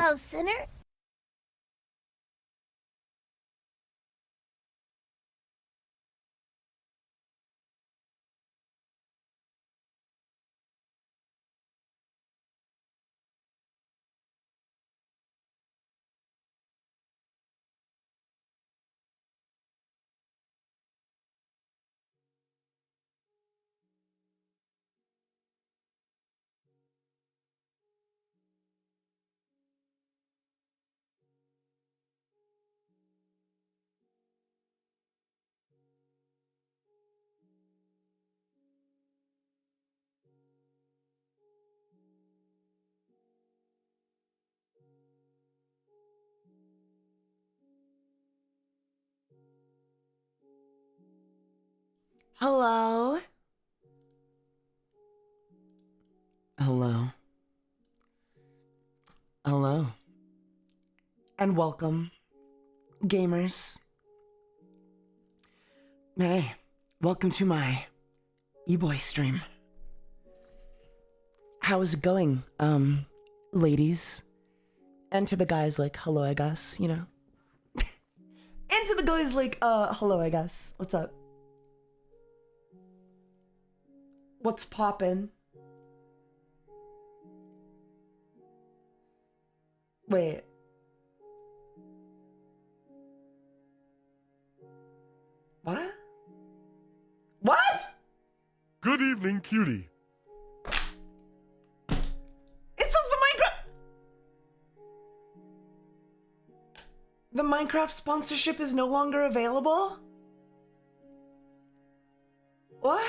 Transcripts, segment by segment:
Hello, sinner. Hello? Hello. Hello. And welcome, gamers. Hey, welcome to my e-boy stream. How's it going, ladies? And to the guys like, hello, I guess, you know? And to the guys like, hello, I guess. What's up? What's poppin'? Wait. What? What? Good evening, cutie. It says the Minecraft sponsorship is no longer available? What?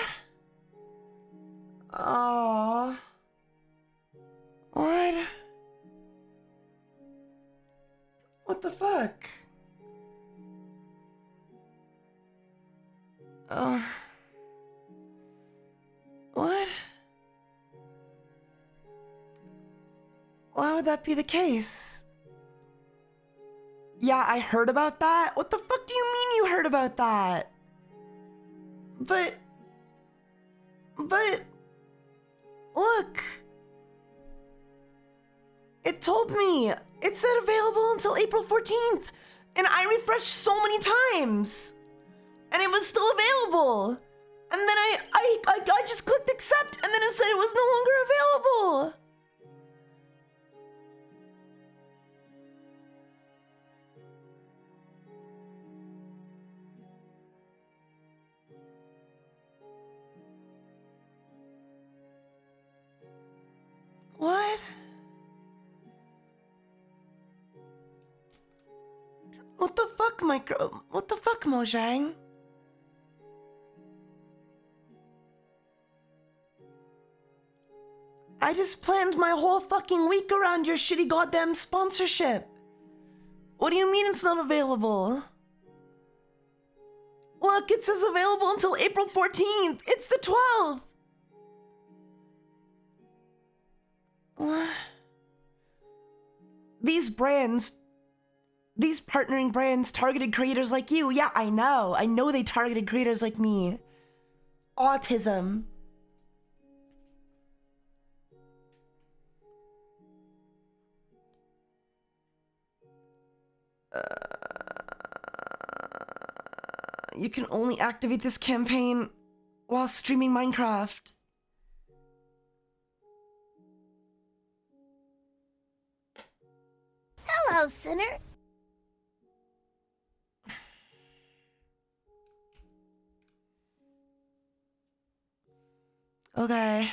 Oh. What? What the fuck? What? Why would that be the case? Yeah, I heard about that. What the fuck do you mean you heard about that? But, look. It told me. It said available until April 14th. And I refreshed so many times. And it was still available. And then I just clicked accept and then it said it was no longer available. What? What the fuck, what the fuck, Mojang? I just planned my whole fucking week around your shitty goddamn sponsorship. What do you mean it's not available? Look, it says available until April 14th. It's the 12th. What? These brands, these partnering brands targeted creators like you. Yeah, I know. I know they targeted creators like me. Autism. You can only activate this campaign while streaming Minecraft. Hello, sinner. Okay.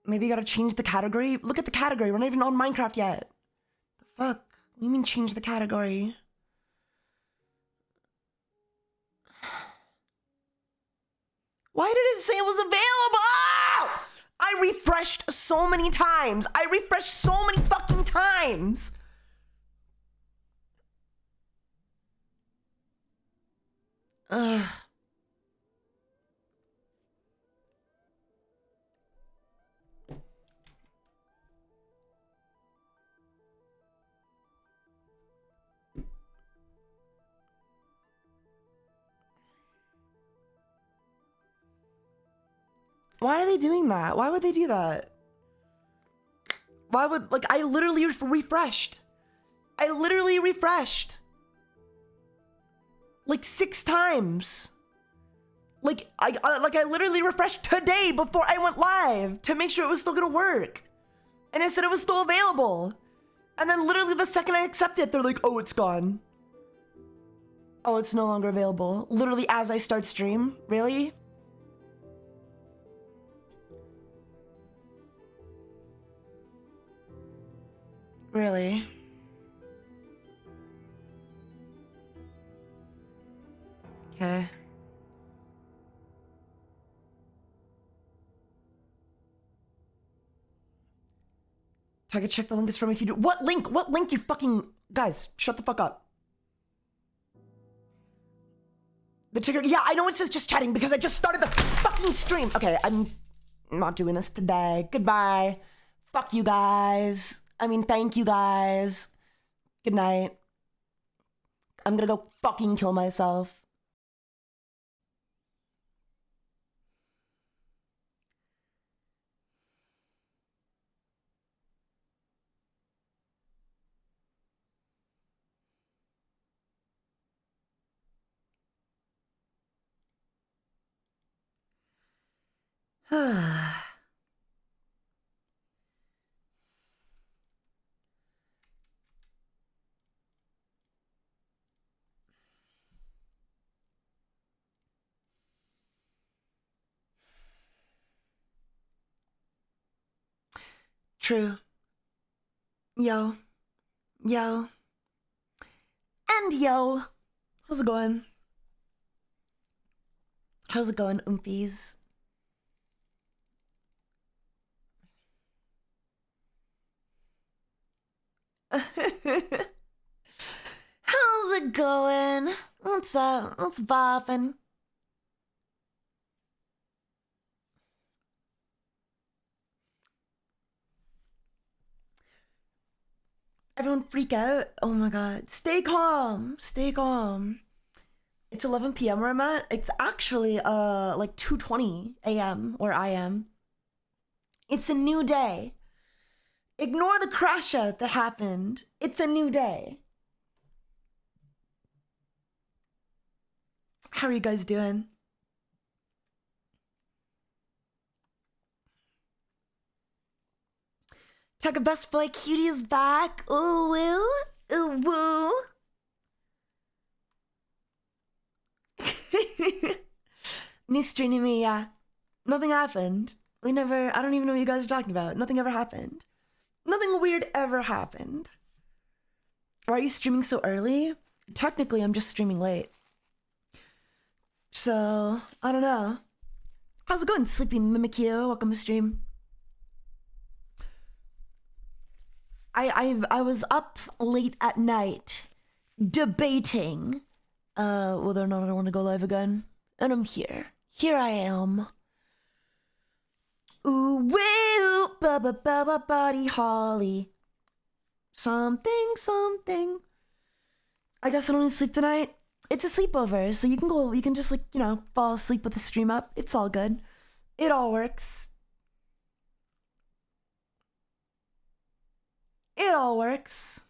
Maybe you gotta change the category? Look at the category, we're not even on Minecraft yet. The fuck? What do you mean change the category? Why did it say it was available? I refreshed so many times. I refreshed so many fucking times. Ugh. Why are they doing that? Why would they do that? Why would, like, I literally refreshed. I literally refreshed. Like 6 times. Like, I literally refreshed today before I went live to make sure it was still gonna work. And it said it was still available. And then literally the second I accept it, they're like, oh, it's gone. Oh, it's no longer available. Literally as I start stream. Really? Really? Okay. Taiga, check the link is from if you do. What link? What link, you fucking... Guys, shut the fuck up. The trigger... Yeah, I know it says just chatting because I just started the fucking stream. Okay, I'm not doing this today. Goodbye. Fuck you guys. I mean, thank you guys. Good night. I'm gonna go fucking kill myself. True. Yo. Yo. And yo. How's it going? How's it going, oompies? How's it going? What's up? What's boppin'? Everyone freak out? Oh my god. Stay calm. Stay calm. It's 11 p.m. where I'm at. It's actually like 2:20 a.m. where I am. It's a new day. Ignore the crash out that happened. It's a new day. How are you guys doing? Taiga Best Boy Cutie is back. Ooh woo. Ooh woo. New stream to me, yeah. Nothing happened. I don't even know what you guys are talking about. Nothing ever happened. Nothing weird ever happened. Why are you streaming so early? Technically, I'm just streaming late. So, I don't know. How's it going, Sleepy Mimikyu? Welcome to stream. I was up late at night debating whether or not I want to go live again. And I'm here. Here I am. Ooh, woo, ba ba ba ba body holly. Something, something. I guess I don't need to sleep tonight. It's a sleepover, so you can just, like, you know, fall asleep with the stream up. It's all good. It all works. It all works.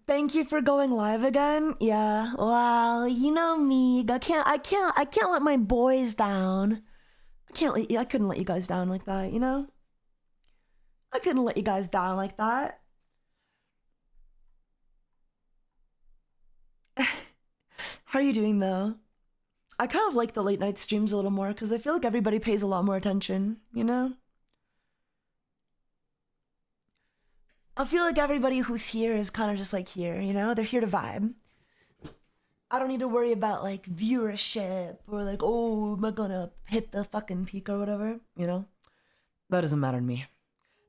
Thank you for going live again. Yeah, well, you know me. I can't let my boys down. I couldn't let you guys down like that, you know? I couldn't let you guys down like that. How are you doing though? I kind of like the late night streams a little more because I feel like everybody pays a lot more attention, you know? I feel like everybody who's here is kind of just like here, you know? They're here to vibe. I don't need to worry about like viewership or like, oh, am I gonna hit the fucking peak or whatever, you know? That doesn't matter to me.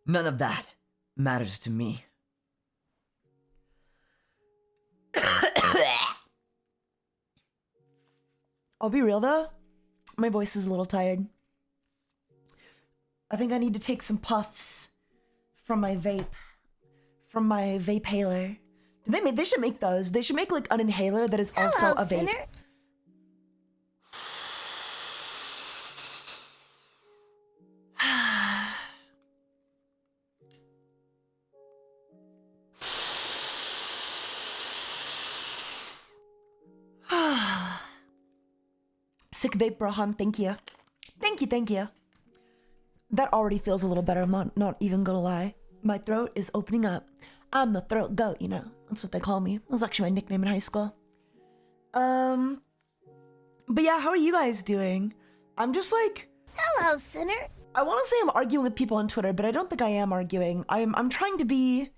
None of that matters to me. I'll be real though, my voice is a little tired. I think I need to take some puffs from my vape, haler, They should make those. They should make like an inhaler that is also a vape. Sinner. Sick vape, Brahan. Thank you. Thank you. That already feels a little better. I'm not even gonna lie. My throat is opening up. I'm the throat goat, you know. That's what they call me. That was actually my nickname in high school. But yeah, how are you guys doing? I'm just like, Hello, sinner. I want to say I'm arguing with people on Twitter, but I don't think I am arguing. I'm trying to be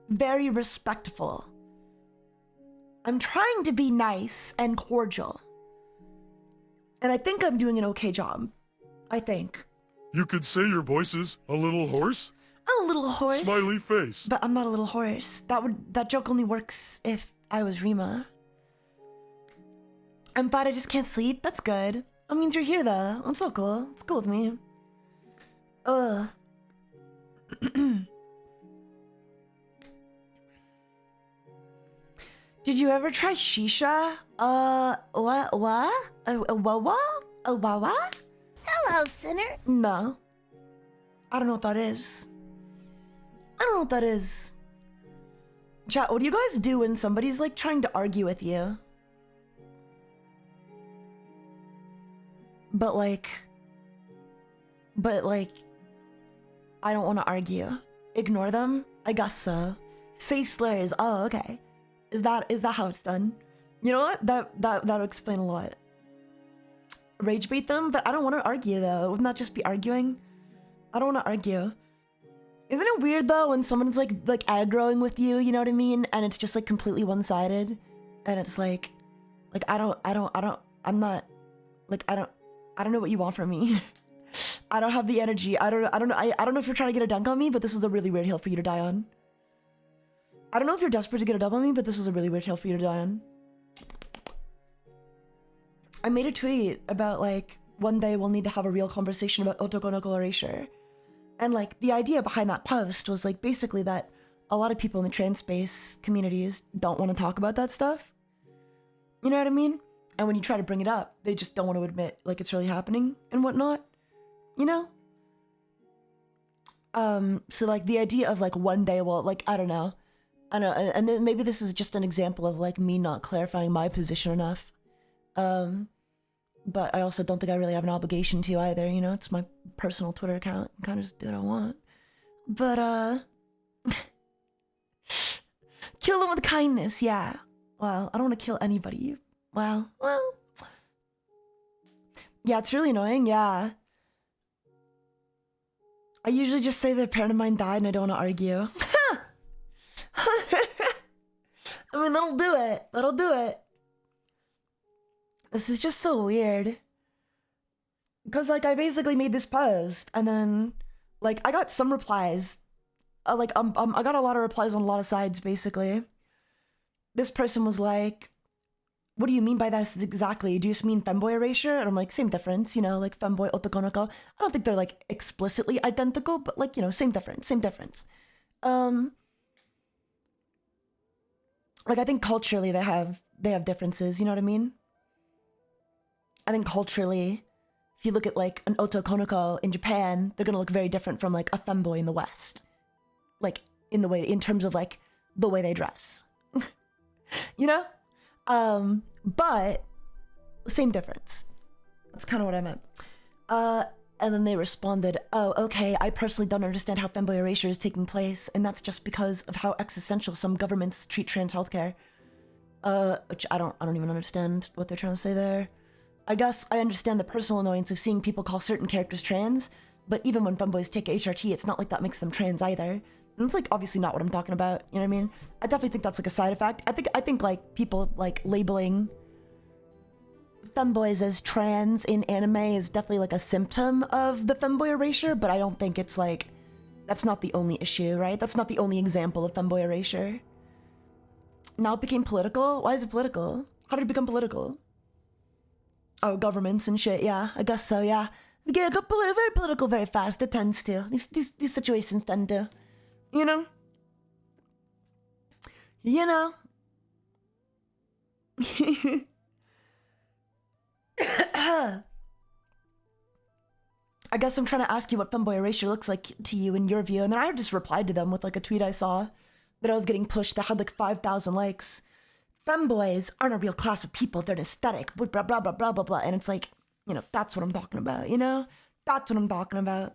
very respectful. I'm trying to be nice and cordial. And I think I'm doing an okay job. I think. You could say your voice is a little hoarse? I'm a little hoarse. Smiley face. But I'm not a little horse. That joke only works if I was Rima. I'm bad I just can't sleep. That's good. That means you're here though. That's so cool. It's cool with me. Ugh. Did you ever try shisha? What? What? Hello, sinner. No. I don't know what that is. Chat, what do you guys do when somebody's like trying to argue with you? But like, I don't want to argue. Ignore them? I guess so. Say slurs. Oh, okay. Is that how it's done? You know what? That'll explain a lot. Rage bait them, but I don't want to argue though. Wouldn't that just be arguing? I don't want to argue. Isn't it weird though when someone's like aggroing with you, you know what I mean? And it's just like completely one-sided, and it's like I don't know what you want from me. I don't have the energy. I don't know if you're trying to get a dunk on me, but this is a really weird hill for you to die on. I don't know if you're desperate to get a dub on me, but this is a really weird hill for you to die on. I made a tweet about like one day we'll need to have a real conversation about otokonoko erasure. And like the idea behind that post was like basically that a lot of people in the trans space communities don't want to talk about that stuff. You know what I mean? And when you try to bring it up, they just don't want to admit like it's really happening and whatnot. You know? So like the idea of like one day, well, like, I don't know. And then maybe this is just an example of like me not clarifying my position enough. But I also don't think I really have an obligation to either, you know? It's my personal Twitter account. I kind of just do what I want. But, kill them with kindness, yeah. Well, I don't want to kill anybody. Well. Yeah, it's really annoying, yeah. I usually just say that a parent of mine died and I don't want to argue. I mean, that'll do it. This is just so weird. Because, like, I basically made this post, and then, like, I got some replies. I got a lot of replies on a lot of sides, basically. This person was like, what do you mean by this exactly? Do you just mean femboy erasure? And I'm like, same difference, you know, like, femboy, otokonoko. I don't think they're, like, explicitly identical, but, like, you know, same difference. Like, I think culturally they have differences, you know what I mean? I think culturally, if you look at like an otokonoko in Japan, they're gonna look very different from like a femboy in the West. Like in terms of like the way they dress. You know? But same difference. That's kind of what I meant. And then they responded, oh, okay, I personally don't understand how femboy erasure is taking place, and that's just because of how existential some governments treat trans healthcare. Which I don't even understand what they're trying to say there. I guess I understand the personal annoyance of seeing people call certain characters trans, but even when femboys take HRT, it's not like that makes them trans either. And it's like obviously not what I'm talking about, you know what I mean? I definitely think that's like a side effect. I think like people like labeling femboys as trans in anime is definitely like a symptom of the femboy erasure, but I don't think it's like, that's not the only issue, right? That's not the only example of femboy erasure. Now it became political? Why is it political? How did it become political? Oh, governments and shit, yeah, I guess so, yeah. We get very political very fast, it tends to. These situations tend to, you know? I guess I'm trying to ask you what femboy erasure looks like to you in your view, and then I just replied to them with like a tweet I saw that I was getting pushed that had like 5,000 likes. Femboys aren't a real class of people, they're an aesthetic, blah, blah, blah, blah, blah, blah, blah. And it's like, you know, that's what I'm talking about, you know? That's what I'm talking about.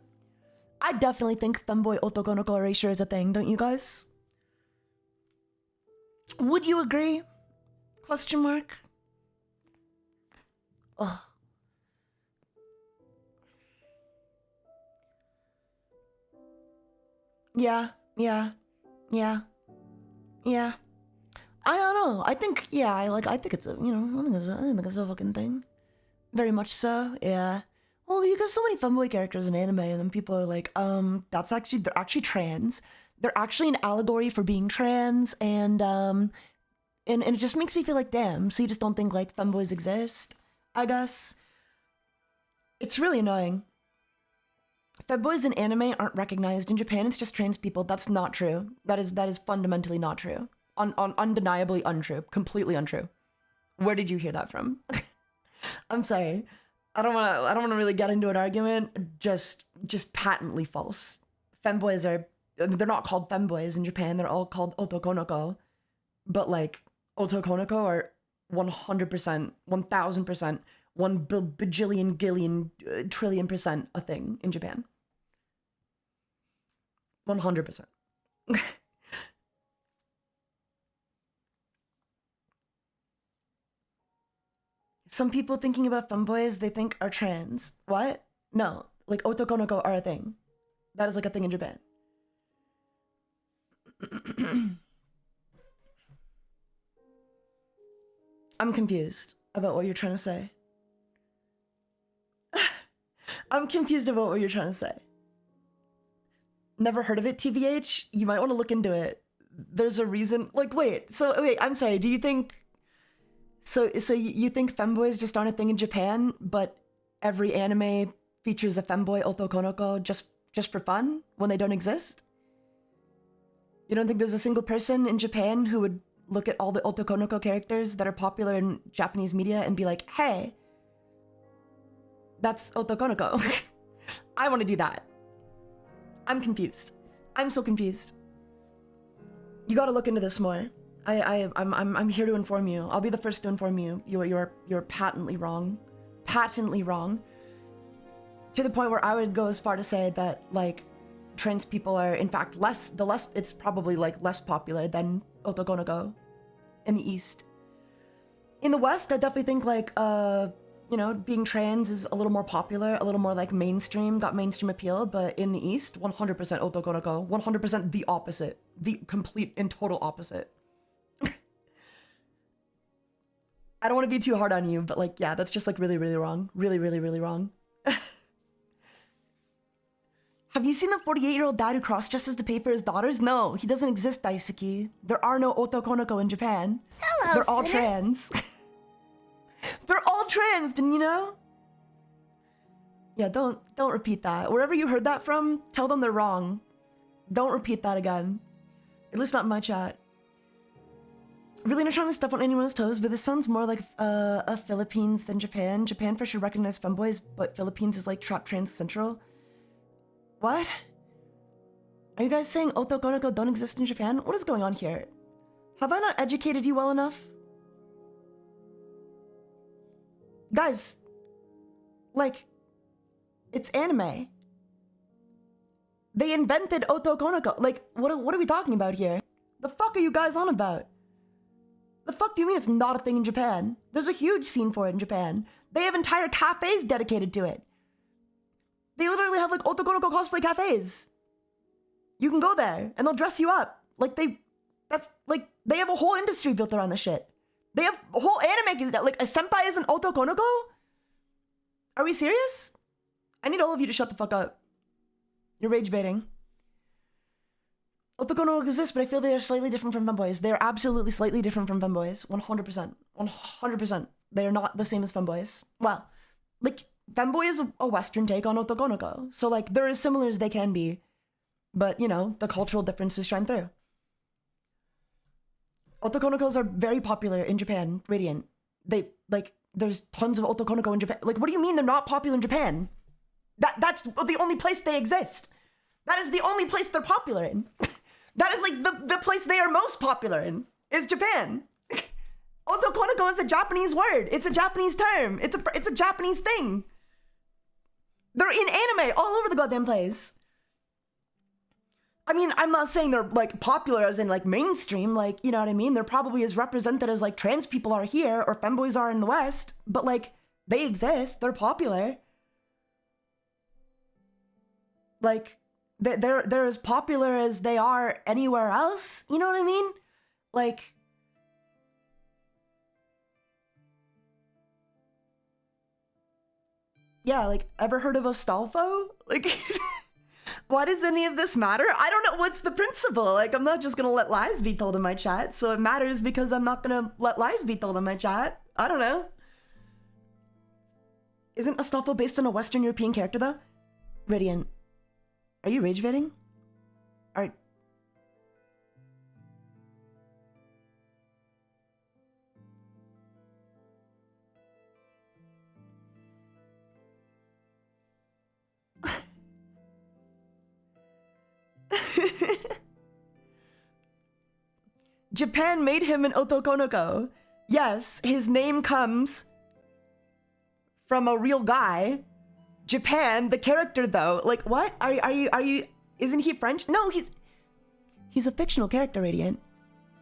I definitely think femboy otokonoko erasure is a thing, don't you guys? Would you agree? Question mark. Ugh. Yeah. I don't know. I think, yeah, I think it's a, you know, I think it's a fucking thing. Very much so, yeah. Well, you got so many femboy characters in anime, and then people are like, they're actually trans. They're actually an allegory for being trans, and it just makes me feel like, damn, so you just don't think, like, femboys exist, I guess? It's really annoying. Femboys in anime aren't recognized. In Japan, it's just trans people. That's not true. That is fundamentally not true. Undeniably untrue. Completely untrue. Where did you hear that from? I'm sorry. I don't want to really get into an argument. Just patently false. Femboys they're not called femboys in Japan. They're all called otokonoko. But like otokonoko are 100%, 1000%, 1 bajillion gillion trillion % a thing in Japan. 100%. Some people thinking about femboys they think are trans. What? No. Like otokonoko are a thing. That is like a thing in Japan. I'm confused about what you're trying to say. I'm confused about what you're trying to say. Never heard of it, TVH? You might want to look into it. There's a reason. Like, wait, I'm sorry. Do you think... So you think femboys just aren't a thing in Japan, but every anime features a femboy otokonoko just for fun when they don't exist? You don't think there's a single person in Japan who would look at all the otokonoko characters that are popular in Japanese media and be like, hey, that's otokonoko. I want to do that. I'm confused. I'm so confused. You gotta look into this more. I'm here to inform you. I'll be the first to inform you. You're patently wrong. Patently wrong. To the point where I would go as far to say that like trans people are in fact it's probably like less popular than otokonoko in the East. In the West, I definitely think like you know, being trans is a little more popular, a little more like mainstream, got mainstream appeal, but in the East, 100% otokonoko, 100% the opposite, the complete and total opposite. I don't want to be too hard on you, but like, yeah, that's just like really, really wrong. Really, really, really wrong. Have you seen the 48-year-old dad who cross-dresses to pay for his daughters? No, he doesn't exist, Daisuke. There are no otokonoko in Japan. Hello, They're all sinner. trans. They're all trans, didn't you know? Yeah, don't repeat that. Wherever you heard that from, tell them they're wrong. Don't repeat that again. At least not in my chat. Really not trying to step on anyone's toes, but this sounds more like Philippines than Japan. Japan for sure recognized femboys, but Philippines is like trap trans central. What? Are you guys saying otokonoko don't exist in Japan? What is going on here? Have I not educated you well enough? Guys, like, it's anime. They invented otokonoko. Like, what are we talking about here? The fuck are you guys on about? The fuck do you mean it's not a thing in Japan? There's a huge scene for it in Japan. They have entire cafes dedicated to it. They literally have like otokonoko cosplay cafes. You can go there and they'll dress you up. Like they have a whole industry built around this shit. They have a whole anime, like a senpai is an otokonoko? Are we serious? I need all of you to shut the fuck up. You're rage baiting. Otokonoko exist, but I feel they are slightly different from femboys. They are absolutely slightly different from femboys. 100%. 100%. They are not the same as femboys. Well, like, femboy is a Western take on otokonoko. So, like, they're as similar as they can be. But, you know, the cultural differences shine through. Otokonokos are very popular in Japan, Radiant. There's tons of otokonoko in Japan. Like, what do you mean they're not popular in Japan? That's the only place they exist. That is the only place they're popular in. That is like the place they are most popular in, is Japan. Otokonoko is a Japanese word. It's a Japanese term. It's a Japanese thing. They're in anime all over the goddamn place. I mean, I'm not saying they're like popular as in like mainstream, like, you know what I mean? They're probably as represented as like trans people are here or femboys are in the West, but like they exist, they're popular. Like they're as popular as they are anywhere else, you know what I mean? Like, yeah, like, ever heard of Astolfo? Like, why does any of this matter? I don't know. What's the principle? Like, I'm not just gonna let lies be told in my chat, so it matters because I'm not gonna let lies be told in my chat. I don't know. Isn't Astolfo based on a Western European character, though? Radiant, are you rage baiting? Are... Japan made him an otokonoko. Yes, his name comes from a real guy. Japan, the character though, like what? Are you? Isn't he French? No, he's a fictional character, Radiant.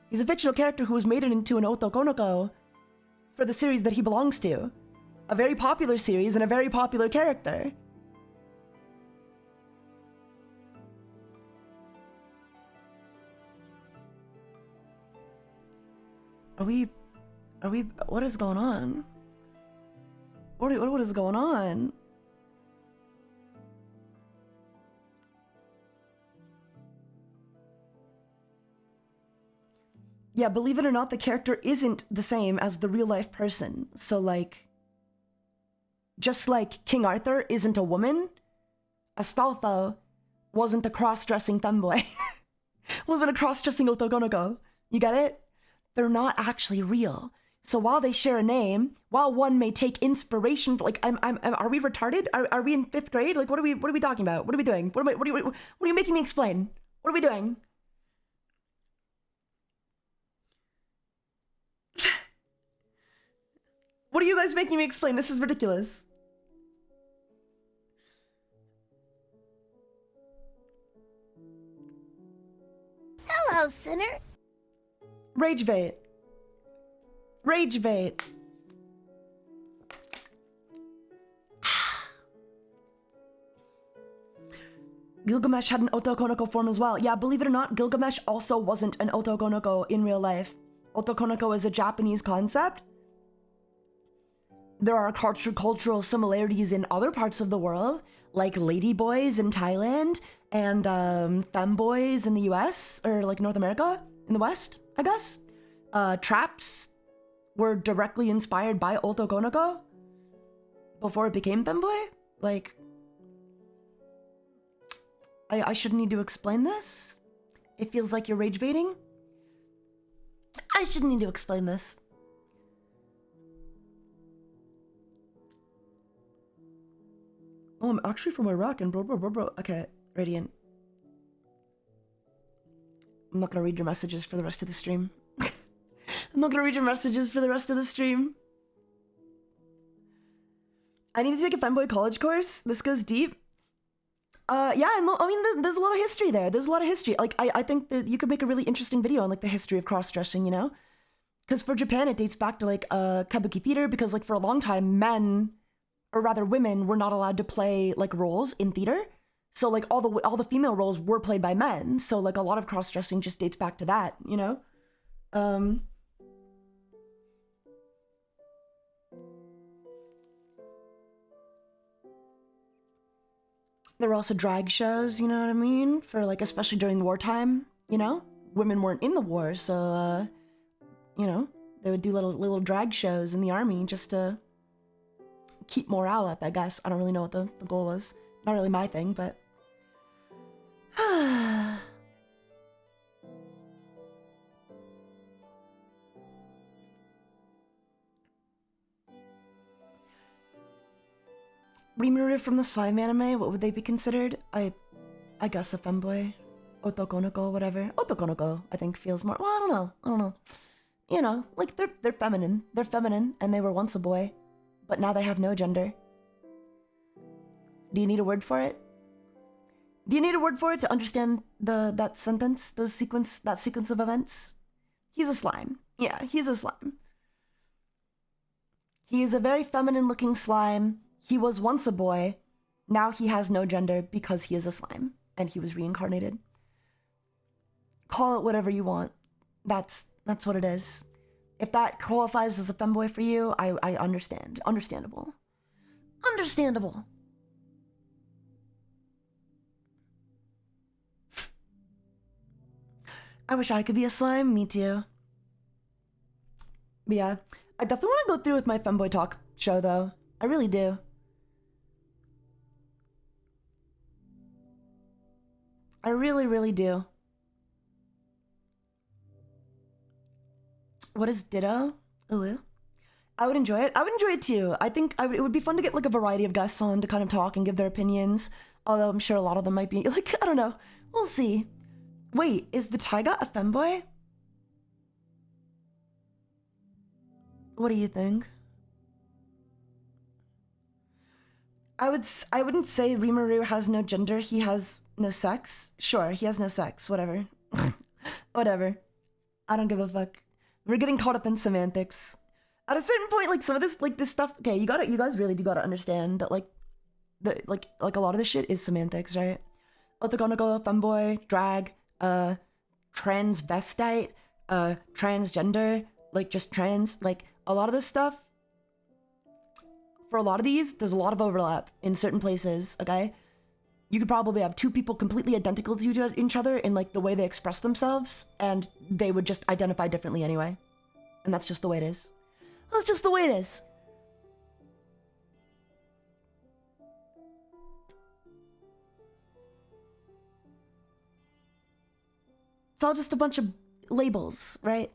He's a fictional character who was made into an otokonoko for the series that he belongs to, a very popular series and a very popular character. Are we, what is going on? What is going on? Yeah, believe it or not, the character isn't the same as the real life person. So like, just like King Arthur isn't a woman, Astolfo wasn't a cross-dressing femboy. Wasn't a cross-dressing otokonoko. You get it? They're not actually real. So while they share a name, while one may take inspiration, like are we retarded? Are we in 5th grade? Like what are we talking about? What are we doing? What are you making me explain? What are we doing? What are you guys making me explain? This is ridiculous. Hello, sinner. Rage bait. Rage bait. Gilgamesh had an otokonoko form as well. Yeah, believe it or not, Gilgamesh also wasn't an otokonoko in real life. Otokonoko is a Japanese concept. There are cultural similarities in other parts of the world, like ladyboys in Thailand and femboys in the US, or like North America, in the West, I guess. Traps were directly inspired by otokonoko before it became femboy. Like, I shouldn't need to explain this. It feels like you're rage baiting. I shouldn't need to explain this. Oh, I'm actually from Iraq and bro. Okay, Radiant. I'm not gonna read your messages for the rest of the stream. I'm not gonna read your messages for the rest of the stream. I need to take a femboy college course. This goes deep. Yeah, I mean, there's a lot of history there. There's a lot of history. Like, I think that you could make a really interesting video on, like, the history of cross-dressing, you know? Because for Japan, it dates back to, like, kabuki theater, because, like, for a long time, men, or rather women, were not allowed to play, like, roles in theater. So, like, all the female roles were played by men. So, like, a lot of cross-dressing just dates back to that, you know? There were also drag shows, you know what I mean? For, like, especially during the wartime, you know? Women weren't in the war, so, you know, they would do little drag shows in the army just to keep morale up, I guess. I don't really know what the goal was. Not really my thing, but... Rimuru from the slime anime, what would they be considered? I guess a femboy. Otokonoko, whatever. Otokonoko, I think, feels more... Well, I don't know. You know, like, they're feminine. They're feminine, and they were once a boy. But now they have no gender. Do you need a word for it? Do you need a word for it to understand that sentence? That sequence of events? He's a slime. Yeah, he's a slime. He is a very feminine-looking slime. He was once a boy. Now he has no gender because he is a slime. And he was reincarnated. Call it whatever you want. That's what it is. If that qualifies as a femboy for you, I understand. Understandable. Understandable. I wish I could be a slime. Me too. But yeah, I definitely want to go through with my femboy talk show though. I really do. I really, really do. What is Ditto? Ooh. I would enjoy it. I would enjoy it too. I think it would be fun to get like a variety of guests on to kind of talk and give their opinions. Although I'm sure a lot of them might be like, I don't know. We'll see. Wait, is the Taiga a femboy? What do you think? I wouldn't say Rimuru has no gender. He has no sex. Sure, he has no sex. Whatever. Whatever. I don't give a fuck. We're getting caught up in semantics. At a certain point, like some of this, like this stuff. Okay, you guys really do gotta understand that, like a lot of this shit is semantics, right? Otokonoko, femboy, drag, transvestite, transgender, like just trans, like a lot of this stuff. For a lot of these, there's a lot of overlap in certain places. Okay, you could probably have two people completely identical to each other in like the way they express themselves, and they would just identify differently anyway. And that's just the way it is. That's just the way it is. It's all just a bunch of labels, right?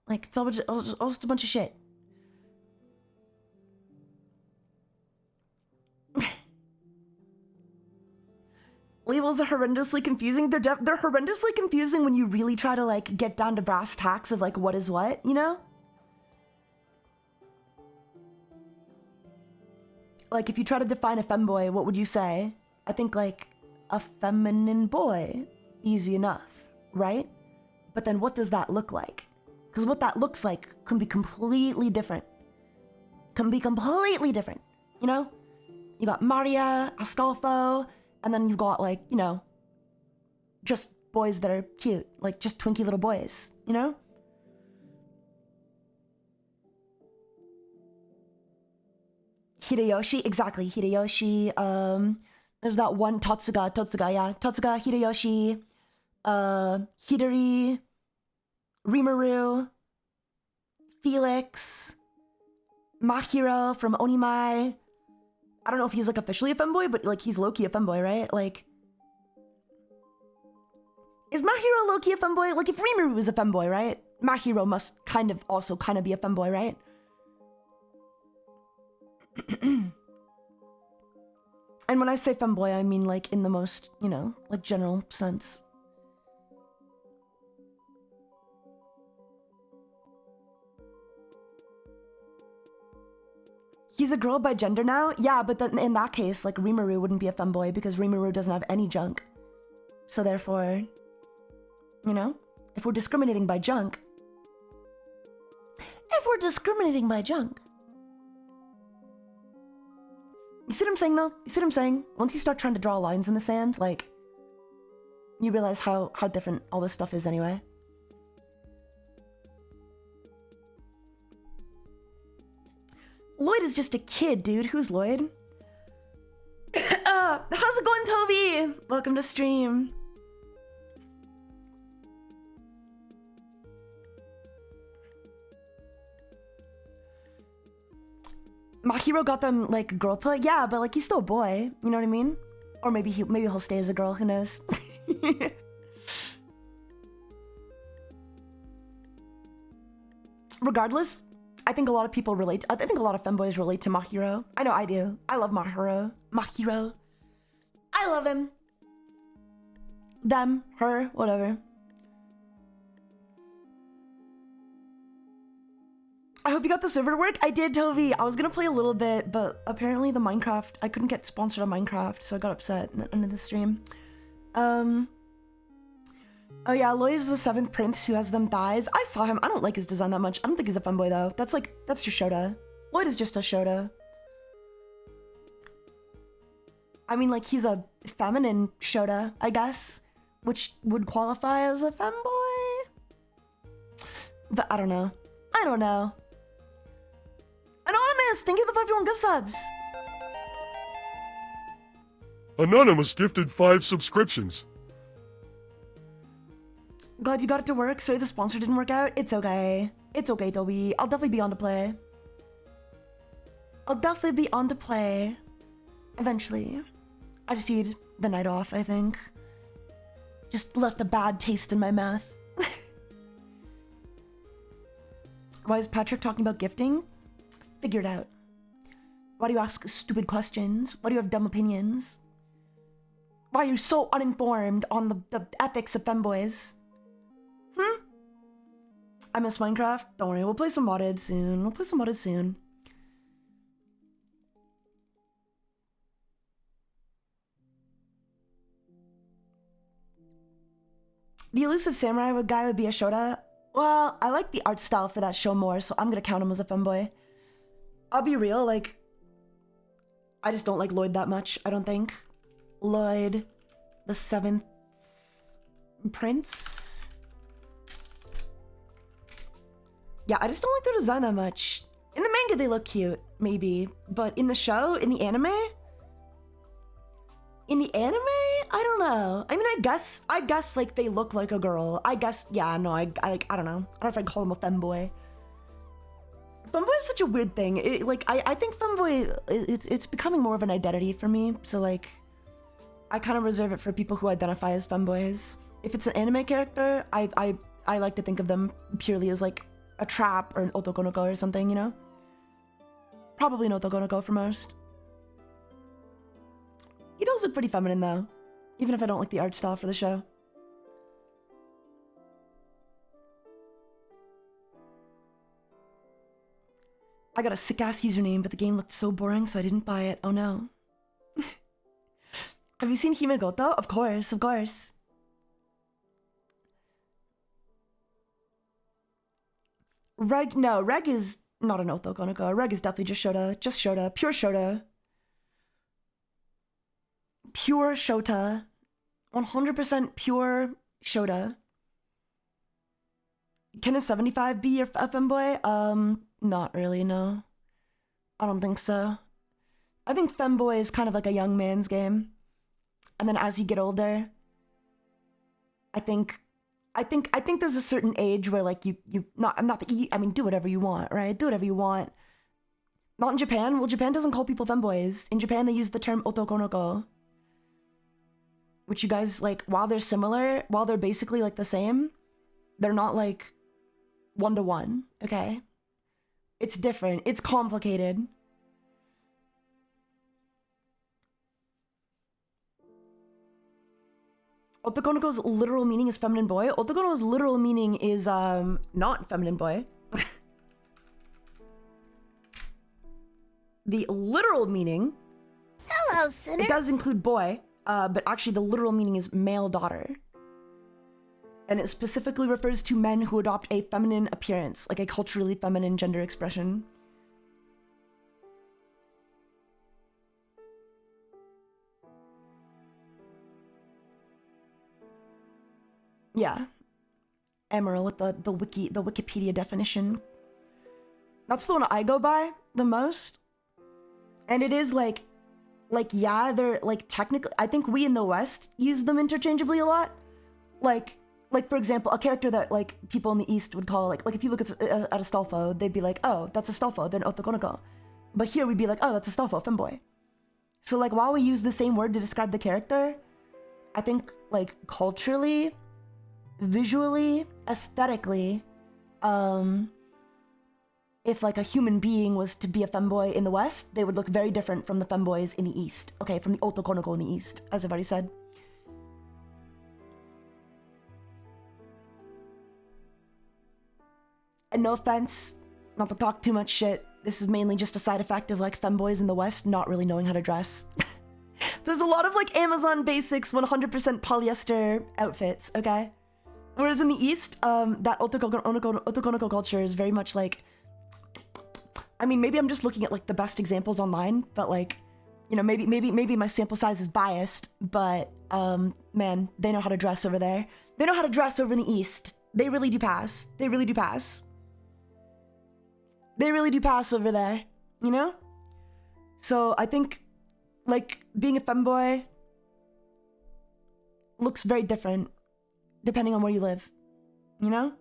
Like, it's all just a bunch of shit. Labels are horrendously confusing. They're horrendously confusing when you really try to, like, get down to brass tacks of, like, what is what, you know? Like, if you try to define a femboy, what would you say? I think, like, a feminine boy. Easy enough, right? But then what does that look like? Because what that looks like can be completely different. Can be completely different, you know? You got Maria, Astolfo, and then you've got, like, you know, just boys that are cute. Like, just twinky little boys, you know? Hideyoshi, exactly, Hideyoshi. There's that one Totsuga, yeah. Totsuga, Hideyoshi, Hidori, Rimuru, Felix, Mahiro from Onimai. I don't know if he's, like, officially a femboy, but, like, he's low-key a femboy, right? Like, is Mahiro low-key a femboy? Like, if Rimuru is a femboy, right? Mahiro must also be a femboy, right? And when I say femboy, I mean, like, in the most, you know, like, general sense. He's a girl by gender now? Yeah, but then in that case, like, Rimuru wouldn't be a femboy because Rimuru doesn't have any junk. So therefore, you know, if we're discriminating by junk. You see what I'm saying, though? You see what I'm saying? Once you start trying to draw lines in the sand, like, you realize how different all this stuff is anyway. Lloyd is just a kid, dude. Who's Lloyd? How's it going, Toby? Welcome to stream. Mahiro got them, like, girl play? Yeah, but, like, he's still a boy. You know what I mean? Or maybe he'll stay as a girl. Who knows? Regardless, I think a lot of people relate. I think a lot of femboys relate to Mahiro. I know I do. I love Mahiro. Mahiro. I love him. Them, her, whatever. I hope you got the server to work. I did, Tovi. I was gonna play a little bit, but apparently the Minecraft, I couldn't get sponsored on Minecraft, so I got upset at the end of the stream. Oh yeah, Lloyd is the 7th prince who has them thighs. I saw him. I don't like his design that much. I don't think he's a femboy though. That's just Shota. Lloyd is just a Shota. I mean, like, he's a feminine Shota, I guess, which would qualify as a femboy. But I don't know. I don't know. Anonymous, thank you for the 51 gift subs. Anonymous gifted 5 subscriptions. Glad you got it to work. Sorry the sponsor didn't work out. It's okay. It's okay, Toby. I'll definitely be on to play. I'll definitely be on to play. Eventually. I just need the night off, I think. Just left a bad taste in my mouth. Why is Patrick talking about gifting? Figure it out. Why do you ask stupid questions? Why do you have dumb opinions? Why are you so uninformed on the ethics of femboys? I miss Minecraft. Don't worry, we'll play some modded soon. The elusive samurai guy would be a Shota. Well, I like the art style for that show more, so I'm gonna count him as a femboy. I'll be real, like, I just don't like Lloyd that much, I don't think. Lloyd, the 7th prince. Yeah, I just don't like their design that much. In the manga, they look cute, maybe. But in the show, in the anime? I don't know. I mean, I guess, like, they look like a girl. I guess, yeah, no, I don't know. I don't know if I'd call them a femboy. Femboy is such a weird thing. I think femboy, it's becoming more of an identity for me. So, like, I kind of reserve it for people who identify as femboys. If it's an anime character, I like to think of them purely as, like, a trap or an otokonoko or something, you know? Probably an otokonoko for most. He does look pretty feminine though, even if I don't like the art style for the show. I got a sick-ass username, but the game looked so boring, so I didn't buy it. Oh no. Have you seen Himegoto? Of course, of course. Reg, no, Reg is not an otokonoko. Reg is definitely just Shota, pure Shota. Pure Shota. 100% pure Shota. Can a 75 be your femboy? Not really, no. I don't think so. I think femboy is kind of like a young man's game. And then as you get older, I think there's a certain age where, like, I mean, do whatever you want, right? Do whatever you want. Not in Japan. Well, Japan doesn't call people femboys. In Japan, they use the term otokonoko. Which you guys, like, while they're similar, while they're basically, like, the same, they're not, like, one-to-one, okay? It's different. It's complicated. Otokonoko's literal meaning is feminine boy. Otokono's literal meaning is, not feminine boy. The literal meaning... Hello, sinner. It does include boy, but actually the literal meaning is male daughter. And it specifically refers to men who adopt a feminine appearance, like a culturally feminine gender expression. Yeah. Emerald with the Wikipedia definition. That's the one I go by the most. And it is like yeah, they're like technically, I think we in the West use them interchangeably a lot. Like for example, a character that like people in the East would call like if you look at a Astolfo, they'd be like, oh, that's Astolfo, they're an otokonoko. But here we'd be like, oh, that's Astolfo, femboy. So like while we use the same word to describe the character, I think like culturally, visually, aesthetically, if like a human being was to be a femboy in the West, they would look very different from the femboys in the East. Okay, from the otokonoko in the East, as I've already said. And no offense, not to talk too much shit, this is mainly just a side effect of like femboys in the West not really knowing how to dress. There's a lot of like Amazon basics 100% polyester outfits, okay? Whereas in the East, that otokonoko culture is very much like, I mean, maybe I'm just looking at like the best examples online, but like, you know, maybe my sample size is biased, but man, they know how to dress over there. They know how to dress over in the East. They really do pass. They really do pass. They really do pass over there, you know? So I think like being a femboy looks very different depending on where you live, you know?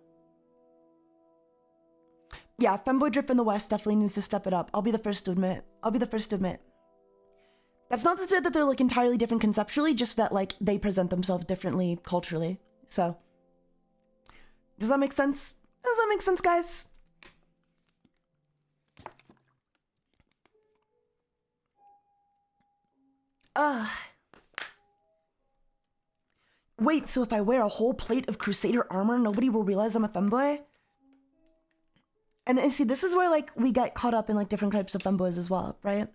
Yeah, femboy drip in the West definitely needs to step it up. I'll be the first to admit. I'll be the first to admit. That's not to say that they're like entirely different conceptually, just that like they present themselves differently culturally. So, does that make sense? Does that make sense, guys? Wait, so if I wear a whole plate of Crusader armor, nobody will realize I'm a femboy? And then, see, this is where like we get caught up in like different types of femboys as well, right?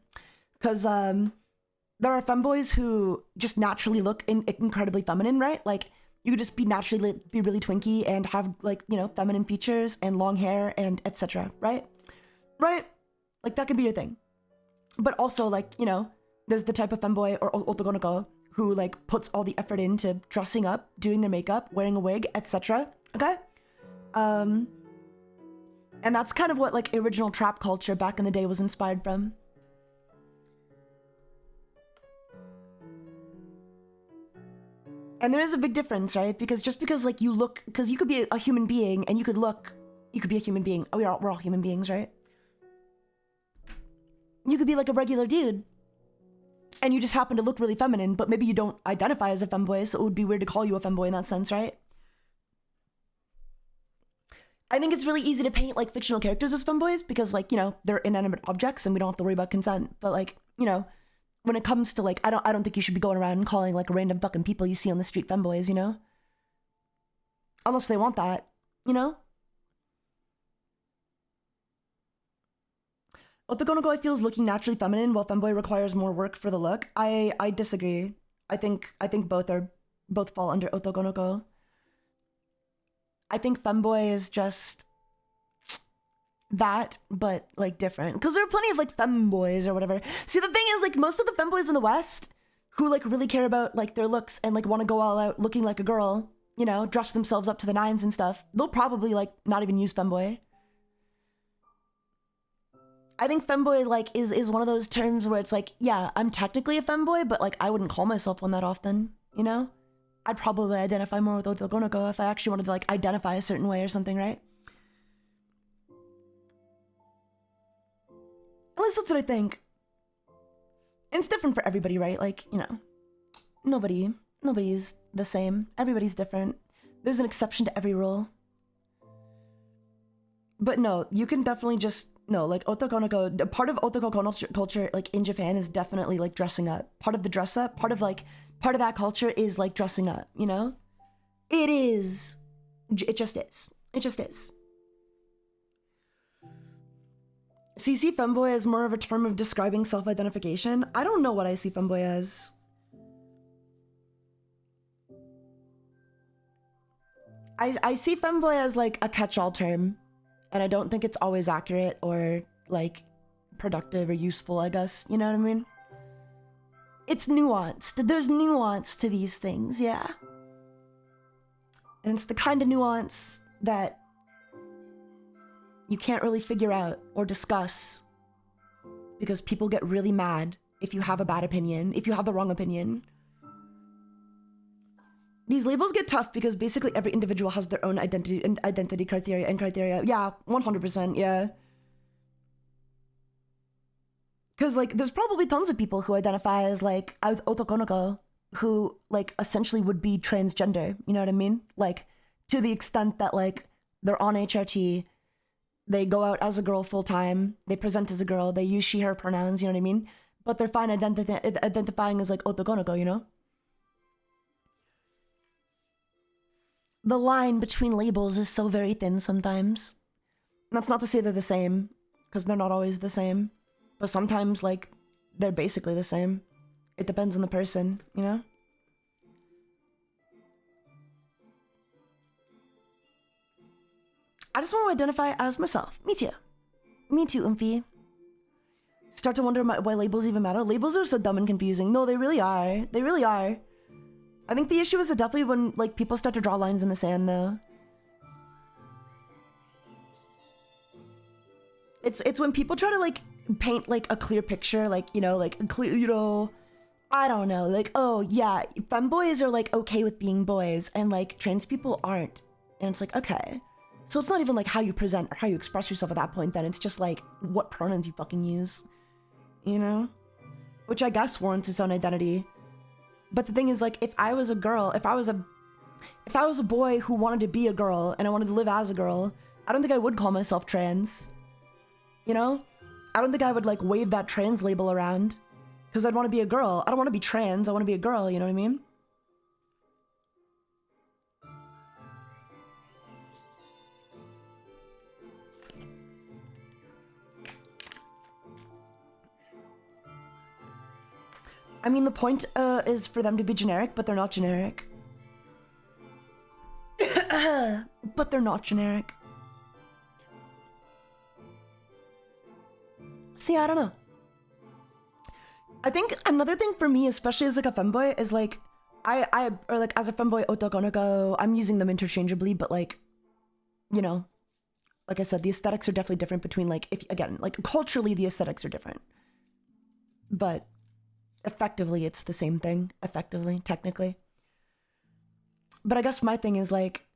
Because there are femboys who just naturally look incredibly feminine, right? Like you could just be naturally be really twinky and have like, you know, feminine features and long hair and etc. Right? Right? Like that could be your thing. But also like, you know, there's the type of femboy or otokonoko who like puts all the effort into dressing up, doing their makeup, wearing a wig, etc. Okay? And that's kind of what like original trap culture back in the day was inspired from. And there is a big difference, right? Because just because like you look, because you could be a human being and you could be a human being. Oh, we're all human beings, right? You could be like a regular dude and you just happen to look really feminine, but maybe you don't identify as a femboy, so it would be weird to call you a femboy in that sense, right? I think it's really easy to paint like fictional characters as femboys because like, you know, they're inanimate objects and we don't have to worry about consent. But like, you know, when it comes to like, I don't think you should be going around and calling like random fucking people you see on the street femboys, you know? Unless they want that, you know? Otokonoko I feel is looking naturally feminine while femboy requires more work for the look. I disagree. I think both fall under otokonoko. I think femboy is just that, but like different. Because there are plenty of like femboys or whatever. See, the thing is like most of the femboys in the West who like really care about like their looks and like want to go all out looking like a girl, you know, dress themselves up to the nines and stuff, they'll probably like not even use femboy. I think femboy like is one of those terms where it's like, yeah, I'm technically a femboy, but like I wouldn't call myself one that often, you know? I'd probably identify more with otokonoko if I actually wanted to like identify a certain way or something, right? At least that's what I think. And it's different for everybody, right? Like, you know, nobody's the same. Everybody's different. There's an exception to every rule. But no, you can definitely just, no, like otokonoko, part of otokonoko culture, like in Japan is definitely like dressing up. Part of the dress up, part of that culture is like dressing up, you know? It is. It just is. It just is. So you see femboy as more of a term of describing self-identification? I don't know what I see femboy as. I see femboy as like a catch-all term, and I don't think it's always accurate or like productive or useful, I guess. You know what I mean? It's nuanced. There's nuance to these things, yeah. And it's the kind of nuance that you can't really figure out or discuss because people get really mad if you have a bad opinion, if you have the wrong opinion. These labels get tough because basically every individual has their own identity criteria. Yeah, 100%, yeah. Because like there's probably tons of people who identify as like otokonoko who like essentially would be transgender, you know what I mean? Like to the extent that like they're on HRT, They go out as a girl full time. They present as a girl. They use she, her pronouns, you know what I mean? But they're fine identifying as like otokonoko, you know? The line between labels is so very thin sometimes. And that's not to say they're the same, because they're not always the same. But sometimes, like, they're basically the same. It depends on the person, you know? I just want to identify as myself. Me too. Me too, Umphy. Start to wonder why labels even matter. Labels are so dumb and confusing. No, they really are. They really are. I think the issue is definitely when, like, people start to draw lines in the sand, though. It's when people try to, like, paint, like, a clear picture, like, you know, like, clear, you know, I don't know, like, oh, yeah, femboys are, like, okay with being boys, and, like, trans people aren't. And it's like, okay. So it's not even, like, how you present or how you express yourself at that point, then. It's just, like, what pronouns you fucking use. You know? Which I guess warrants its own identity. But the thing is, like, if I was a girl, if I was a boy who wanted to be a girl, and I wanted to live as a girl, I don't think I would call myself trans. You know? I don't think I would, like, wave that trans label around. Because I'd want to be a girl. I don't want to be trans, I want to be a girl, you know what I mean? I mean, the point is for them to be generic, but they're not generic. But they're not generic. See, I don't know. I think another thing for me, especially as like a femboy, is like, or like as a femboy otokonoko, I'm using them interchangeably, but like, you know, like I said, the aesthetics are definitely different between like, if again, like culturally the aesthetics are different. But effectively, it's the same thing, effectively, technically. But I guess my thing is like,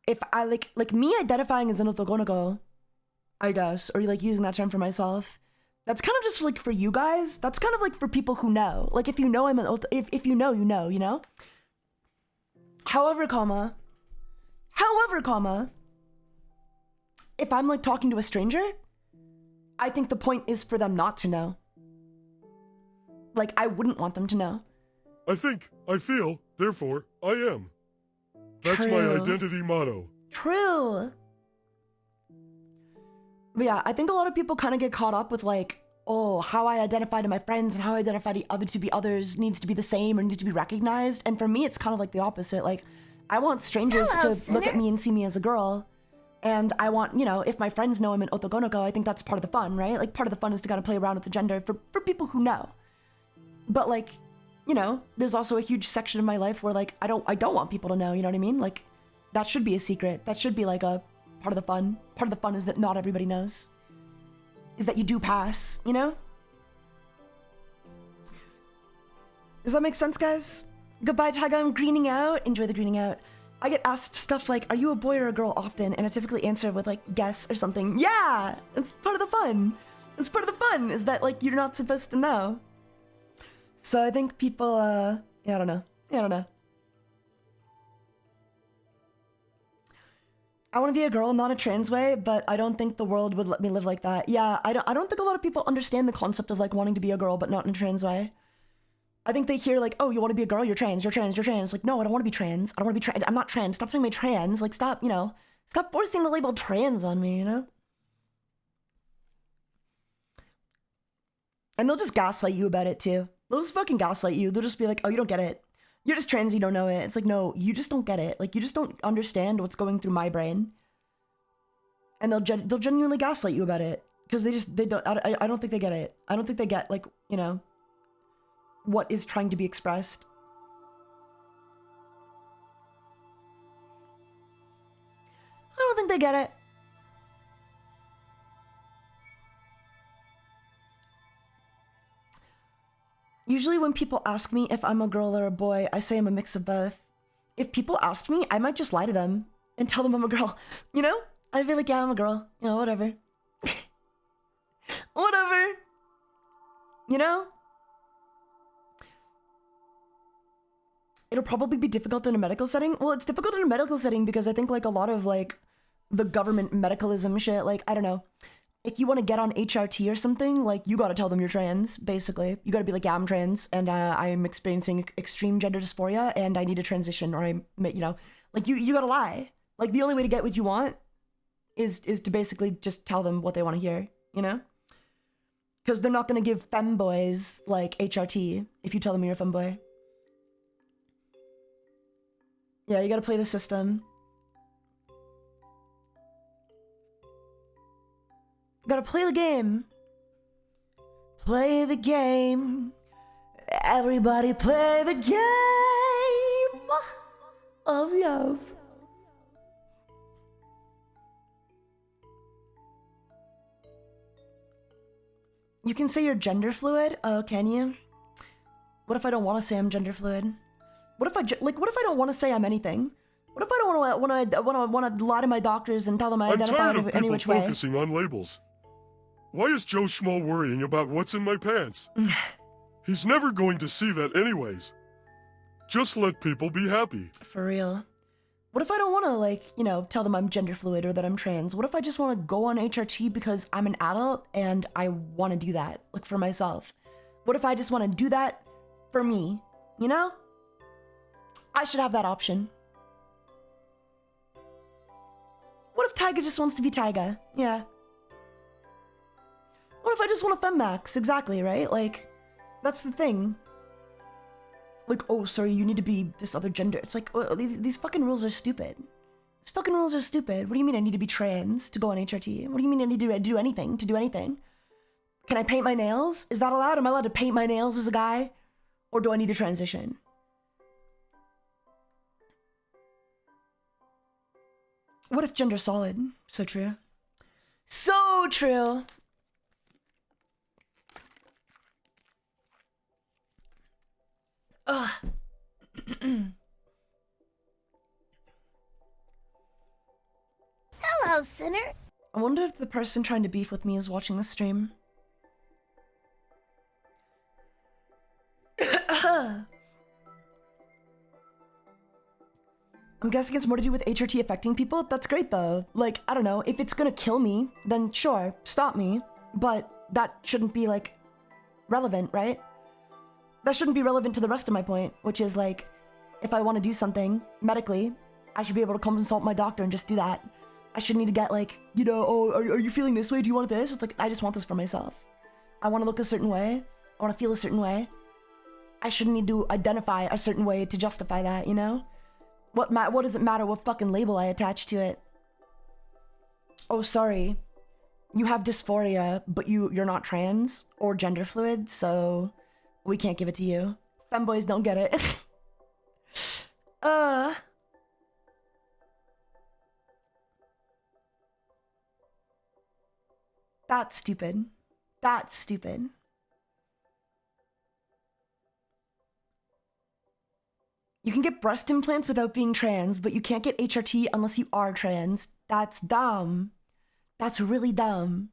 if I like me identifying as an otokonoko, I guess, or like using that term for myself, that's kind of just like for you guys. That's kind of like for people who know. Like if you know I'm an if you know, you know, you know? However, if I'm like talking to a stranger, I think the point is for them not to know. Like I wouldn't want them to know. I think, I feel, therefore, I am. That's my identity motto. True. But yeah, I think a lot of people kind of get caught up with like, oh, how I identify to my friends and how I identify to be others needs to be the same or needs to be recognized. And for me, it's kind of like the opposite. Like, I want strangers to look at me and see me as a girl. And I want, you know, if my friends know I'm an otokonoko, I think that's part of the fun, right? Like, part of the fun is to kind of play around with the gender for people who know. But like, you know, there's also a huge section of my life where like, I don't want people to know, you know what I mean? Like, that should be a secret. That should be like a part of the fun. Part of the fun is that not everybody knows. Is that you do pass, you know? Does that make sense, guys? Goodbye, Taiga, I'm greening out. Enjoy the greening out. I get asked stuff like, are you a boy or a girl often? And I typically answer with like, guess or something. Yeah, it's part of the fun. It's part of the fun is that like, you're not supposed to know. So I think people, yeah, I don't know. I want to be a girl, not a trans way, but I don't think the world would let me live like that. Yeah, I don't think a lot of people understand the concept of like wanting to be a girl, but not in a trans way. I think they hear like, oh, you want to be a girl, you're trans. Like, no, I don't want to be trans. I'm not trans. Stop telling me trans. Like, stop, you know, stop forcing the label trans on me, you know? And they'll just gaslight you about it too. They'll just fucking gaslight you. They'll just be like, oh, you don't get it. You're just trans, you don't know it. It's like, no, you just don't get it. Like, you just don't understand what's going through my brain. And they'll genuinely gaslight you about it. Because I don't think they get it. I don't think they get, like, you know, what is trying to be expressed. I don't think they get it. Usually when people ask me if I'm a girl or a boy, I say I'm a mix of both. If people asked me, I might just lie to them and tell them I'm a girl. You know? I'd be like, yeah, I'm a girl. You know, whatever. Whatever. You know? It'll probably be difficult in a medical setting. Well, it's difficult in a medical setting because I think like a lot of like the government medicalism shit. Like, I don't know. If you want to get on HRT or something, like, you gotta tell them you're trans, basically. You gotta be like, yeah, I'm trans, and I'm experiencing extreme gender dysphoria, and I need to transition, or I'm, you know, like, you gotta lie. Like, the only way to get what you want is to basically just tell them what they want to hear, you know? Because they're not gonna give femboys, like, HRT if you tell them you're a femboy. Yeah, you gotta play the system. Gotta play the game. Play the game. Everybody play the game of love. You can say you're gender fluid? Oh, can you? What if I don't want to say I'm gender fluid? What if what if I don't want to say I'm anything? What if I don't want to lie to my doctors and tell them I identify in any which way? I'm tired of people focusing on labels. Why is Joe Schmo worrying about what's in my pants? He's never going to see that anyways. Just let people be happy. For real. What if I don't want to, like, you know, tell them I'm gender fluid or that I'm trans? What if I just want to go on HRT because I'm an adult and I want to do that, like, for myself? What if I just want to do that for me, you know? I should have that option. What if Taiga just wants to be Taiga? Yeah. What if I just want a femmax? Exactly, right? Like, that's the thing. Like, oh, sorry, you need to be this other gender. It's like, oh, these fucking rules are stupid. These fucking rules are stupid. What do you mean I need to be trans to go on HRT? What do you mean I need to do anything to do anything? Can I paint my nails? Is that allowed? Am I allowed to paint my nails as a guy? Or do I need to transition? What if gender solid? So true. So true. Ugh. Hello, sinner. I wonder if the person trying to beef with me is watching the stream. I'm guessing it's more to do with HRT affecting people. That's great though. Like, I don't know, if it's gonna kill me, then sure, stop me. But that shouldn't be, like, relevant, right? That shouldn't be relevant to the rest of my point, which is, like, if I want to do something medically, I should be able to consult my doctor and just do that. I shouldn't need to get, like, you know, oh, are you feeling this way? Do you want this? It's like, I just want this for myself. I want to look a certain way. I want to feel a certain way. I shouldn't need to identify a certain way to justify that, you know? What does it matter what fucking label I attach to it? Oh, sorry. You have dysphoria, but you're not trans or gender fluid, so we can't give it to you. Femboys don't get it. That's stupid. That's stupid. You can get breast implants without being trans, but you can't get HRT unless you are trans. That's dumb. That's really dumb.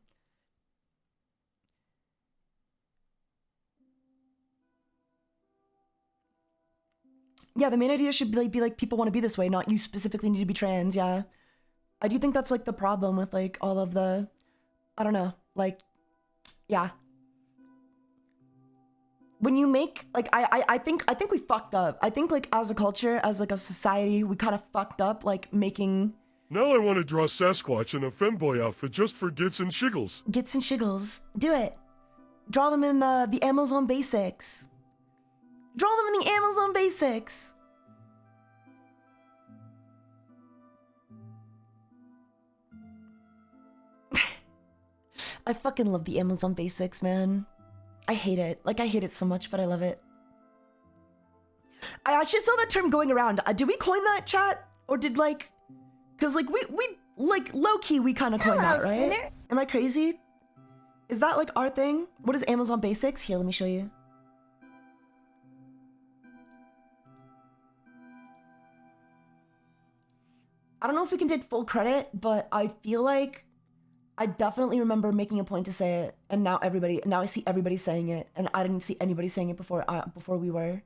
Yeah, the main idea should be like people want to be this way, not you specifically need to be trans, yeah. I do think that's, like, the problem with, like, all of the, I don't know, like, yeah. When you make, like, I think we fucked up. I think, like, as a culture, as, like, a society, we kind of fucked up, like, making... Now I want to draw Sasquatch in a femboy outfit just for gits and shiggles. Gits and shiggles. Do it. Draw them in the Amazon Basics. Draw them in the Amazon Basics. I fucking love the Amazon Basics, man. I hate it. Like, I hate it so much, but I love it. I actually saw that term going around. Did we coin that, chat? Or did, like... Because, like, we like, low-key, we kind of coined that, right? Sinner. Am I crazy? Is that, like, our thing? What is Amazon Basics? Here, let me show you. I don't know if we can take full credit, but I feel like I definitely remember making a point to say it, and now I see everybody saying it, and I didn't see anybody saying it before we were.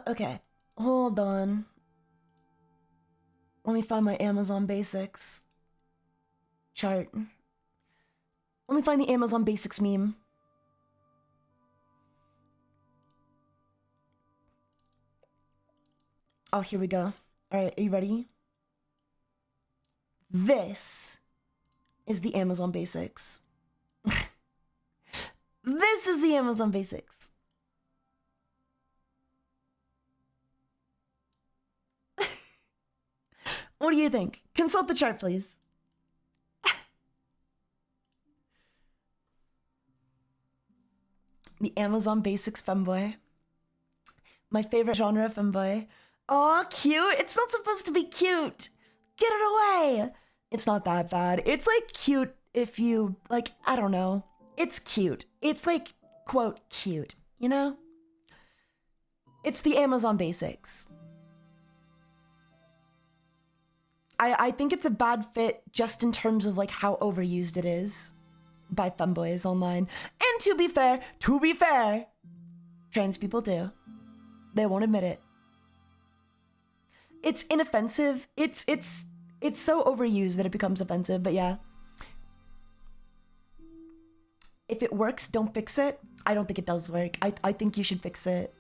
Okay. Hold on. Let me find my Amazon Basics chart. Let me find the Amazon Basics meme. Oh, here we go. Alright, are you ready? This is the Amazon Basics. This is the Amazon Basics. What do you think? Consult the chart, please. The Amazon Basics femboy. My favorite genre of femboy. Aw, cute. It's not supposed to be cute. Get it away. It's not that bad. It's like cute if you, like, I don't know. It's cute. It's like, quote, cute, you know? It's the Amazon Basics. I think it's a bad fit just in terms of like how overused it is by femboys online. And to be fair, trans people do. They won't admit it. It's inoffensive. It's so overused that it becomes offensive, but yeah. If it works, don't fix it. I don't think it does work. I think you should fix it.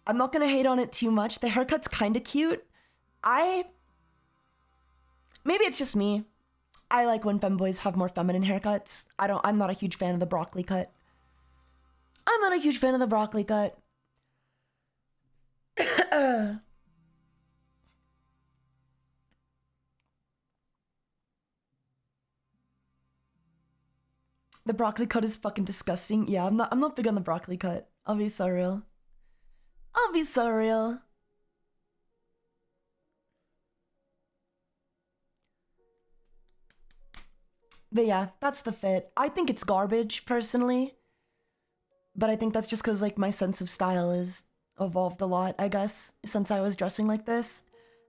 I'm not gonna hate on it too much. The haircut's kinda cute. Maybe it's just me. I like when femboys have more feminine haircuts. I'm not a huge fan of the broccoli cut. I'm not a huge fan of the broccoli cut. The broccoli cut is fucking disgusting. Yeah, I'm not big on the broccoli cut. I'll be so real. I'll be so real. But yeah, that's the fit. I think it's garbage, personally. But I think that's just because, like, my sense of style has evolved a lot, I guess, since I was dressing like this.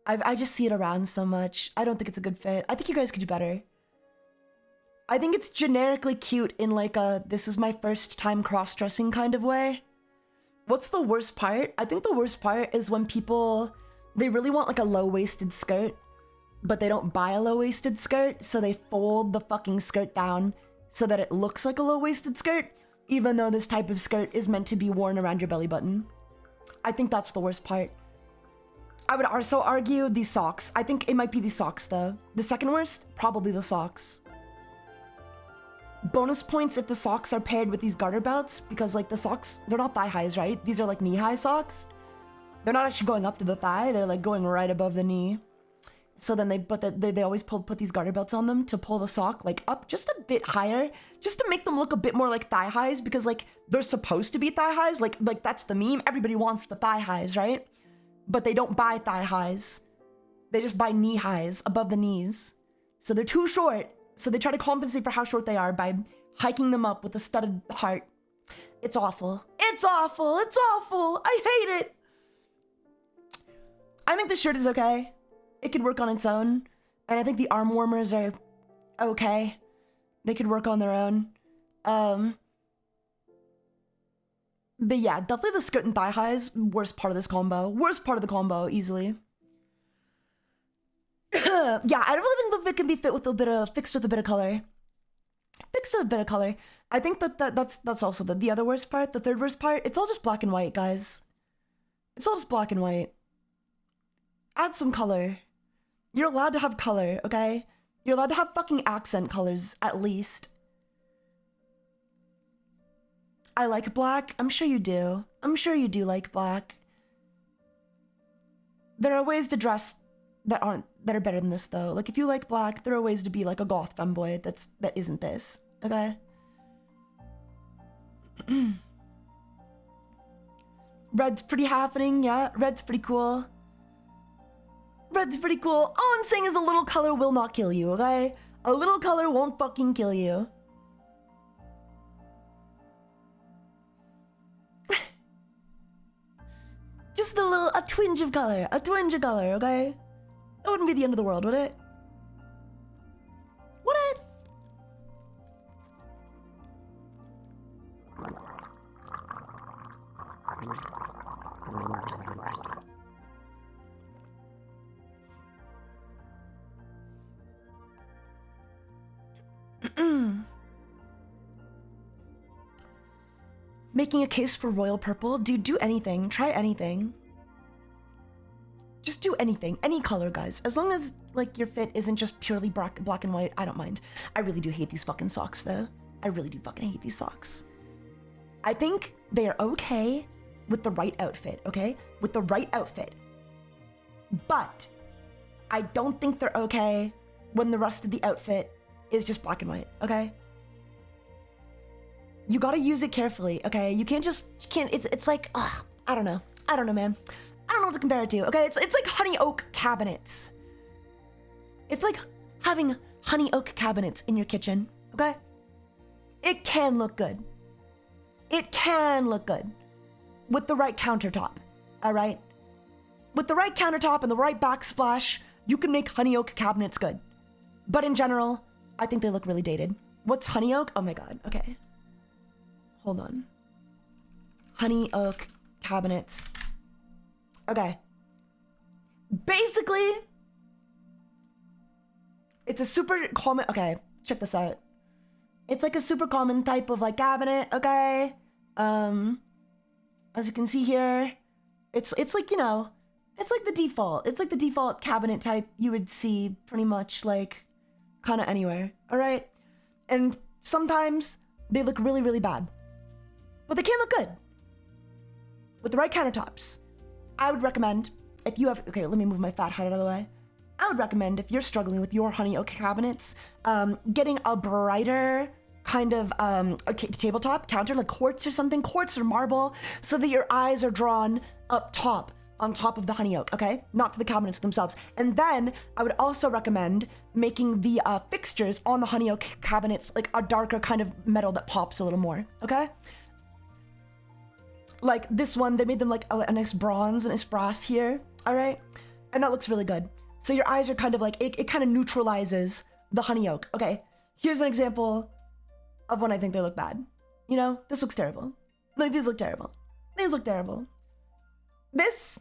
I just see it around so much. I don't think it's a good fit. I think you guys could do better. I think it's generically cute in, like, a this is my first time cross-dressing kind of way. What's the worst part? I think the worst part is when people, they really want, like, a low-waisted skirt, but they don't buy a low-waisted skirt, so they fold the fucking skirt down so that it looks like a low-waisted skirt, even though this type of skirt is meant to be worn around your belly button. I think that's the worst part. I would also argue these socks. I think it might be these socks, though. The second worst? Probably the socks. Bonus points if the socks are paired with these garter belts, because, like, the socks, they're not thigh highs, right? These are, like, knee-high socks. They're not actually going up to the thigh, they're, like, going right above the knee. So then they always put these garter belts on them to pull the sock, like, up just a bit higher, just to make them look a bit more like thigh highs, because, like, they're supposed to be thigh highs, like that's the meme. Everybody wants the thigh highs, right? But they don't buy thigh highs. They just buy knee highs above the knees. So they're too short, so they try to compensate for how short they are by hiking them up with a studded heart. It's awful. It's awful. It's awful. I hate it. I think the shirt is okay. It could work on its own. And I think the arm warmers are okay. They could work on their own. But yeah, definitely the skirt and thigh highs, worst part of this combo. Worst part of the combo, easily. Yeah, I really think the fit can be fixed with a bit of color. Fixed with a bit of color. I think that's also the other worst part, the third worst part. It's all just black and white, guys. It's all just black and white. Add some color. You're allowed to have color, okay? You're allowed to have fucking accent colors, at least. I like black. I'm sure you do. I'm sure you do like black. There are ways to dress that are better than this, though. Like, if you like black, there are ways to be like a goth femboy that isn't this, okay? Red's pretty happening, yeah. Red's pretty cool. Red's pretty cool. All I'm saying is a little color will not kill you, okay? A little color won't fucking kill you. Just a twinge of color. A twinge of color, okay? That wouldn't be the end of the world, would it? Would it? Making a case for royal purple? Dude, do anything. Try anything. Just do anything. Any color, guys. As long as, like, your fit isn't just purely black and white, I don't mind. I really do hate these fucking socks, though. I really do fucking hate these socks. I think they're okay with the right outfit, okay? With the right outfit. But I don't think they're okay when the rest of the outfit is just black and white, okay? You gotta use it carefully, okay? You can't, it's like, I don't know, man. I don't know what to compare it to, okay? It's like honey oak cabinets. It's like having honey oak cabinets in your kitchen, okay? It can look good. It can look good with the right countertop, all right? With the right countertop and the right backsplash, you can make honey oak cabinets good. But in general, I think they look really dated. What's honey oak? Oh my God, okay. Hold on. Honey oak cabinets. Okay. Basically, it's a super common, okay, check this out. It's like a super common type of like cabinet, okay? As you can see here, it's like, you know, it's like the default. It's like the default cabinet type you would see pretty much like kind of anywhere, all right? And sometimes they look really, really bad, but they can look good with the right countertops. I would recommend, if you have, okay, let me move my fat head out of the way. I would recommend, if you're struggling with your honey oak cabinets, getting a brighter kind of a tabletop counter, like quartz or something, quartz or marble, so that your eyes are drawn up top, on top of the honey oak, okay? Not to the cabinets themselves. And then I would also recommend making the fixtures on the honey oak cabinets like a darker kind of metal that pops a little more, okay? Like this one, they made them like a nice bronze, a nice brass here, all right? And that looks really good. So your eyes are kind of like, it kind of neutralizes the honey oak. Okay, here's an example of when I think they look bad. You know, this looks terrible. Like, these look terrible. These look terrible. This,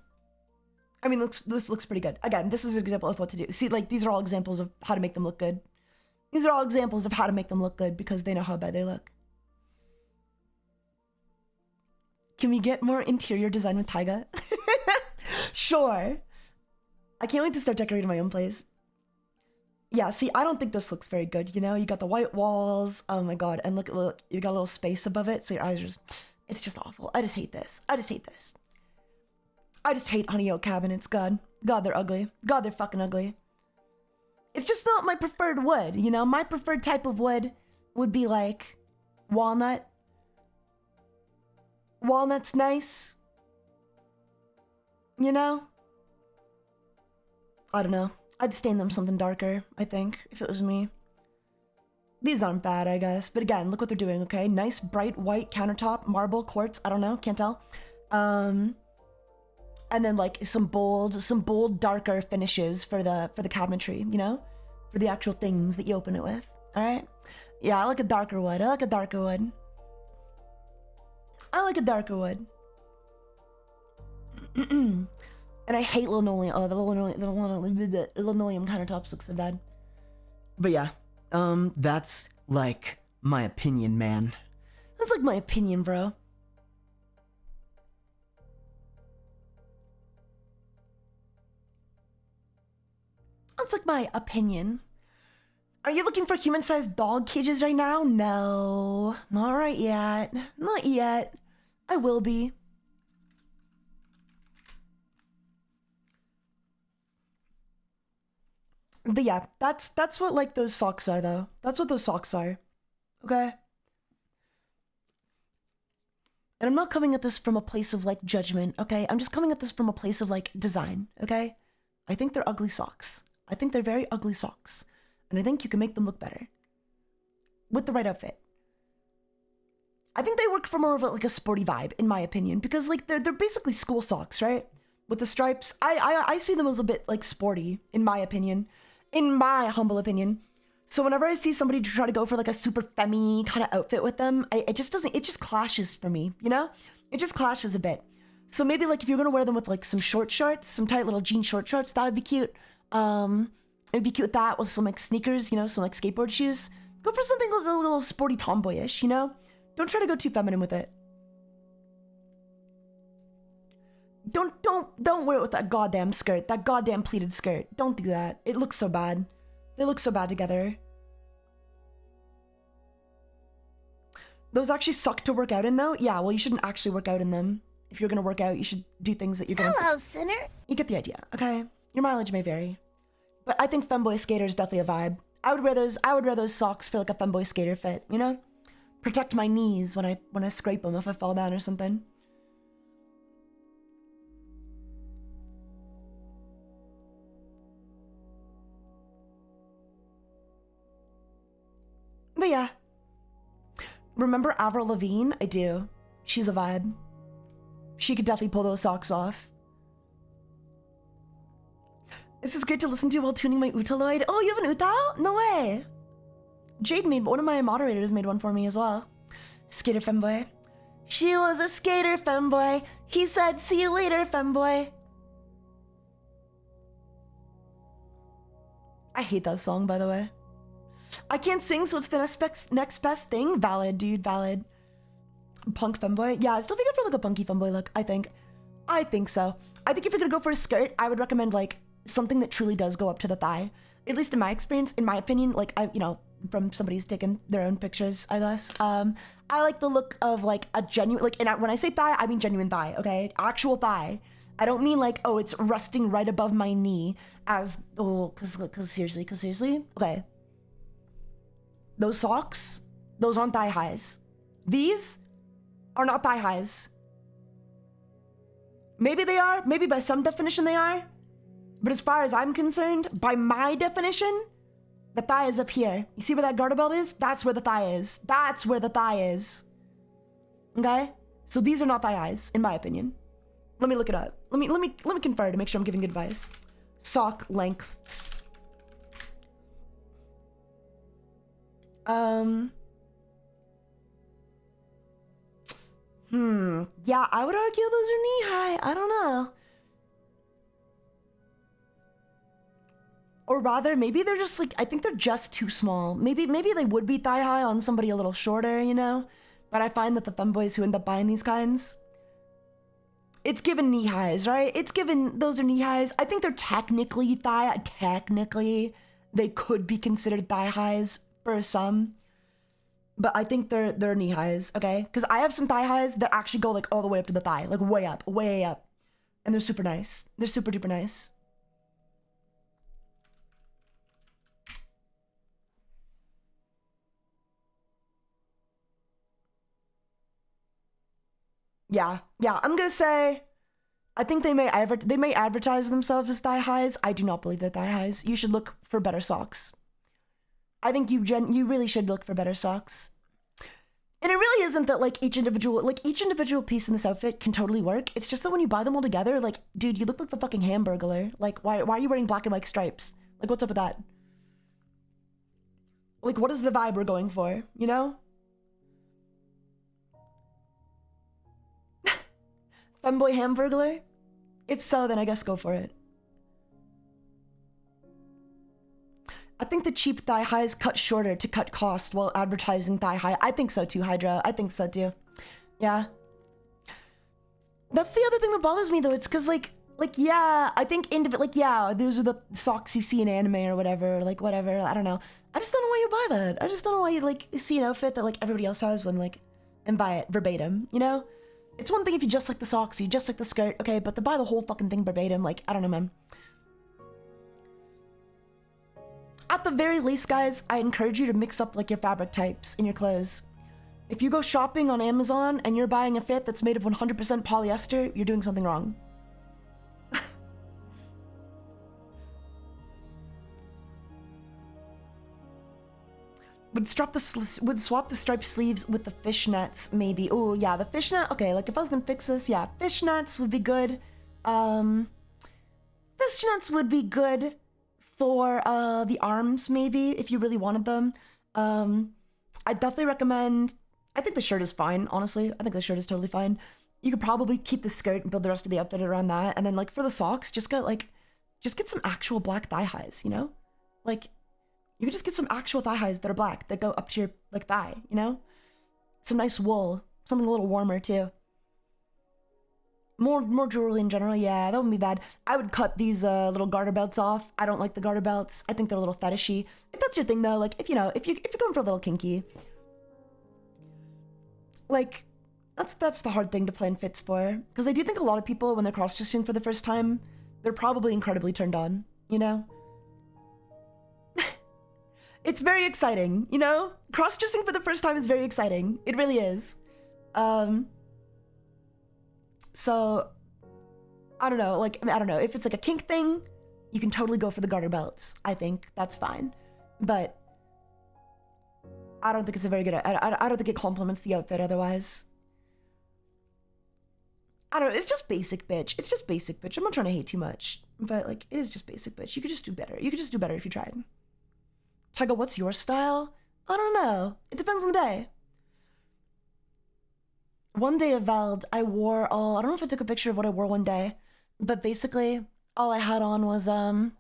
I mean, this looks pretty good. Again, this is an example of what to do. See, like, these are all examples of how to make them look good. These are all examples of how to make them look good because they know how bad they look. Can we get more interior design with Taiga? Sure. I can't wait to start decorating my own place. Yeah, see, I don't think this looks very good, you know? You got the white walls, oh my God, and look, you got a little space above it, so your eyes are just, it's just awful. I just hate this. I just hate this. I just hate honey oak cabinets, God. God, they're ugly. God, they're fucking ugly. It's just not my preferred wood, you know? My preferred type of wood would be like walnut. Walnut's nice. You know? I don't know. I'd stain them something darker, I think, if it was me. These aren't bad, I guess. But again, look what they're doing, okay? Nice, bright, white countertop, marble, quartz, I don't know, can't tell. And then like some bold, darker finishes for the cabinetry, you know? For the actual things that you open it with, all right? Yeah, I like a darker wood. I like a darker wood. I like a darker wood. And I hate linoleum. Oh, the linoleum countertops look so bad. But yeah, that's like my opinion, man. That's like my opinion, bro. That's like my opinion. Are you looking for human-sized dog cages right now? No, not right yet. Not yet. I will be. But yeah, that's what like those socks are though. That's what those socks are. Okay? And I'm not coming at this from a place of like judgment, okay? I'm just coming at this from a place of like design, okay? I think they're ugly socks. I think they're very ugly socks. And I think you can make them look better. With the right outfit. I think they work for more of like a sporty vibe, in my opinion, because like they're basically school socks, right? With the stripes. I see them as a bit like sporty, in my opinion. In my humble opinion. So whenever I see somebody try to go for like a super femmy kind of outfit with them, it just clashes for me, you know? It just clashes a bit. So maybe like if you're gonna wear them with like some short shorts, some tight little jean short shorts, that would be cute. It'd be cute with that, with some like sneakers, you know, some like skateboard shoes. Go for something a little sporty tomboyish, you know? Don't try to go too feminine with it. Don't wear it with that goddamn skirt, that goddamn pleated skirt. Don't do that. It looks so bad. They look so bad together. Those actually suck to work out in though. Yeah, well you shouldn't actually work out in them. If you're gonna work out, you should do things that you're gonna— Hello, sinner. You get the idea, okay? Your mileage may vary. But I think femboy skater is definitely a vibe. I would wear those socks for like a femboy skater fit, you know? Protect my knees when I scrape them if I fall down or something. But yeah. Remember Avril Lavigne? I do. She's a vibe. She could definitely pull those socks off. This is great to listen to while tuning my Utaloid. Oh, you have an Utao? No way. Jade made— one of my moderators made one for me as well. Skater femboy. She was a skater femboy. He said, see you later, femboy. I hate that song, by the way. I can't sing, so it's the next best thing. Valid, dude, valid. Punk femboy. Yeah, I still think it for like a punky femboy look, I think. I think so. I think if you're gonna go for a skirt, I would recommend like something that truly does go up to the thigh. At least in my experience, in my opinion, like you know, from somebody who's taken their own pictures, I guess. I like the look of like a genuine, like, and when I say thigh, I mean genuine thigh, okay? Actual thigh. I don't mean like, oh, it's resting right above my knee as— oh, cause seriously, okay. Those socks, those aren't thigh highs. These are not thigh highs. Maybe they are, maybe by some definition they are. But as far as I'm concerned, by my definition, the thigh is up here. You see where that garter belt is? That's where the thigh is. That's where the thigh is. Okay? So these are not thigh highs, in my opinion. Let me look it up. Let me confer to make sure I'm giving good advice. Sock lengths. Yeah, I would argue those are knee high. I don't know. Or rather, maybe they're just like— I think they're just too small. Maybe they would be thigh high on somebody a little shorter, you know? But I find that the femboys who end up buying these kinds, it's given knee highs, right? It's given— those are knee highs. I think they're technically technically, they could be considered thigh highs for some. But I think they're knee highs, okay? Because I have some thigh highs that actually go like all the way up to the thigh, like way up. And they're super nice. They're super duper nice. Yeah, I'm gonna say, I think they may advertise themselves as thigh highs. I do not believe they're thigh highs. You should look for better socks. I think you really should look for better socks. And it really isn't that like each individual piece in this outfit can totally work. It's just that when you buy them all together, like, dude, you look like the fucking Hamburglar. Like, why are you wearing black and white stripes? Like, what's up with that? Like, what is the vibe we're going for, you know? Femboy Hamburglar? If so, then I guess go for it. I think the cheap thigh highs cut shorter to cut cost while advertising thigh high. I think so too, Hydra. I think so too. Yeah. That's the other thing that bothers me though. It's because like yeah, I think yeah, those are the socks you see in anime or whatever. Like whatever. I don't know. I just don't know why you buy that. I just don't know why you like see an outfit that like everybody else has and buy it verbatim. You know? It's one thing if you just like the socks, or you just like the skirt, okay, but to buy the whole fucking thing verbatim, like, I don't know, man. At the very least, guys, I encourage you to mix up like your fabric types in your clothes. If you go shopping on Amazon and you're buying a fit that's made of 100% polyester, you're doing something wrong. Would swap the striped sleeves with the fishnets, maybe. Oh, yeah, the fishnet. Okay, like if I was gonna fix this, yeah, fishnets would be good. Fishnets would be good for the arms, maybe, if you really wanted them. I definitely recommend— I think the shirt is fine, honestly. I think the shirt is totally fine. You could probably keep the skirt and build the rest of the outfit around that. And then like for the socks, just get some actual black thigh highs, you know? Like you could just get some actual thigh highs that are black that go up to your like thigh, you know? Some nice wool, something a little warmer too. More jewelry in general, yeah, that wouldn't be bad. I would cut these little garter belts off. I don't like the garter belts. I think they're a little fetishy. If that's your thing though, like if you're going for a little kinky, like that's the hard thing to plan fits for. Because I do think a lot of people when they're cross-dressing for the first time, they're probably incredibly turned on, you know? It's very exciting, you know? Cross-dressing for the first time is very exciting. It really is. So, I don't know, like, I don't know, if it's like a kink thing, you can totally go for the garter belts. I think that's fine. But I don't think it's a very good, I don't think it complements the outfit otherwise. I don't know, it's just basic, bitch. It's just basic, bitch. I'm not trying to hate too much, but like, it is just basic, bitch. You could just do better. You could just do better if you tried. Taiga, what's your style? I don't know. It depends on the day. One day of VOD, I wore all, I don't know if I took a picture of what I wore one day, but basically all I had on was, I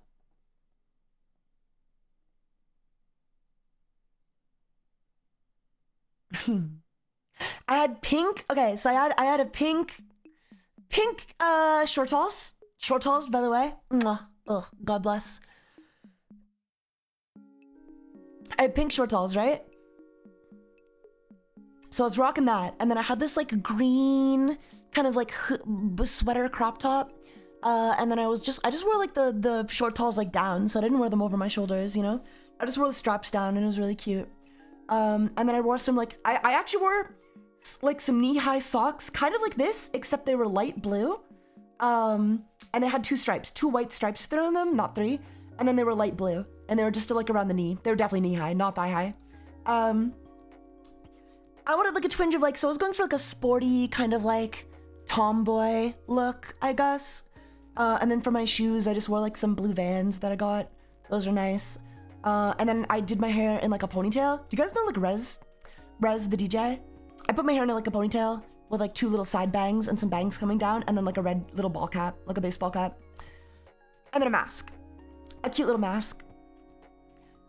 had pink, okay, so I had a pink, short toss, by the way. Mwah. Ugh, God bless. I had pink short talls, right? So I was rocking that, and then I had this like green kind of like sweater crop top, and then I just wore like the short talls like down, so I didn't wear them over my shoulders, you know? I just wore the straps down, and it was really cute. And then I wore some like, I actually wore like some knee-high socks, kind of like this, except they were light blue, and they had two white stripes through them, not three, and then they were light blue, and they were just like around the knee. They were definitely knee-high, not thigh-high. I wanted like a twinge of like, so I was going for like a sporty kind of like tomboy look, I guess. And then for my shoes, I just wore like some blue Vans that I got. Those are nice. And then I did my hair in like a ponytail. Do you guys know like Rez the DJ? I put my hair in like a ponytail with like two little side bangs and some bangs coming down, and then like a red little ball cap, like a baseball cap. And then a mask. A cute little mask.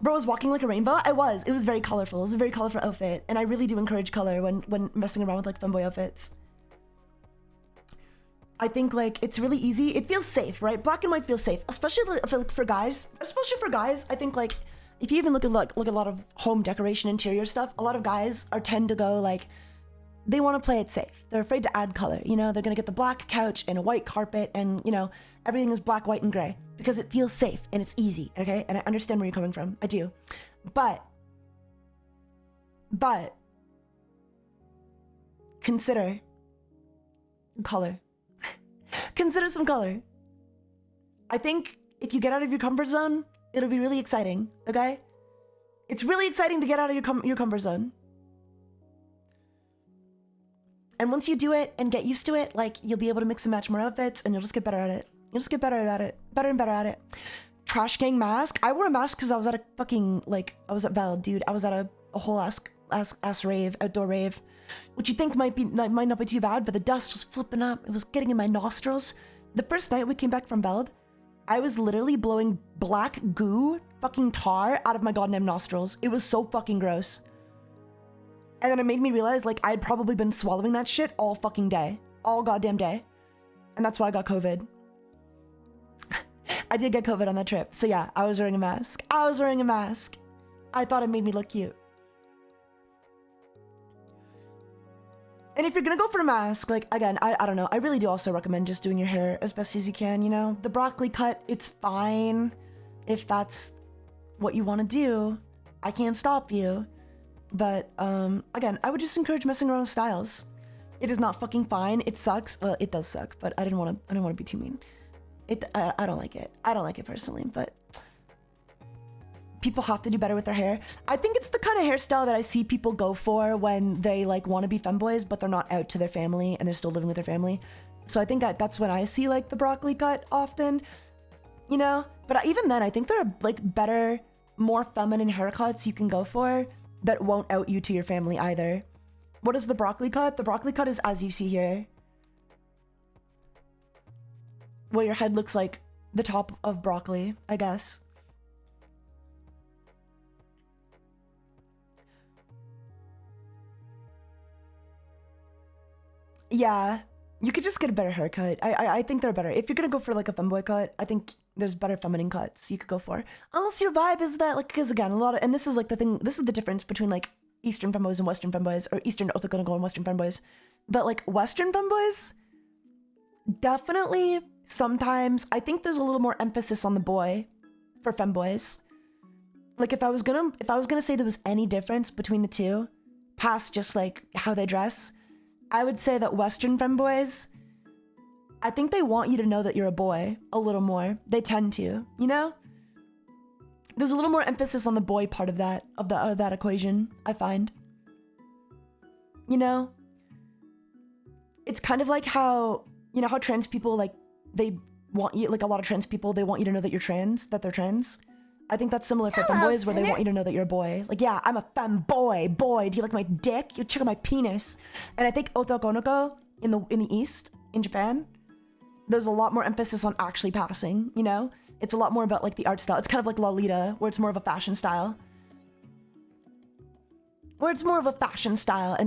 Bro was walking like a rainbow. It was very colorful. It was a very colorful outfit, and I really do encourage color when messing around with like femboy outfits. I think like it's really easy. It feels safe, right? Black and white feels safe, especially for guys. Especially for guys, I think like if you even look at a lot of home decoration interior stuff, a lot of guys tend to go like they want to play it safe. They're afraid to add color. You know, they're gonna get the black couch and a white carpet, and you know everything is black, white, and gray because it feels safe and it's easy. Okay, and I understand where you're coming from. I do, but consider color. Consider some color. I think if you get out of your comfort zone, it'll be really exciting. Okay, it's really exciting to get out of your comfort zone. And once you do it and get used to it, like you'll be able to mix and match more outfits, and you'll just get better at it. You'll just get better at it, better and better at it. Trash gang mask. I wore a mask because I was at a fucking like I was at VOD, dude. I was at a whole ass rave, outdoor rave, which you think might not be too bad, but the dust was flipping up. It was getting in my nostrils. The first night we came back from VOD, I was literally blowing black goo, fucking tar out of my goddamn nostrils. It was so fucking gross. And then it made me realize, like, I had probably been swallowing that shit all fucking day. All goddamn day. And that's why I got COVID. I did get COVID on that trip. So yeah, I was wearing a mask. I thought it made me look cute. And if you're gonna go for a mask, like, again, I don't know. I really do also recommend just doing your hair as best as you can, you know? The broccoli cut, it's fine. If that's what you want to do, I can't stop you. But, again, I would just encourage messing around with styles. It is not fucking fine. It sucks. Well, it does suck, but I didn't want to be too mean. I don't like it. I don't like it personally, but people have to do better with their hair. I think it's the kind of hairstyle that I see people go for when they like want to be femboys, but they're not out to their family and they're still living with their family. So I think that's when I see like the broccoli cut often, you know? But even then, I think there are like better, more feminine haircuts you can go for that won't out you to your family either. What is the broccoli cut? The broccoli cut is as you see here. where your head looks like the top of broccoli, I guess. Yeah, you could just get a better haircut. I think they're better. If you're gonna go for like a femboy cut, I think there's better feminine cuts you could go for. Unless your vibe is that, like, because again, a lot of, and this is like the thing, this is the difference between like Eastern femboys and Western femboys, or Eastern orthogonal and Western femboys. But like Western femboys, definitely sometimes, I think there's a little more emphasis on the boy for femboys. Like if I was gonna say there was any difference between the two, past just like how they dress, I would say that Western femboys, I think they want you to know that you're a boy a little more. They tend to, you know? There's a little more emphasis on the boy part of that equation, I find. You know? It's kind of like how, you know how trans people, like, they want you, like a lot of trans people, they want you to know that you're trans, that they're trans. I think that's similar for femboys, where they want you to know that you're a boy. Like, yeah, I'm a femboy. Boy, do you like my dick? You check out my penis. And I think otokonoko in the East, in Japan, there's a lot more emphasis on actually passing, you know? It's a lot more about like the art style. It's kind of like Lolita, where it's more of a fashion style. And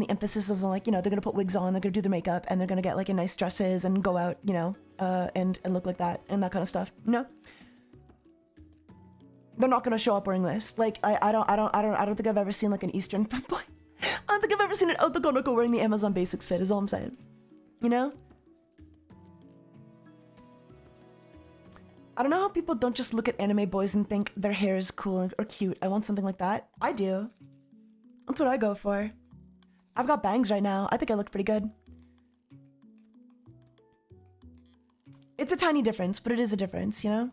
the emphasis is on, like, you know, they're gonna put wigs on, they're gonna do their makeup, and they're gonna get like in nice dresses and go out, you know, and look like that and that kind of stuff, you know? They're not gonna show up wearing this. Like, I don't think I've ever seen like an Eastern boy. I don't think I've ever seen an otokonoko wearing the Amazon Basics fit, is all I'm saying. You know? I don't know how people don't just look at anime boys and think their hair is cool or cute. I want something like that. I do. That's what I go for. I've got bangs right now. I think I look pretty good. It's a tiny difference, but it is a difference, you know?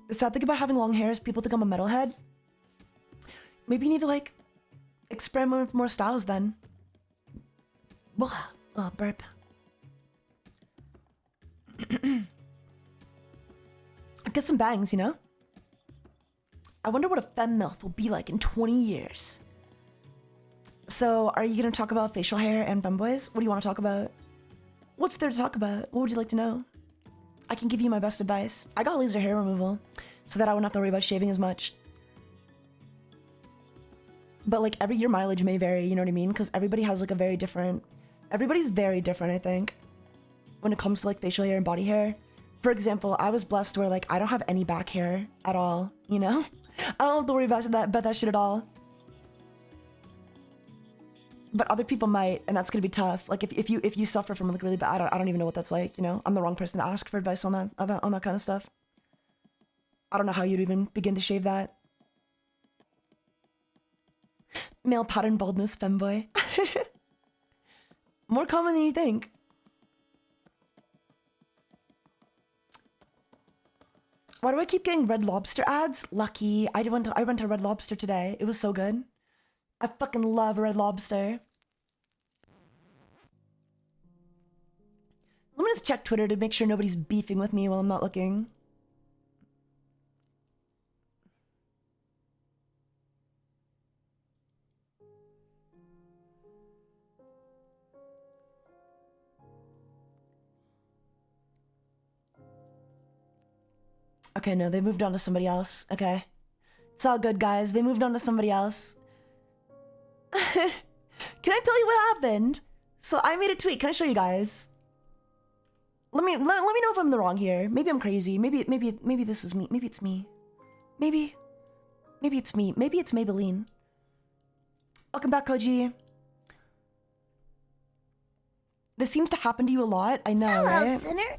The sad thing about having long hair is people think I'm a metalhead. Maybe you need to, like, experiment with more styles then. Oh, burp. Get some bangs, you know? I wonder what a femmilf will be like in 20 years. So, are you gonna talk about facial hair and femboys? What do you want to talk about? What's there to talk about? What would you like to know? I can give you my best advice. I got laser hair removal, so that I wouldn't have to worry about shaving as much. But like every year mileage may vary, you know what I mean? Because everybody has like everybody's very different, I think, when it comes to like facial hair and body hair. For example, I was blessed where like I don't have any back hair at all, you know? I don't have to worry about that shit at all. But other people might, and that's gonna be tough. Like if you suffer from like really bad, I don't even know what that's like, you know? I'm the wrong person to ask for advice on that kind of stuff. I don't know how you'd even begin to shave that. Male pattern baldness femboy. More common than you think. Why do I keep getting Red Lobster ads? Lucky. I went to Red Lobster today. It was so good. I fucking love Red Lobster. Let me just check Twitter to make sure nobody's beefing with me while I'm not looking. Okay, no, they moved on to somebody else. Okay. It's all good, guys. They moved on to somebody else. Can I tell you what happened? So I made a tweet. Can I show you guys? Let me know if I'm in the wrong here. Maybe I'm crazy. Maybe this is me. Maybe it's me. Maybe it's me. Maybe it's Maybelline. Welcome back, Koji. This seems to happen to you a lot. I know, Hello, right? sinner.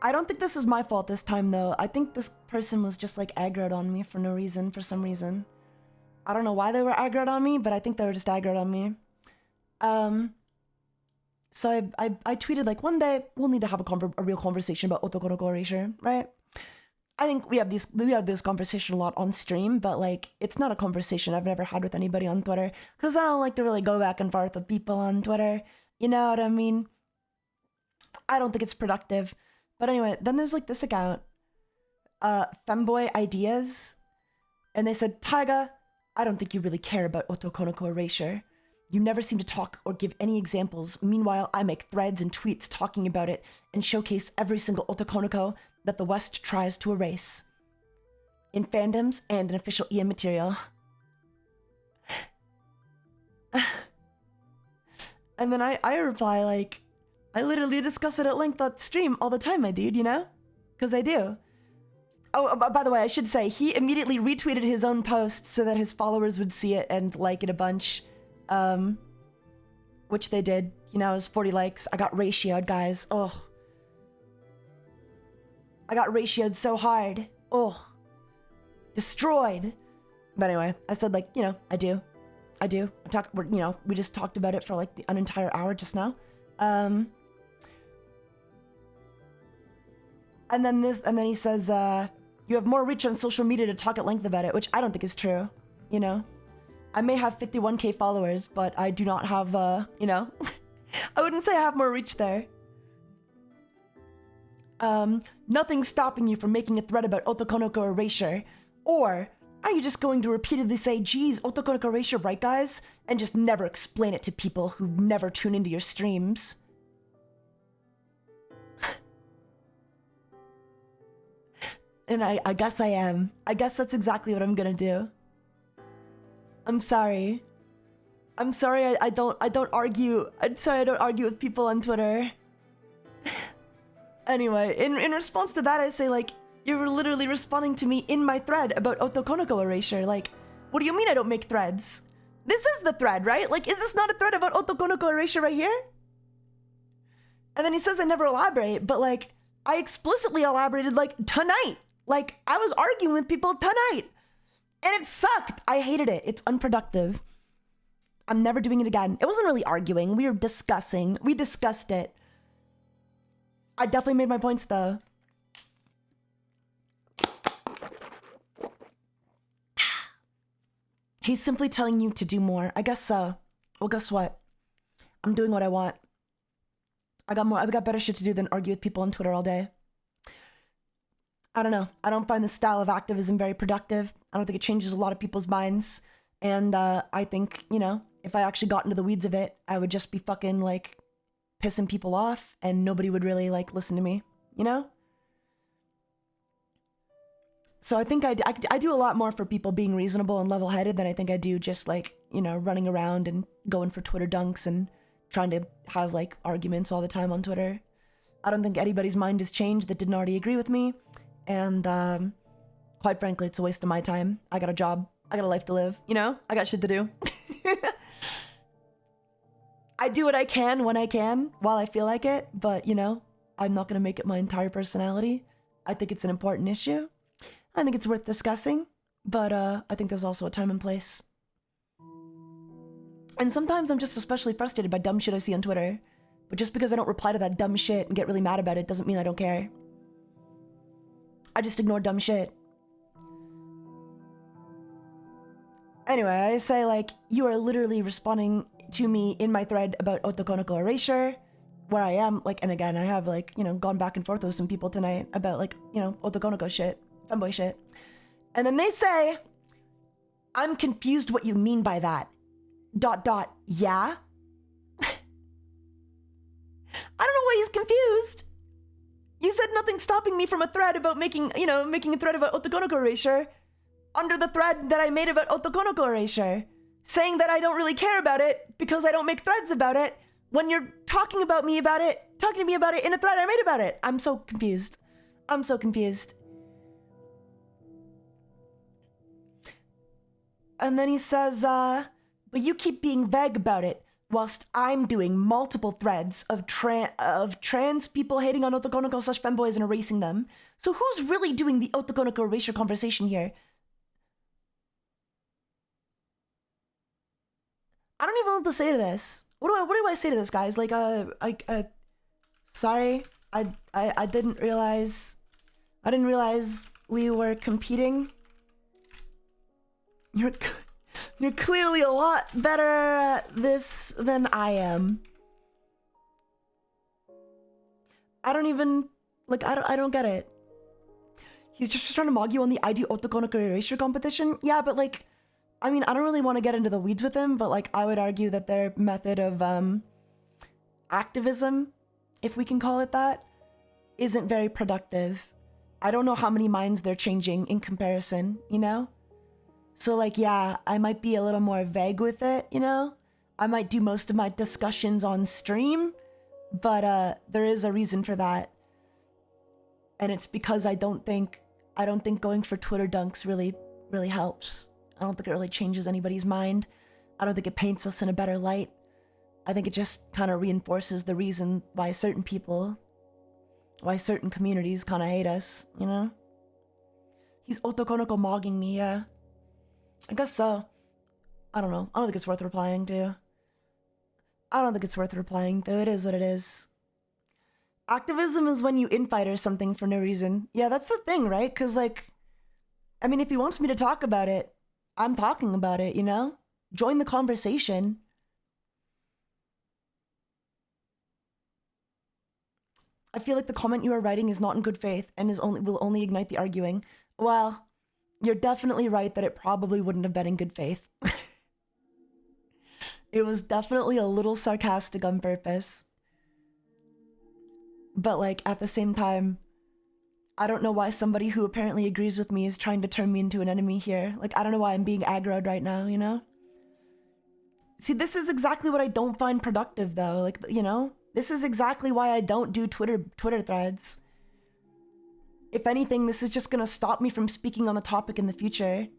I don't think this is my fault this time, though. I think this person was just, like, aggroed on me for no reason, for some reason. I don't know why they were aggroed on me, but I think they were just aggroed on me. So I tweeted, like, one day we'll need to have a real conversation about otokonoko erasure, right? I think we have this conversation a lot on stream, but, like, it's not a conversation I've never had with anybody on Twitter, because I don't like to really go back and forth with people on Twitter. You know what I mean? I don't think it's productive. But anyway, then there's like this account, Femboy Ideas, and they said, Taiga, I don't think you really care about otokonoko erasure. You never seem to talk or give any examples. Meanwhile, I make threads and tweets talking about it and showcase every single otokonoko that the West tries to erase. In fandoms and in official EM material. And then I reply like, I literally discuss it at length on stream all the time, my dude, you know? Because I do. Oh, by the way, I should say, he immediately retweeted his own post so that his followers would see it and like it a bunch. Which they did. You know, it was 40 likes. I got ratioed, guys. Oh. I got ratioed so hard. Oh. Destroyed. But anyway, I said like, you know, I do. We just talked about it for like an entire hour just now. And then he says, you have more reach on social media to talk at length about it, which I don't think is true, you know? I may have 51k followers, but I do not have, you know? I wouldn't say I have more reach there. Nothing's stopping you from making a thread about otokonoko erasure. Or are you just going to repeatedly say, geez, otokonoko erasure, right, guys? And just never explain it to people who never tune into your streams? And I guess I am. I guess that's exactly what I'm gonna do. I'm sorry. I'm sorry I don't argue. I'm sorry I don't argue with people on Twitter. Anyway, in response to that, I say like, you're literally responding to me in my thread about otokonoko erasure. Like, what do you mean I don't make threads? This is the thread, right? Like, is this not a thread about otokonoko erasure right here? And then he says I never elaborate, but like, I explicitly elaborated like tonight. Like, I was arguing with people tonight. And it sucked. I hated it. It's unproductive. I'm never doing it again. It wasn't really arguing. We were discussing. We discussed it. I definitely made my points though. He's simply telling you to do more. I guess so. Well, guess what? I'm doing what I want. I've got better shit to do than argue with people on Twitter all day. I don't know. I don't find this style of activism very productive. I don't think it changes a lot of people's minds. And I think, you know, if I actually got into the weeds of it, I would just be fucking like pissing people off and nobody would really like listen to me, you know? So I think I do a lot more for people being reasonable and level-headed than I think I do just like, you know, running around and going for Twitter dunks and trying to have like arguments all the time on Twitter. I don't think anybody's mind has changed that didn't already agree with me. And quite frankly, it's a waste of my time. I got a job. I got a life to live. You know, I got shit to do. I do what I can when I can while I feel like it. But, you know, I'm not going to make it my entire personality. I think it's an important issue. I think it's worth discussing. But I think there's also a time and place. And sometimes I'm just especially frustrated by dumb shit I see on Twitter. But just because I don't reply to that dumb shit and get really mad about it doesn't mean I don't care. I just ignore dumb shit. Anyway, I say like, you are literally responding to me in my thread about otokonoko erasure, where I am, like, and again, I have like, you know, gone back and forth with some people tonight about like, you know, otokonoko shit, femboy shit. And then they say, I'm confused what you mean by that. ... Yeah? I don't know why he's confused. You said nothing stopping me from a thread about making a thread about otokonoko erasure under the thread that I made about otokonoko erasure, saying that I don't really care about it because I don't make threads about it when you're talking to me about it in a thread I made about it. I'm so confused. I'm so confused. And then he says, but you keep being vague about it, whilst I'm doing multiple threads of trans people hating on otokonoko / femboys and erasing them. So who's really doing the otokonoko erasure conversation here? I don't even know what to say to this. What do I say to this, guys? Like, sorry, I didn't realize we were competing. You're clearly a lot better at this than I am. I don't get it. He's just trying to mog you on the ID otokonoko erasure competition? Yeah, but like, I mean, I don't really want to get into the weeds with them, but like I would argue that their method of activism, if we can call it that, isn't very productive. I don't know how many minds they're changing in comparison, you know? So like, yeah, I might be a little more vague with it, you know? I might do most of my discussions on stream, but there is a reason for that. And it's because I don't think going for Twitter dunks really helps. I don't think it really changes anybody's mind. I don't think it paints us in a better light. I think it just kind of reinforces the reason why certain people, why certain communities kind of hate us, you know? He's otokonoko mogging me, yeah. I guess so. I don't know. I don't think it's worth replying to. I don't think it's worth replying, though. It is what it is. Activism is when you infight or something for no reason. Yeah, that's the thing, right? Because, like, I mean, if he wants me to talk about it, I'm talking about it, you know? Join the conversation. I feel like the comment you are writing is not in good faith and will only ignite the arguing. Well, you're definitely right that it probably wouldn't have been in good faith. It was definitely a little sarcastic on purpose. But like, at the same time, I don't know why somebody who apparently agrees with me is trying to turn me into an enemy here. Like, I don't know why I'm being aggroed right now, you know? See, this is exactly what I don't find productive, though. Like, you know? This is exactly why I don't do Twitter threads. If anything, this is just gonna stop me from speaking on the topic in the future.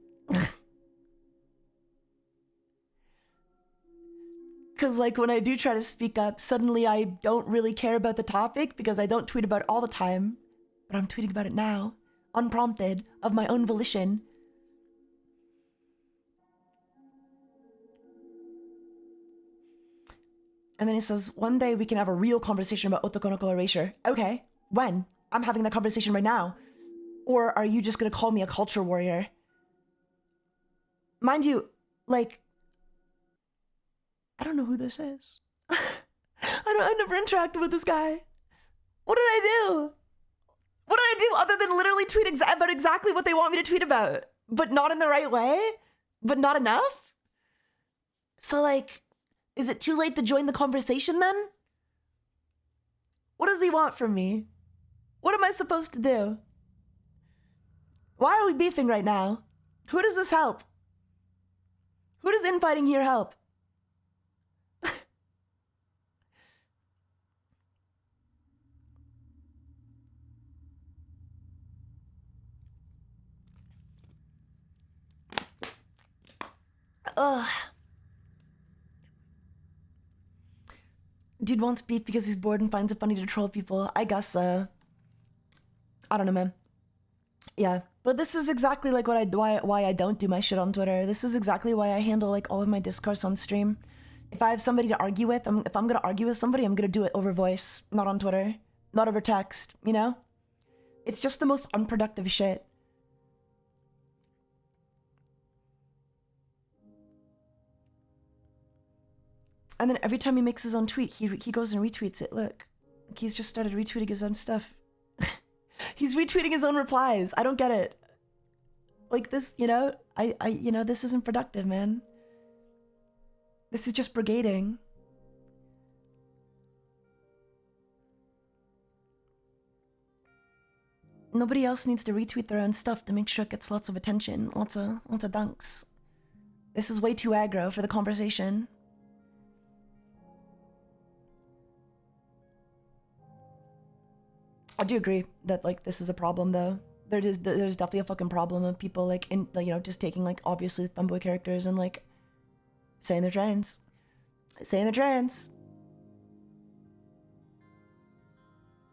Because, like, when I do try to speak up, suddenly I don't really care about the topic because I don't tweet about it all the time. But I'm tweeting about it now, unprompted, of my own volition. And then he says, one day we can have a real conversation about otokonoko erasure. Okay, when? I'm having that conversation right now. Or are you just gonna call me a culture warrior? Mind you, like, I don't know who this is. I never interacted with this guy. What did I do? What did I do other than literally tweet about exactly what they want me to tweet about? But not in the right way? But not enough? So like, is it too late to join the conversation then? What does he want from me? What am I supposed to do? Why are we beefing right now? Who does this help? Who does infighting here help? Ugh. Dude wants beef because he's bored and finds it funny to troll people. I guess so. I don't know, man. Yeah, but this is exactly like why I don't do my shit on Twitter. This is exactly why I handle like all of my discourse on stream. If I have somebody to argue with, if I'm gonna argue with somebody, I'm gonna do it over voice, not on Twitter, not over text, you know? It's just the most unproductive shit. And then every time he makes his own tweet, he goes and retweets it. Look, he's just started retweeting his own stuff. He's retweeting his own replies. I don't get it. Like this, you know, you know, this isn't productive, man. This is just brigading. Nobody else needs to retweet their own stuff to make sure it gets lots of attention, lots of dunks. This is way too aggro for the conversation. I do agree that like this is a problem though. There's definitely a fucking problem of people like you know, just taking like obviously femboy characters and like saying they're trans.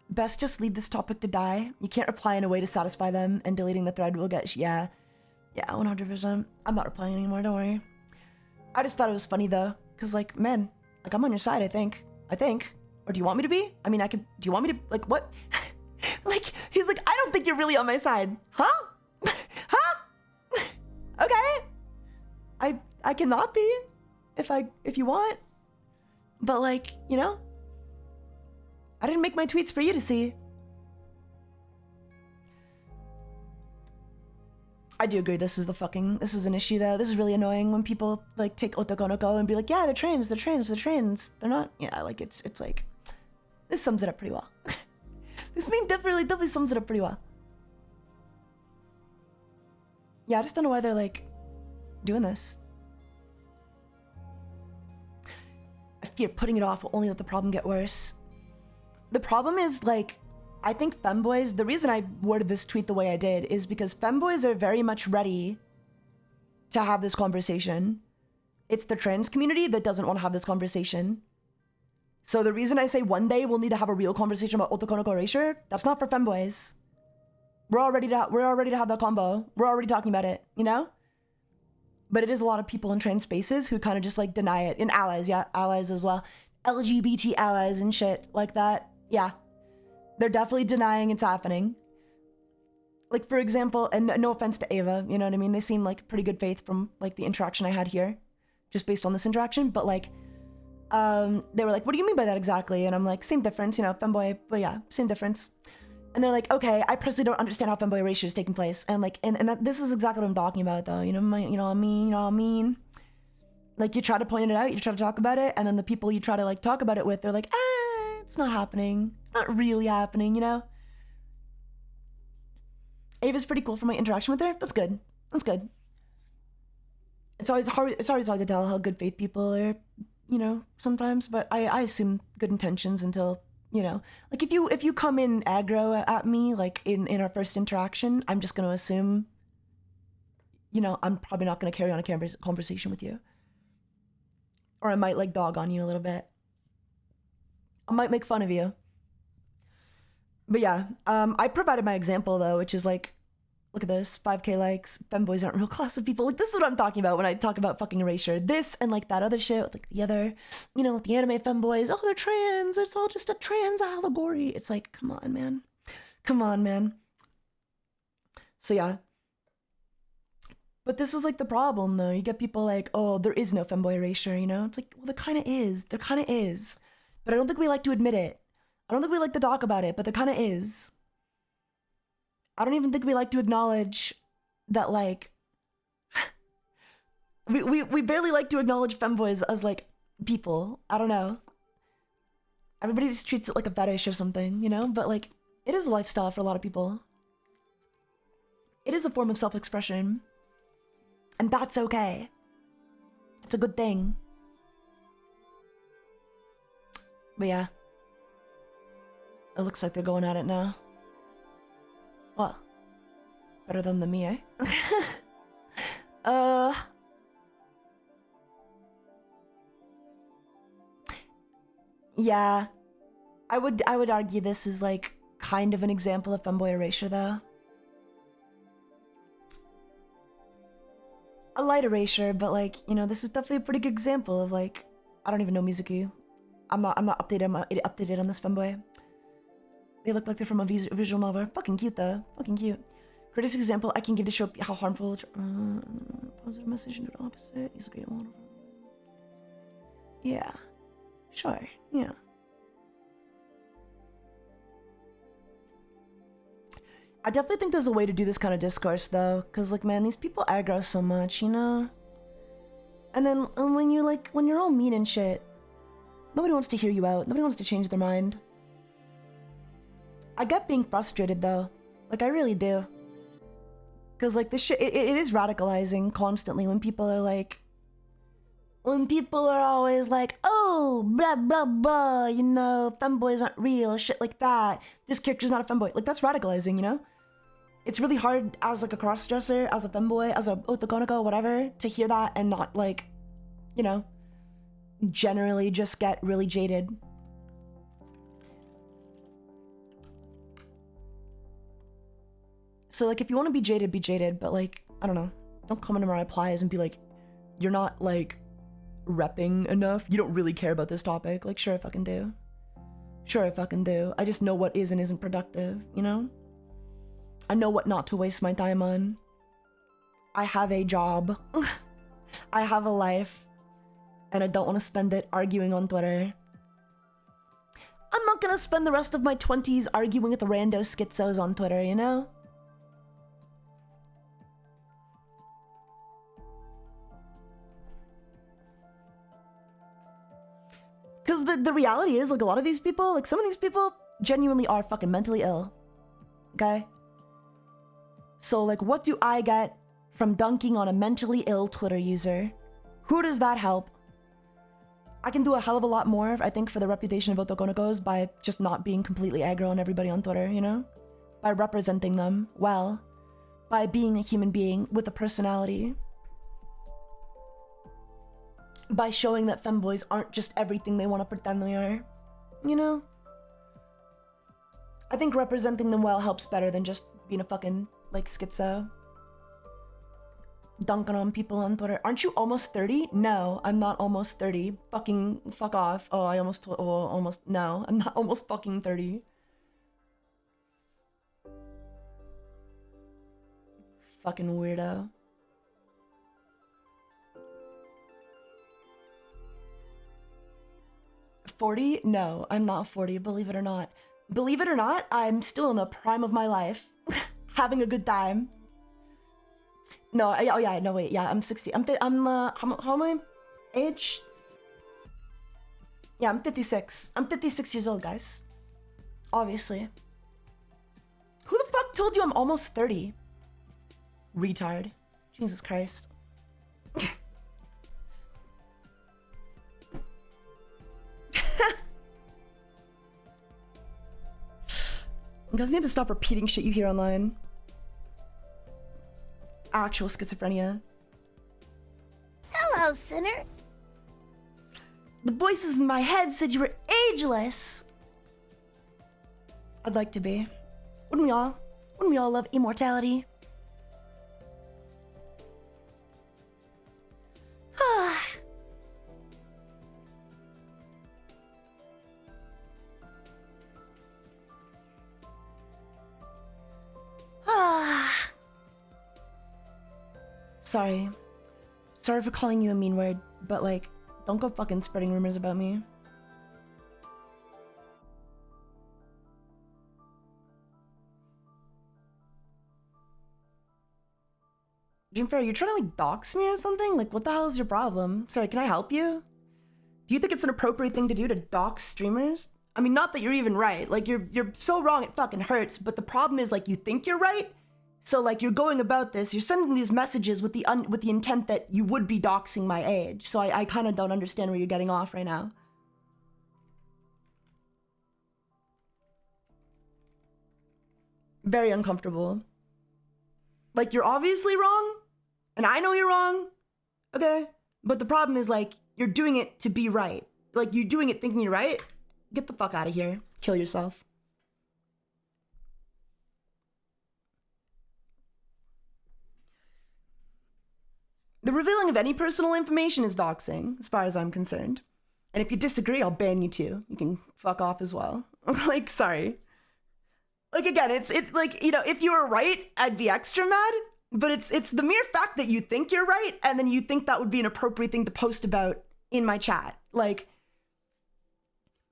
Best just leave this topic to die. You can't reply in a way to satisfy them, and deleting the thread will get yeah 100%. I'm not replying anymore, don't worry. I just thought it was funny though, cause like, man, like I'm on your side, I think. Or do you want me to be? I mean, do you want me to, like, what? Like, he's like, I don't think you're really on my side. Huh? Huh? Okay. I cannot be if you want. But like, you know, I didn't make my tweets for you to see. I do agree. This is an issue though. This is really annoying when people like take otokonoko and be like, yeah, they're trans. They're not. Yeah, like it's like, this sums it up pretty well. This meme definitely sums it up pretty well. Yeah, I just don't know why they're like doing this. I fear putting it off will only let the problem get worse. The problem is like, I think femboys, the reason I worded this tweet the way I did is because femboys are very much ready to have this conversation. It's the trans community that doesn't want to have this conversation. So the reason I say one day we'll need to have a real conversation about otokonoko erasure, that's not for femboys. We're all ready to have that combo. We're already talking about it, you know? But it is a lot of people in trans spaces who kind of just like deny it. And allies, yeah, allies as well. LGBT allies and shit like that, yeah. They're definitely denying it's happening. Like, for example, and no offense to Ava, you know what I mean? They seem like pretty good faith from like the interaction I had here, just based on this interaction. But like, they were like, what do you mean by that exactly? And I'm like, same difference, you know, femboy, but yeah, same difference. And they're like, okay, I personally don't understand how femboy erasure is taking place. And I'm like, and that, this is exactly what I'm talking about though. You know what I mean? Like, you try to point it out, you try to talk about it, and then the people you try to like talk about it with, they're like, it's not happening. It's not really happening, you know? Ava's pretty cool for my interaction with her. That's good. That's good. It's always hard to tell how good faith people are, you know, sometimes, but I assume good intentions until, you know, like if you come in aggro at me, like in our first interaction, I'm just going to assume, you know, I'm probably not going to carry on a conversation with you. Or I might like dog on you a little bit. I might make fun of you. But yeah, I provided my example though, which is like, look at this, 5K likes, femboys aren't real class of people. Like, this is what I'm talking about when I talk about fucking erasure. This and like that other shit with like the other, you know, with the anime femboys, oh, they're trans, it's all just a trans allegory. It's like, come on, man. Come on, man. So yeah. But this is like the problem though. You get people like, oh, there is no femboy erasure, you know? It's like, well, there kind of is. There kind of is. But I don't think we like to admit it. I don't think we like to talk about it, but there kind of is. I don't even think we like to acknowledge that, like, we barely like to acknowledge femboys as, like, people. I don't know. Everybody just treats it like a fetish or something, you know? But, like, it is a lifestyle for a lot of people. It is a form of self-expression. And that's okay. It's a good thing. But yeah. It looks like they're going at it now. Well, better them than me, eh? Yeah. I would argue this is like kind of an example of femboy erasure though. A light erasure, but like, you know, this is definitely a pretty good example of like, I don't even know Mizuki. I'm not updated on this femboy. They look like they're from a visual novel. Fucking cute though. Fucking cute. Greatest example I can give to show how harmful. Positive message into the opposite. He's a great one. Yeah. Sure. Yeah. I definitely think there's a way to do this kind of discourse though, cause like, man, these people aggro so much, you know. And then when you're all mean and shit, nobody wants to hear you out. Nobody wants to change their mind. I get being frustrated though. Like, I really do. Cause like this shit, it is radicalizing constantly when people are like, when people are always like, oh, blah, blah, blah, you know, femboys aren't real, shit like that. This character's not a femboy. Like, that's radicalizing, you know? It's really hard as like a cross-dresser, as a femboy, as a otokonoko, whatever, to hear that and not like, you know, generally just get really jaded. So like, if you want to be jaded, but like, I don't know, don't come into my replies and be like, you're not like repping enough. You don't really care about this topic. Like, sure I fucking do. Sure I fucking do. I just know what is and isn't productive, you know? I know what not to waste my time on. I have a job. I have a life. And I don't want to spend it arguing on Twitter. I'm not gonna spend the rest of my 20s arguing with the rando schizos on Twitter, you know? Because the reality is, like, a lot of these people, like, some of these people genuinely are fucking mentally ill. Okay? So, like, what do I get from dunking on a mentally ill Twitter user? Who does that help? I can do a hell of a lot more, I think, for the reputation of Otokonokos by just not being completely aggro on everybody on Twitter, you know? By representing them well. By being a human being with a personality. By showing that femboys aren't just everything they want to pretend they are. You know? I think representing them well helps better than just being a fucking, like, schizo. Dunking on people on Twitter. Aren't you almost 30? No, I'm not almost 30. Fucking fuck off. Oh, no, I'm not almost fucking 30. Fucking weirdo. "40? No, I'm not 40, believe it or not. Believe it or not, I'm still in the prime of my life. Having a good time. No, I'm 60. How am I? Age? Yeah, I'm 56. I'm 56 years old, guys. Obviously. Who the fuck told you I'm almost 30? Retard. Jesus Christ. You guys need to stop repeating shit you hear online. Actual schizophrenia. Hello, sinner. The voices in my head said you were ageless. I'd like to be. Wouldn't we all? Wouldn't we all love immortality? Sorry. Sorry for calling you a mean word, but like, don't go fucking spreading rumors about me. Dream Fair, you're trying to like dox me or something? Like, what the hell is your problem? Sorry, can I help you? Do you think it's an appropriate thing to do to dox streamers? I mean, not that you're even right. Like, you're so wrong it fucking hurts, but the problem is like you think you're right. So like you're going about this, you're sending these messages with the intent that you would be doxing my age. So I kind of don't understand where you're getting off right now. Very uncomfortable. Like, you're obviously wrong, and I know you're wrong, okay? But the problem is like, you're doing it to be right. Like, you're doing it thinking you're right. Get the fuck out of here. Kill yourself. The revealing of any personal information is doxing, as far as I'm concerned. And if you disagree, I'll ban you too. You can fuck off as well. Like, sorry. Like, again, it's like, you know, if you were right, I'd be extra mad. But it's the mere fact that you think you're right, and then you think that would be an appropriate thing to post about in my chat. Like,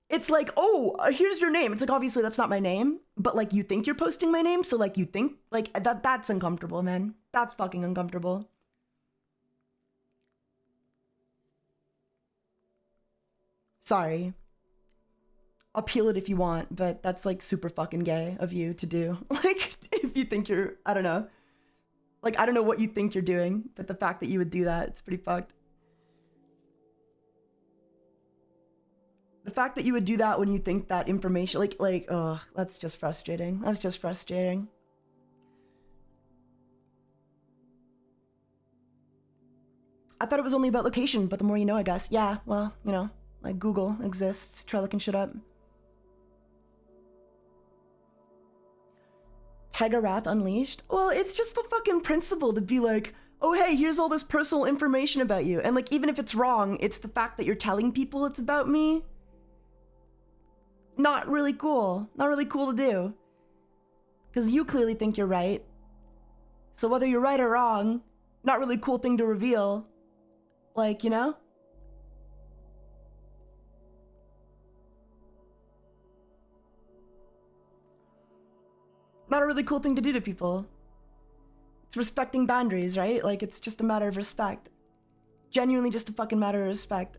it's like, oh, here's your name. It's like, obviously that's not my name, but like, you think you're posting my name, so like, you think, like, that's uncomfortable, man. That's fucking uncomfortable. Sorry. Appeal it if you want, but that's like super fucking gay of you to do. Like, if you think you're, I don't know. Like, I don't know what you think you're doing, but the fact that you would do that, it's pretty fucked. The fact that you would do that when you think that information, like, oh, that's just frustrating. That's just frustrating. I thought it was only about location, but the more you know, I guess. Yeah, well, you know, like Google exists. Try looking shit up. Tiger Wrath Unleashed? Well, it's just the fucking principle to be like, oh, hey, here's all this personal information about you. And like, even if it's wrong, it's the fact that you're telling people it's about me. Not really cool. Not really cool to do. Because you clearly think you're right. So whether you're right or wrong, not really cool thing to reveal. Like, you know? Not a really cool thing to do to people. It's respecting boundaries, right? Like, it's just a matter of respect. Genuinely just a fucking matter of respect.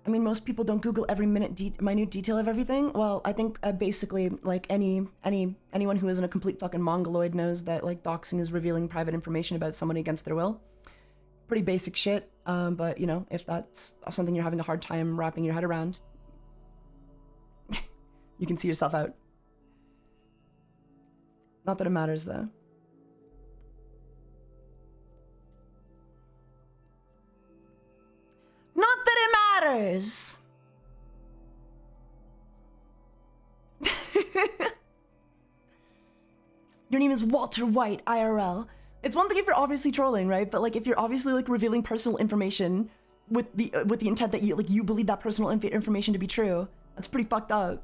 I mean, most people don't Google every minute minute detail of everything. Well, I think basically like anyone who isn't a complete fucking mongoloid knows that like doxing is revealing private information about someone against their will. Pretty basic shit. But you know, if that's something you're having a hard time wrapping your head around, you can see yourself out. Not that it matters though. Not that it matters. Your name is Walter White, IRL. It's one thing if you're obviously trolling, right? But like if you're obviously like revealing personal information with the intent that you believe that personal information to be true, that's pretty fucked up.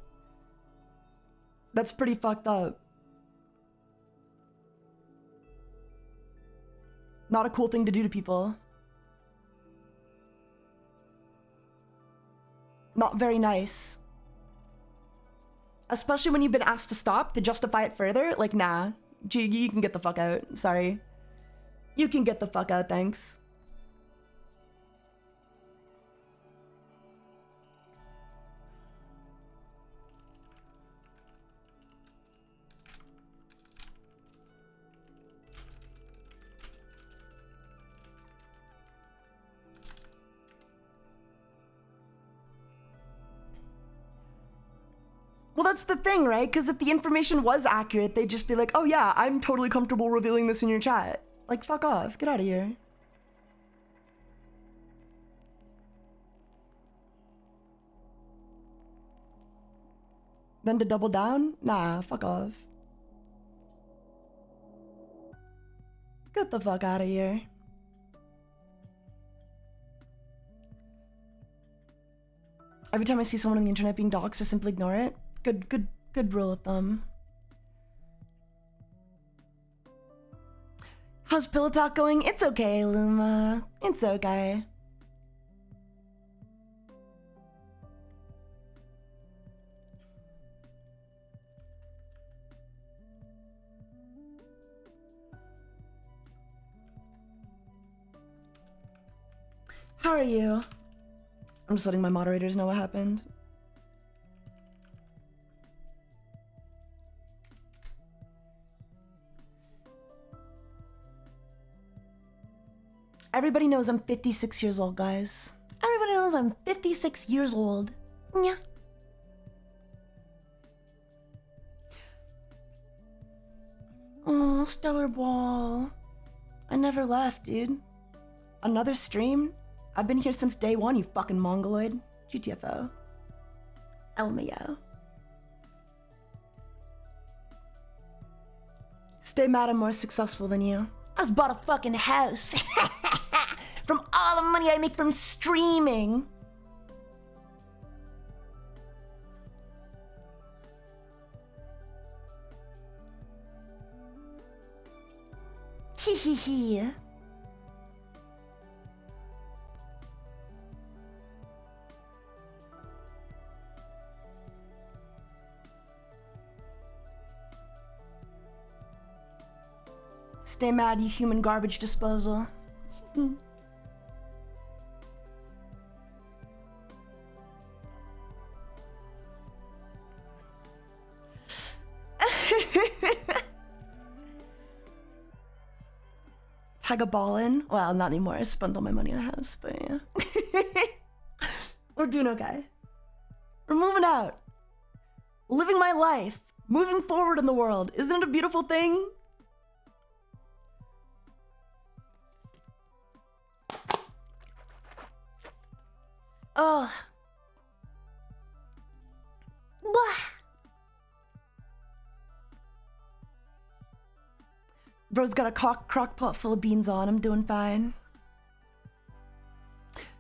That's pretty fucked up. Not a cool thing to do to people. Not very nice. Especially when you've been asked to stop to justify it further. Like, nah. You can get the fuck out. Sorry. You can get the fuck out, thanks. Well, that's the thing, right? Because if the information was accurate, they'd just be like, oh yeah, I'm totally comfortable revealing this in your chat. Like, fuck off. Get out of here. Then to double down? Nah, fuck off. Get the fuck out of here. Every time I see someone on the internet being doxxed, I simply ignore it. Good rule of thumb. How's Pillow Talk going? It's okay, Luma. It's okay. How are you? I'm just letting my moderators know what happened. Everybody knows I'm 56 years old, guys. Everybody knows I'm 56 years old. Yeah. Oh, Stellar Ball. I never left, dude. Another stream? I've been here since day one, you fucking mongoloid. GTFO. LMAO. Stay mad I'm more successful than you. I just bought a fucking house. From all the money I make from streaming. Hee hee hee. Stay mad, you human garbage disposal. Taiga ballin'? Well, not anymore. I spent all my money on a house, but yeah. We're doing okay. We're moving out. Living my life. Moving forward in the world. Isn't it a beautiful thing? Ugh. Blah. Bro's got a crock pot full of beans on. I'm doing fine.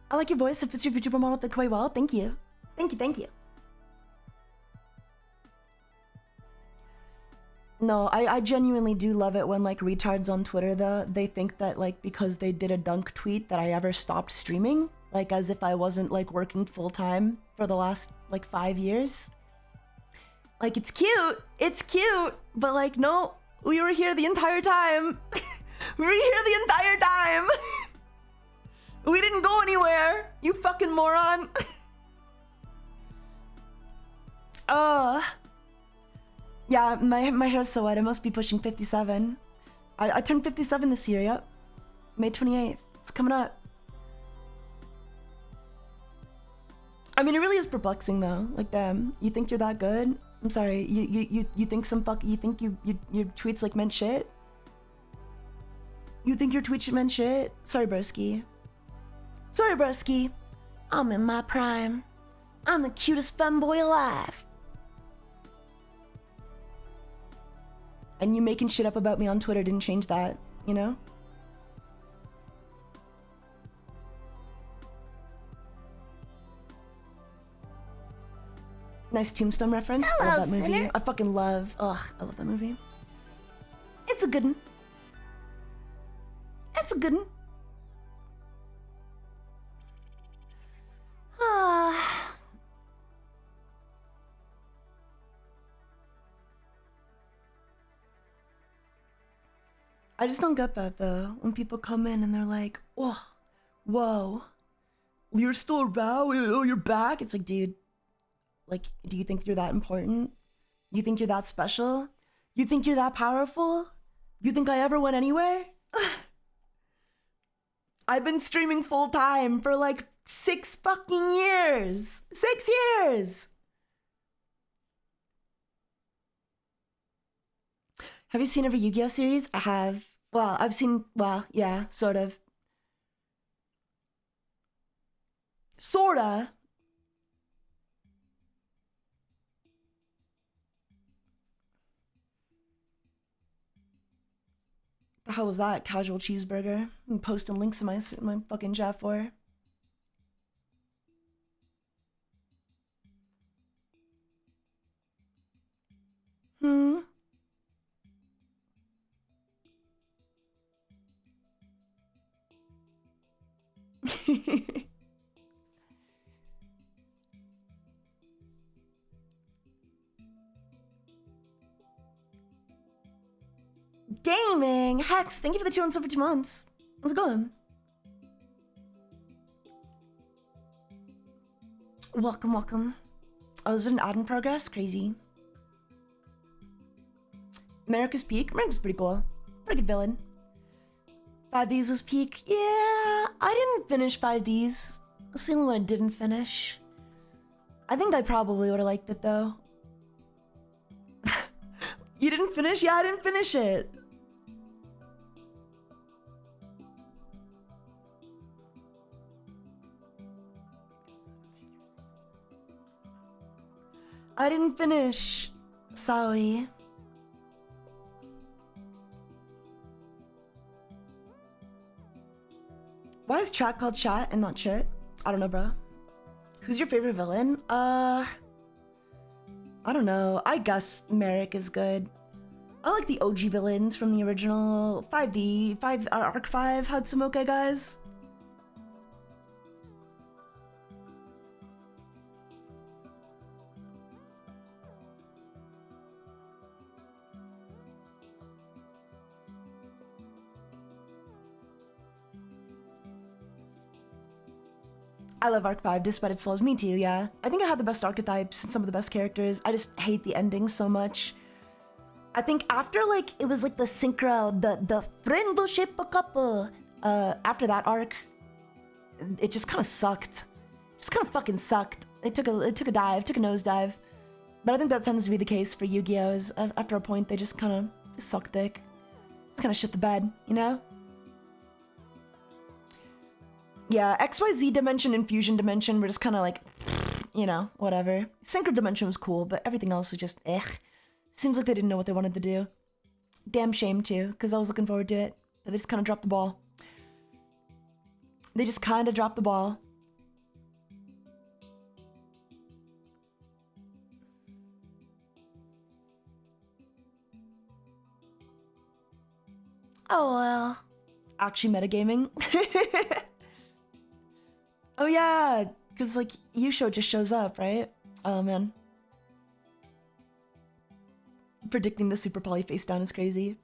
I like your voice. It fits your VTuber model quite well. Thank you. Thank you, thank you. No, I genuinely do love it when like retards on Twitter though, they think that like because they did a dunk tweet that I ever stopped streaming. Like as if I wasn't like working full time for the last like 5 years. Like it's cute, but like no, we were here the entire time. We were here the entire time. We didn't go anywhere, you fucking moron. Yeah, my hair's so white, I must be pushing 57. I turned 57 this year, yep. May 28th. It's coming up. I mean, it really is perplexing though. Like, damn, you think you're that good? I'm sorry, you think you think your tweets like meant shit? You think your tweets meant shit? Sorry, broski. Sorry, broski. I'm in my prime. I'm the cutest femboy alive. And you making shit up about me on Twitter didn't change that, you know? Nice Tombstone reference. I Hello, love that movie. sinner. I fucking love. Ugh, I love that movie. It's a good one. It's a good one. I just don't get that though. When people come in and they're like, "Whoa, whoa, you're still around? Oh, you're back." It's like, dude, like, do you think you're that important? You think you're that special? You think you're that powerful? You think I ever went anywhere? I've been streaming full time for like 6 fucking years. 6 years. Have you seen every Yu-Gi-Oh series? I have. Well, I've seen, well, yeah, sort of. Sorta. The hell was that? Casual cheeseburger. I'm posting links in my fucking chat for. Gaming! Hex, thank you for the 2 months for 2 months. How's it going? Welcome, welcome. Oh, there's an ad in progress? Crazy. America's Peak? America's pretty cool. Pretty good villain. 5Ds was peak. Yeah, I didn't finish 5Ds. That's the only one I didn't finish. I think I probably would have liked it though. You didn't finish? Yeah, I didn't finish it. I didn't finish. Sorry. Why is chat called chat and not shit? I don't know, bro. Who's your favorite villain? I don't know. I guess Merrick is good. I like the OG villains from the original 5D, Arc 5 had some okay guys. I love Arc 5 despite its flaws. Me too, yeah. I think I had the best archetypes and some of the best characters. I just hate the ending so much. I think after like, it was like the synchro, the friendship couple, after that arc, it just kind of sucked. Just kind of fucking sucked. It took a nosedive. But I think that tends to be the case for Yu-Gi-Oh! Is after a point, they just kind of suck dick. Just kind of shit the bed, you know? Yeah, XYZ Dimension and Fusion Dimension were just kind of like, you know, whatever. Synchro Dimension was cool, but everything else was just, Seems like they didn't know what they wanted to do. Damn shame too, because I was looking forward to it. But they just kind of dropped the ball. They just kind of dropped the ball. Oh well. Actually metagaming. Oh yeah, because like Yusho just shows up, right? Oh man. Predicting the Super Poly face down is crazy.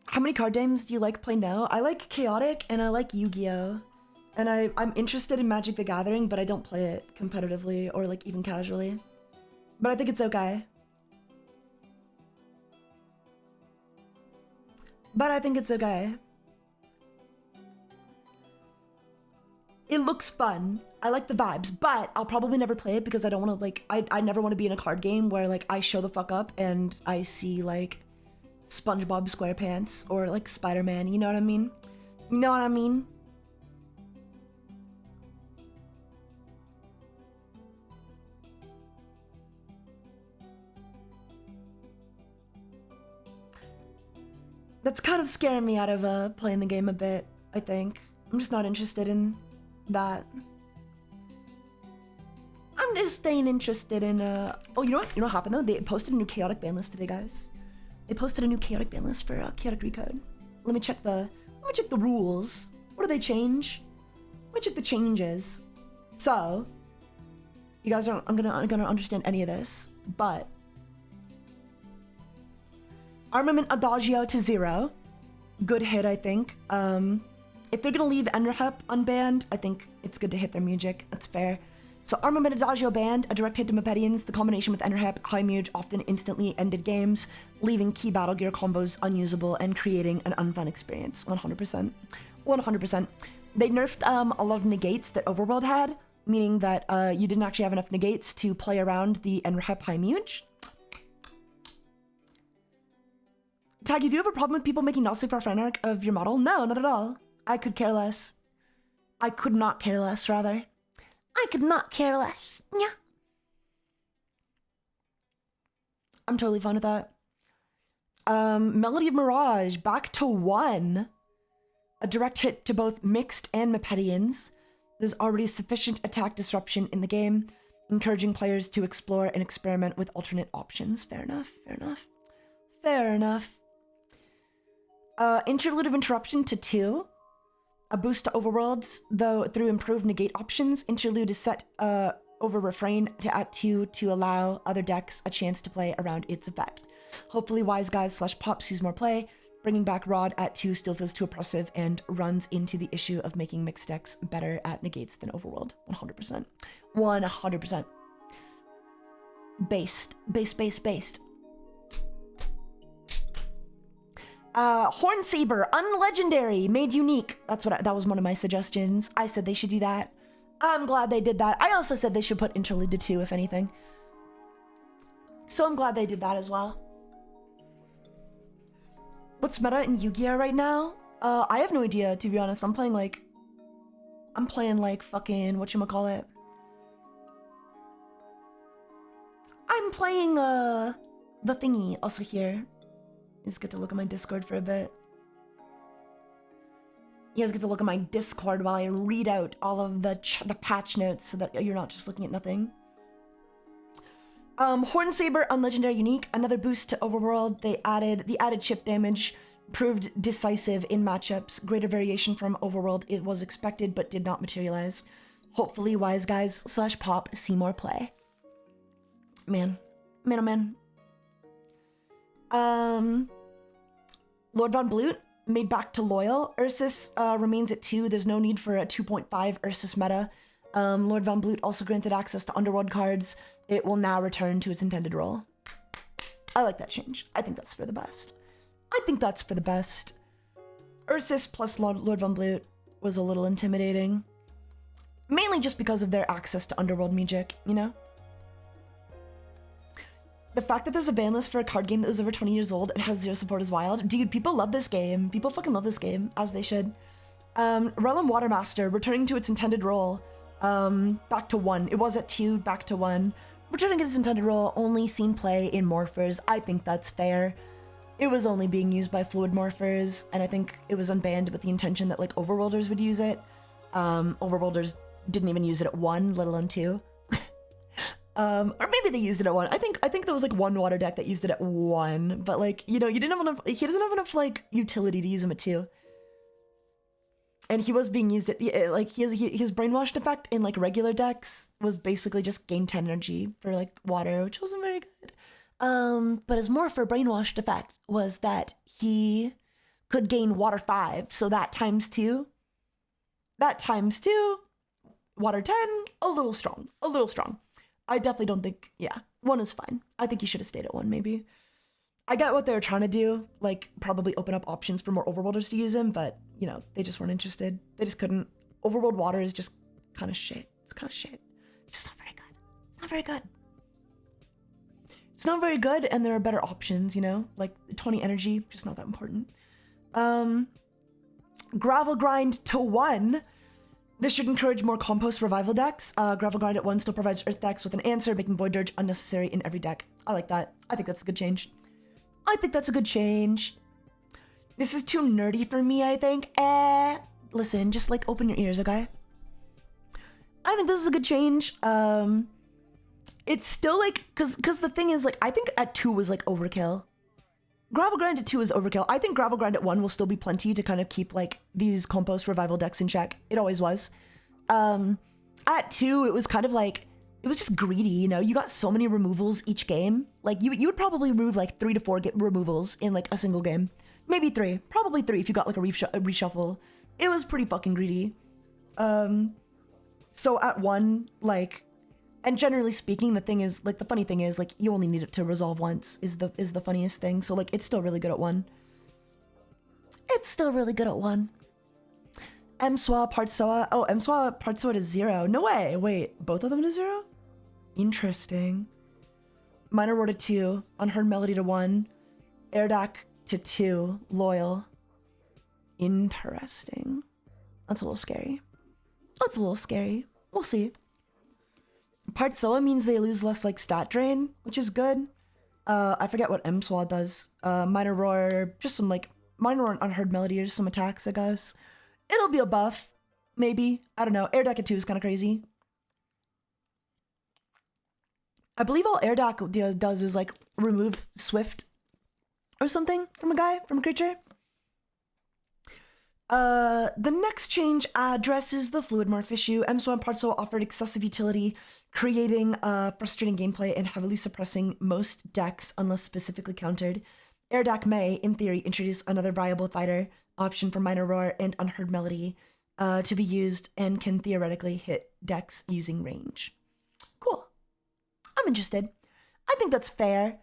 How many card games do you like playing now? I like Chaotic and I like Yu-Gi-Oh! And I'm interested in Magic the Gathering, but I don't play it competitively or like even casually. But I think it's okay. But I think it's okay. It looks fun. I like the vibes, but I'll probably never play it because I don't want to like, I never want to be in a card game where like I show the fuck up and I see like SpongeBob SquarePants or like Spider-Man, you know what I mean? You know what I mean? That's kind of scaring me out of playing the game a bit, I think. I'm just not interested in that. I'm just staying interested in oh, you know what? You know what happened though? They posted a new chaotic ban list today, guys. They posted a new chaotic ban list for chaotic recode. Let me check the rules. What do they change? Let me check the changes. So, you guys aren't gonna understand any of this, but Armament Adagio to 0. Good hit, I think. If they're gonna leave Enrahep unbanned, I think it's good to hit their music. That's fair. So Armament Adagio banned, a direct hit to Mepedians. The combination with Enrahep, High Muge often instantly ended games, leaving key Battle Gear combos unusable and creating an unfun experience. 100%. 100%. They nerfed a lot of negates that Overworld had, meaning that you didn't actually have enough negates to play around the Enrahep High Muge. Tag, do you have a problem with people making not safe for fan art of your model? No, not at all. I could care less. I could not care less, rather. I could not care less. Yeah. I'm totally fine with that. Melody of Mirage, back to 1. A direct hit to both mixed and Mepedians. There's already sufficient attack disruption in the game, encouraging players to explore and experiment with alternate options. Fair enough, fair enough. Fair enough. Interlude of Interruption to 2. A boost to Overworlds, though through improved negate options. Interlude is set over Refrain to at 2 to allow other decks a chance to play around its effect. Hopefully Wise Guys / Pop sees more play. Bringing back Rod at 2 still feels too oppressive and runs into the issue of making mixed decks better at negates than Overworld. 100%. 100%. Based. Horn Saber, unlegendary, made unique. That was one of my suggestions. I said they should do that. I'm glad they did that. I also said they should put Interlude to 2, if anything. So I'm glad they did that as well. What's meta in Yu-Gi-Oh right now? I have no idea, to be honest. I'm playing like fucking, whatchamacallit. I'm playing, the thingy also here. You just get to look at my Discord for a bit. You guys get to look at my Discord while I read out all of the patch notes so that you're not just looking at nothing. Horn Saber, unlegendary unique, another boost to Overworld. The added chip damage proved decisive in matchups. Greater variation from Overworld it was expected but did not materialize. Hopefully Wise Guys / Pop see more play. Man, oh man. Lord Von Blute made back to Loyal. Ursus remains at 2. There's no need for a 2.5 Ursus meta. Lord Von Blute also granted access to Underworld cards. It will now return to its intended role. I like that change. I think that's for the best. Ursus plus Lord Von Blute was a little intimidating. Mainly just because of their access to Underworld magic, you know? The fact that there's a ban list for a card game that was over 20 years old and has 0 support is wild. Dude, people love this game. People fucking love this game, as they should. Realm Watermaster, returning to its intended role. Back to 1. It was at 2, back to 1. Returning to its intended role, only seen play in Morphers. I think that's fair. It was only being used by Fluid Morphers, and I think it was unbanned with the intention that, like, Overworlders would use it. Overworlders didn't even use it at 1, let alone 2. Or maybe they used it at 1. I think there was like one water deck that used it at 1, but like, you know, he doesn't have enough like utility to use him at 2. And he was being used at like his brainwashed effect in like regular decks was basically just gain 10 energy for like water, which wasn't very good. But his Morpher brainwashed effect was that he could gain water 5, so that times 2. That times 2, water 10, a little strong. I definitely don't think, yeah, 1 is fine. I think you should have stayed at 1 maybe. I get what they were trying to do, like probably open up options for more overworlders to use him, but you know, they just weren't interested. They just couldn't. Overworld water is just kind of shit. It's kind of shit. It's just not very good. It's not very good. It's not very good, and there are better options, you know? Like 20 energy, just not that important. Gravel grind to 1. This should encourage more compost revival decks. Gravel grind at 1 still provides earth decks with an answer, making void dirge unnecessary in every deck. I like that. I think that's a good change. This is too nerdy for me, I think. Listen, just like open your ears, okay? I think this is a good change. It's still like, cause the thing is like, I think at 2 was like overkill. Gravel grind at 2 is overkill. I think gravel grind at 1 will still be plenty to kind of keep like these compost revival decks in check. It always was. At 2, it was kind of like, it was just greedy, you know? You got so many removals each game. Like you would probably remove like 3 to 4 removals in like a single game. Maybe 3, probably 3 if you got like a reshuffle. It was pretty fucking greedy. So at 1, like, and generally speaking, the funny thing is like you only need it to resolve once is the funniest thing. So like it's still really good at 1. MSWA Partsoa. Oh, MSWA Partsoa to 0. No way. Wait, both of them to 0? Interesting. Minor Roar to 2. Unheard Melody to 1. Airdak to 2. Loyal. Interesting. That's a little scary. We'll see. Partsoa means they lose less like stat drain, which is good. I forget what MSWA does. Minor Roar, just some like Minor Roar and Unheard Melody or just some attacks, I guess. It'll be a buff, maybe. I don't know. Air Deck at 2 is kind of crazy. I believe all Air Deck does is like remove Swift or something from a creature. The next change addresses the Fluid Morph issue. MSWA and Partsoa offered excessive utility, creating frustrating gameplay and heavily suppressing most decks unless specifically countered. Air Deck may, in theory, introduce another viable fighter option for Minor Roar and Unheard Melody to be used and can theoretically hit decks using range. Cool. I'm interested. I think that's fair.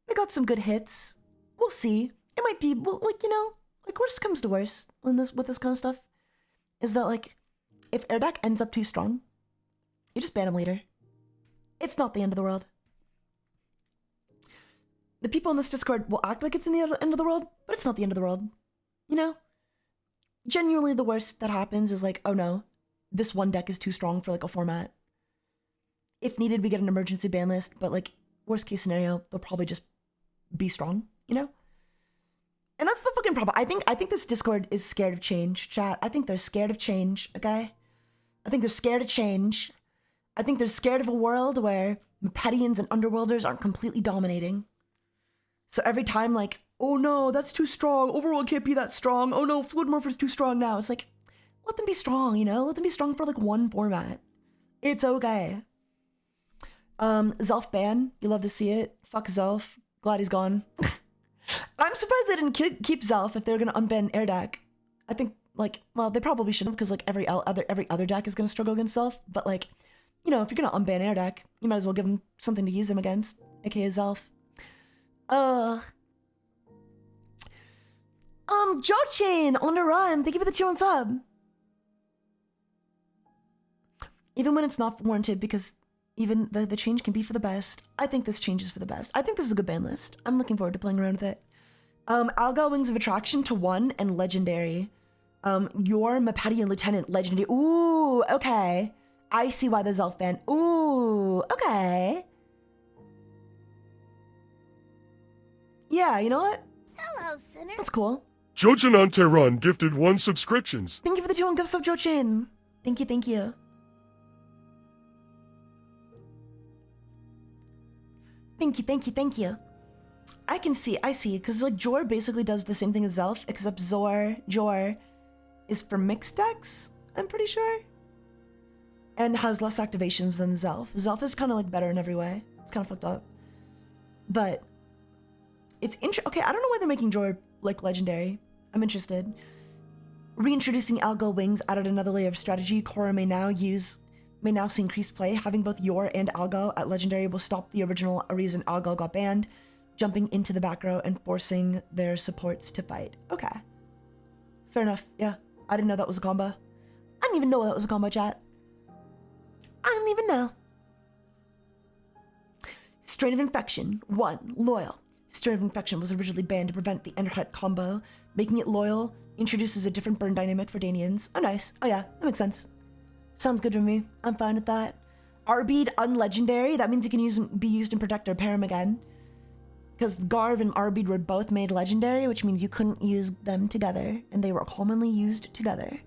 They got some good hits. We'll see. It might be, like, you know, like worst comes to worst with this kind of stuff is that like if Air Deck ends up too strong, you just ban him later. It's not the end of the world. The people in this Discord will act like it's in the end of the world, but it's not the end of the world. You know? Genuinely the worst that happens is like, oh no, this one deck is too strong for like a format. If needed, we get an emergency ban list, but like worst case scenario, they'll probably just be strong, you know? And that's the fucking problem. I think this Discord is scared of change, chat. I think they're scared of change, okay? I think they're scared of change. I think they're scared of a world where Mepetians and Underworlders aren't completely dominating. So every time, like, oh no, that's too strong. Overworld can't be that strong. Oh no, Fluid Morpher's too strong now. It's like, let them be strong, you know? Let them be strong for like one format. It's okay. Zelf ban. You love to see it. Fuck Zelf. Glad he's gone. I'm surprised they didn't keep Zelf if they're gonna unban Air Deck. I think, like, well, they probably should have because like every other deck is gonna struggle against Zelf. But like, you know, if you're gonna unban Air Deck, you might as well give him something to use him against, aka Zelf. Jochin on the run. Thank you for the 2-1 sub. Even when it's not warranted, because even the change can be for the best. I think this change is for the best. I think this is a good ban list. I'm looking forward to playing around with it. Alga Wings of Attraction to 1 and Legendary. Your Mepetian Lieutenant Legendary. Ooh, okay. I see why the Zelf ban. Ooh, okay. Yeah, you know what? Hello, sinner. That's cool. Jojin on Tehran gifted 1 subscriptions. Thank you for the 2-1 gifts of Jochin. Thank you, thank you. Thank you, thank you, thank you. I see, because like Jor basically does the same thing as Zelf, except Jor is for mixed decks, I'm pretty sure. And has less activations than Zelf. Zelf is kind of like better in every way. It's kind of fucked up. But it's okay, I don't know why they're making Jor like legendary. I'm interested. Reintroducing Algal Wings added another layer of strategy. Korra may now see increased play. Having both Yor and Algal at Legendary will stop the original reason Algal got banned, jumping into the back row and forcing their supports to fight. Okay. Fair enough. Yeah. I didn't know that was a combo. I didn't even know that was a combo, chat. I didn't even know. Strain of Infection. 1. Loyal. Strain of Infection was originally banned to prevent the Enderheart combo. Making it loyal introduces a different burn dynamic for Danians. Oh, nice. Oh, yeah. That makes sense. Sounds good to me. I'm fine with that. Arbeed unlegendary. That means it can be used in Protector. Pair 'em again. Because Garv and Arbeed were both made legendary, which means you couldn't use them together. And they were commonly used together.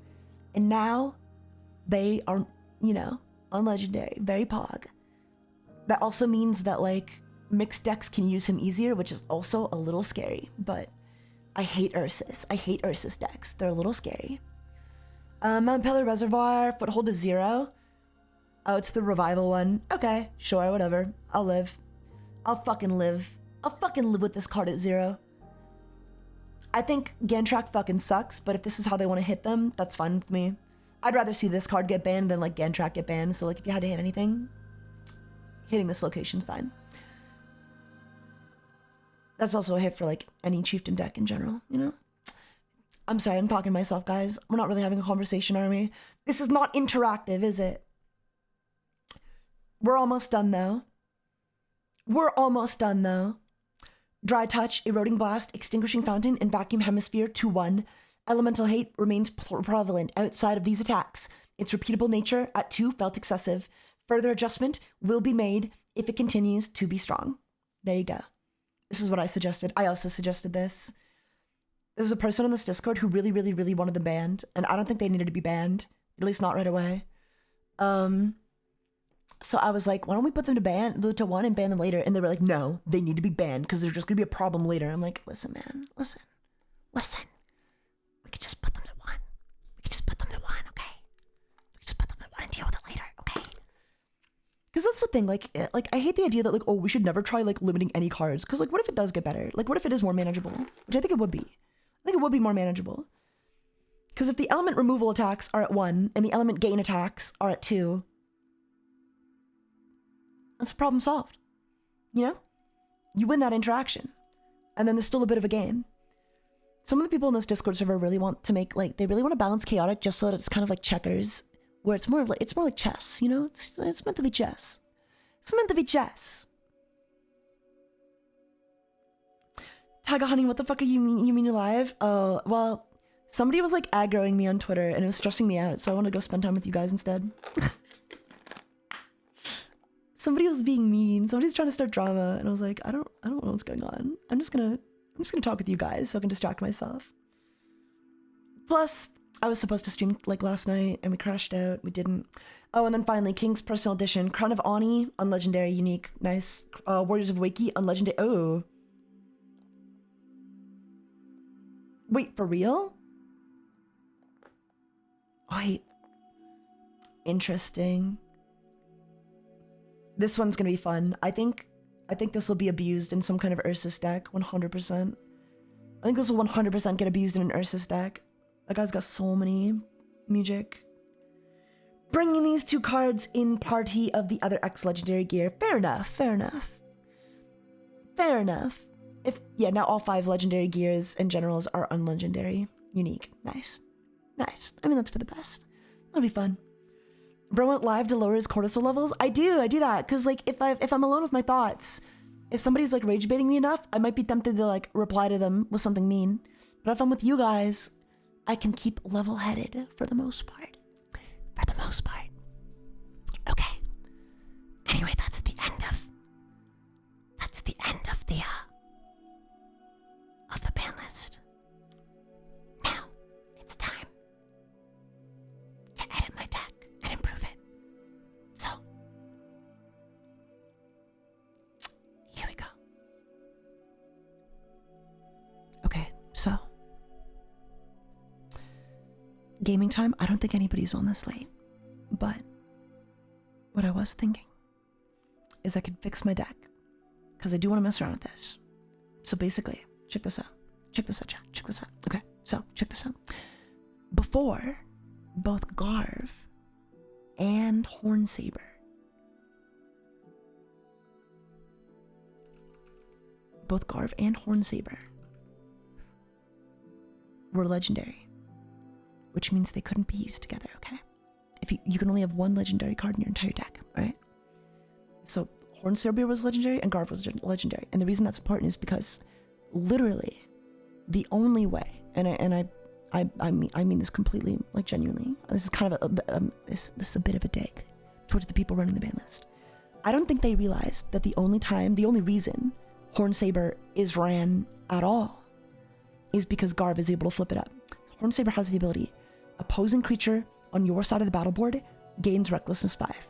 And now they are, you know, unlegendary. Very pog. That also means that, like, mixed decks can use him easier, which is also a little scary. But I hate Ursus. I hate Ursus decks. They're a little scary. Mount Pelly Reservoir, Foothold is 0. Oh, it's the revival one. Okay, sure, whatever. I'll live. I'll fucking live. I'll fucking live with this card at 0. I think Gantrak fucking sucks, but if this is how they want to hit them, that's fine with me. I'd rather see this card get banned than, like, Gantrak get banned. So, like, if you had to hit anything, hitting this location's fine. That's also a hit for, like, any chieftain deck in general, you know? I'm sorry, I'm talking to myself, guys. We're not really having a conversation, are we? This is not interactive, is it? We're almost done, though. We're almost done, though. Dry Touch, Eroding Blast, Extinguishing Fountain, and Vacuum Hemisphere 2-1. Elemental Hate remains prevalent outside of these attacks. Its repeatable nature at 2 felt excessive. Further adjustment will be made if it continues to be strong. There you go. This is what I suggested. I also suggested this. There's a person on this Discord who really, really, really wanted them banned, and I don't think they needed to be banned, at least not right away. So I was like, why don't we put them to 1 and ban them later? And they were like, no, they need to be banned because there's just gonna be a problem later. I'm like, listen, man, listen. We could just put them to 1. We could just put them to 1, okay? We could just put them to 1 and deal with it later, okay? Because that's the thing, like I hate the idea that, like, oh, we should never try, like, limiting any cards. Because, like, what if it does get better? Like, what if it is more manageable? Which I think it would be. I think it would be more manageable. Because if the element removal attacks are at 1 and the element gain attacks are at 2, that's a problem solved. You know? You win that interaction. And then there's still a bit of a game. Some of the people in this Discord server really want to make, like, they really want to balance chaotic just so that it's kind of like checkers, where it's more like chess, you know? It's meant to be chess. It's meant to be chess. Taiga honey, what the fuck are you mean you're live? Oh, well, somebody was, like, aggroing me on Twitter and it was stressing me out, so I want to go spend time with you guys instead. Somebody was being mean. Somebody's trying to start drama, and I was like, I don't know what's going on. I'm just gonna talk with you guys so I can distract myself. Plus, I was supposed to stream, like, last night, and we crashed out. We didn't. Oh, and then finally, King's Personal Edition. Crown of Ani, unlegendary, unique, nice. Warriors of Wakey, unlegendary. Oh. Wait, for real? Wait. Interesting. This one's gonna be fun. I think this will be abused in some kind of Ursus deck, 100%. I think this will 100% get abused in an Ursus deck. That guy's got so many music. Bringing these 2 cards in party of the other X legendary gear. Fair enough, fair enough. Fair enough. Yeah, now all 5 legendary gears and generals are unlegendary. Unique. Nice. Nice. I mean, that's for the best. That'll be fun. Bro went live to lower his cortisol levels. I do that. Cause, like, if I'm alone with my thoughts, if somebody's, like, rage baiting me enough, I might be tempted to, like, reply to them with something mean. But if I'm with you guys, I can keep level-headed for the most part. For the most part. Okay. Anyway, that's the end of the ban list. Now, it's time to edit my deck and improve it. So, here we go. Okay, so gaming time, I don't think anybody's on this late, but what I was thinking is I could fix my deck, because I do want to mess around with this. So basically, check this out, chat, check this out. Okay, so check this out. before, both Garv and Hornsaber were legendary, which means they couldn't be used together, okay? If you can only have one legendary card in your entire deck, alright? So Hornsaber was legendary and Garv was legendary. And the reason that's important is because literally the only way, and I mean this completely, like genuinely, this is kind of this is a bit of a dig towards the people running the ban list. I don't think they realized that the only reason Hornsaber is ran at all is because Garv is able to flip it up. Hornsaber has the ability, opposing creature on your side of the battle board gains Recklessness 5.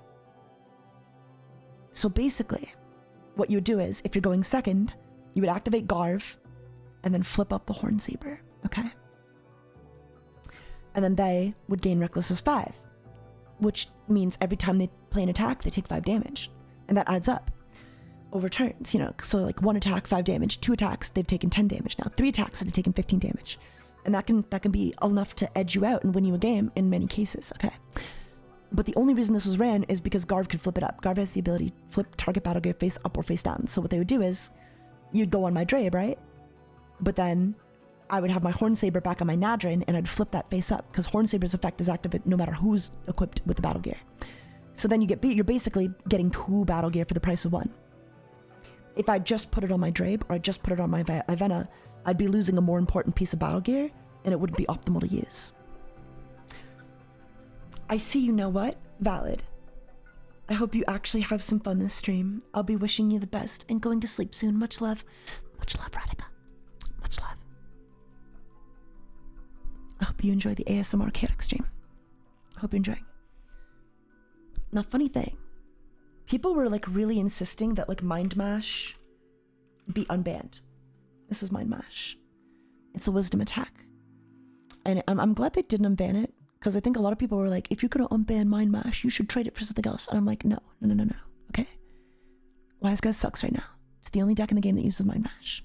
So basically, what you would do is, if you're going second, you would activate Garv and then flip up the Hornsaber, okay? And then they would gain Recklessness 5, which means every time they play an attack, they take 5 damage. And that adds up over turns, you know? So like 1 attack, 5 damage, 2 attacks, they've taken 10 damage now. 3 attacks, they've taken 15 damage. And that can be enough to edge you out and win you a game in many cases, okay? But the only reason this was ran is because Garv could flip it up. Garv has the ability to flip target battle gear face up or face down. So what they would do is, you'd go on my Drabe, right? But then I would have my Hornsaber back on my Nadrin and I'd flip that face up because Hornsaber's effect is active no matter who's equipped with the battle gear. So then you're basically getting 2 battle gear for the price of 1. If I just put it on my Drabe or I just put it on my Ivana, I'd be losing a more important piece of battle gear and it wouldn't be optimal to use. I see, you know what? Valid. I hope you actually have some fun this stream. I'll be wishing you the best and going to sleep soon. Much love. Much love, Radhika. Much love. I hope you enjoy the ASMR chaotic stream. I hope you're enjoying. Now, funny thing. People were like really insisting that like Mind Mash be unbanned. This is Mind Mash. It's a wisdom attack. And I'm glad they didn't unban it. Because I think a lot of people were like, if you're going to unban Mind Mash, you should trade it for something else. And I'm like, no. Okay? Wise Guys sucks right now. It's the only deck in the game that uses Mind Mash.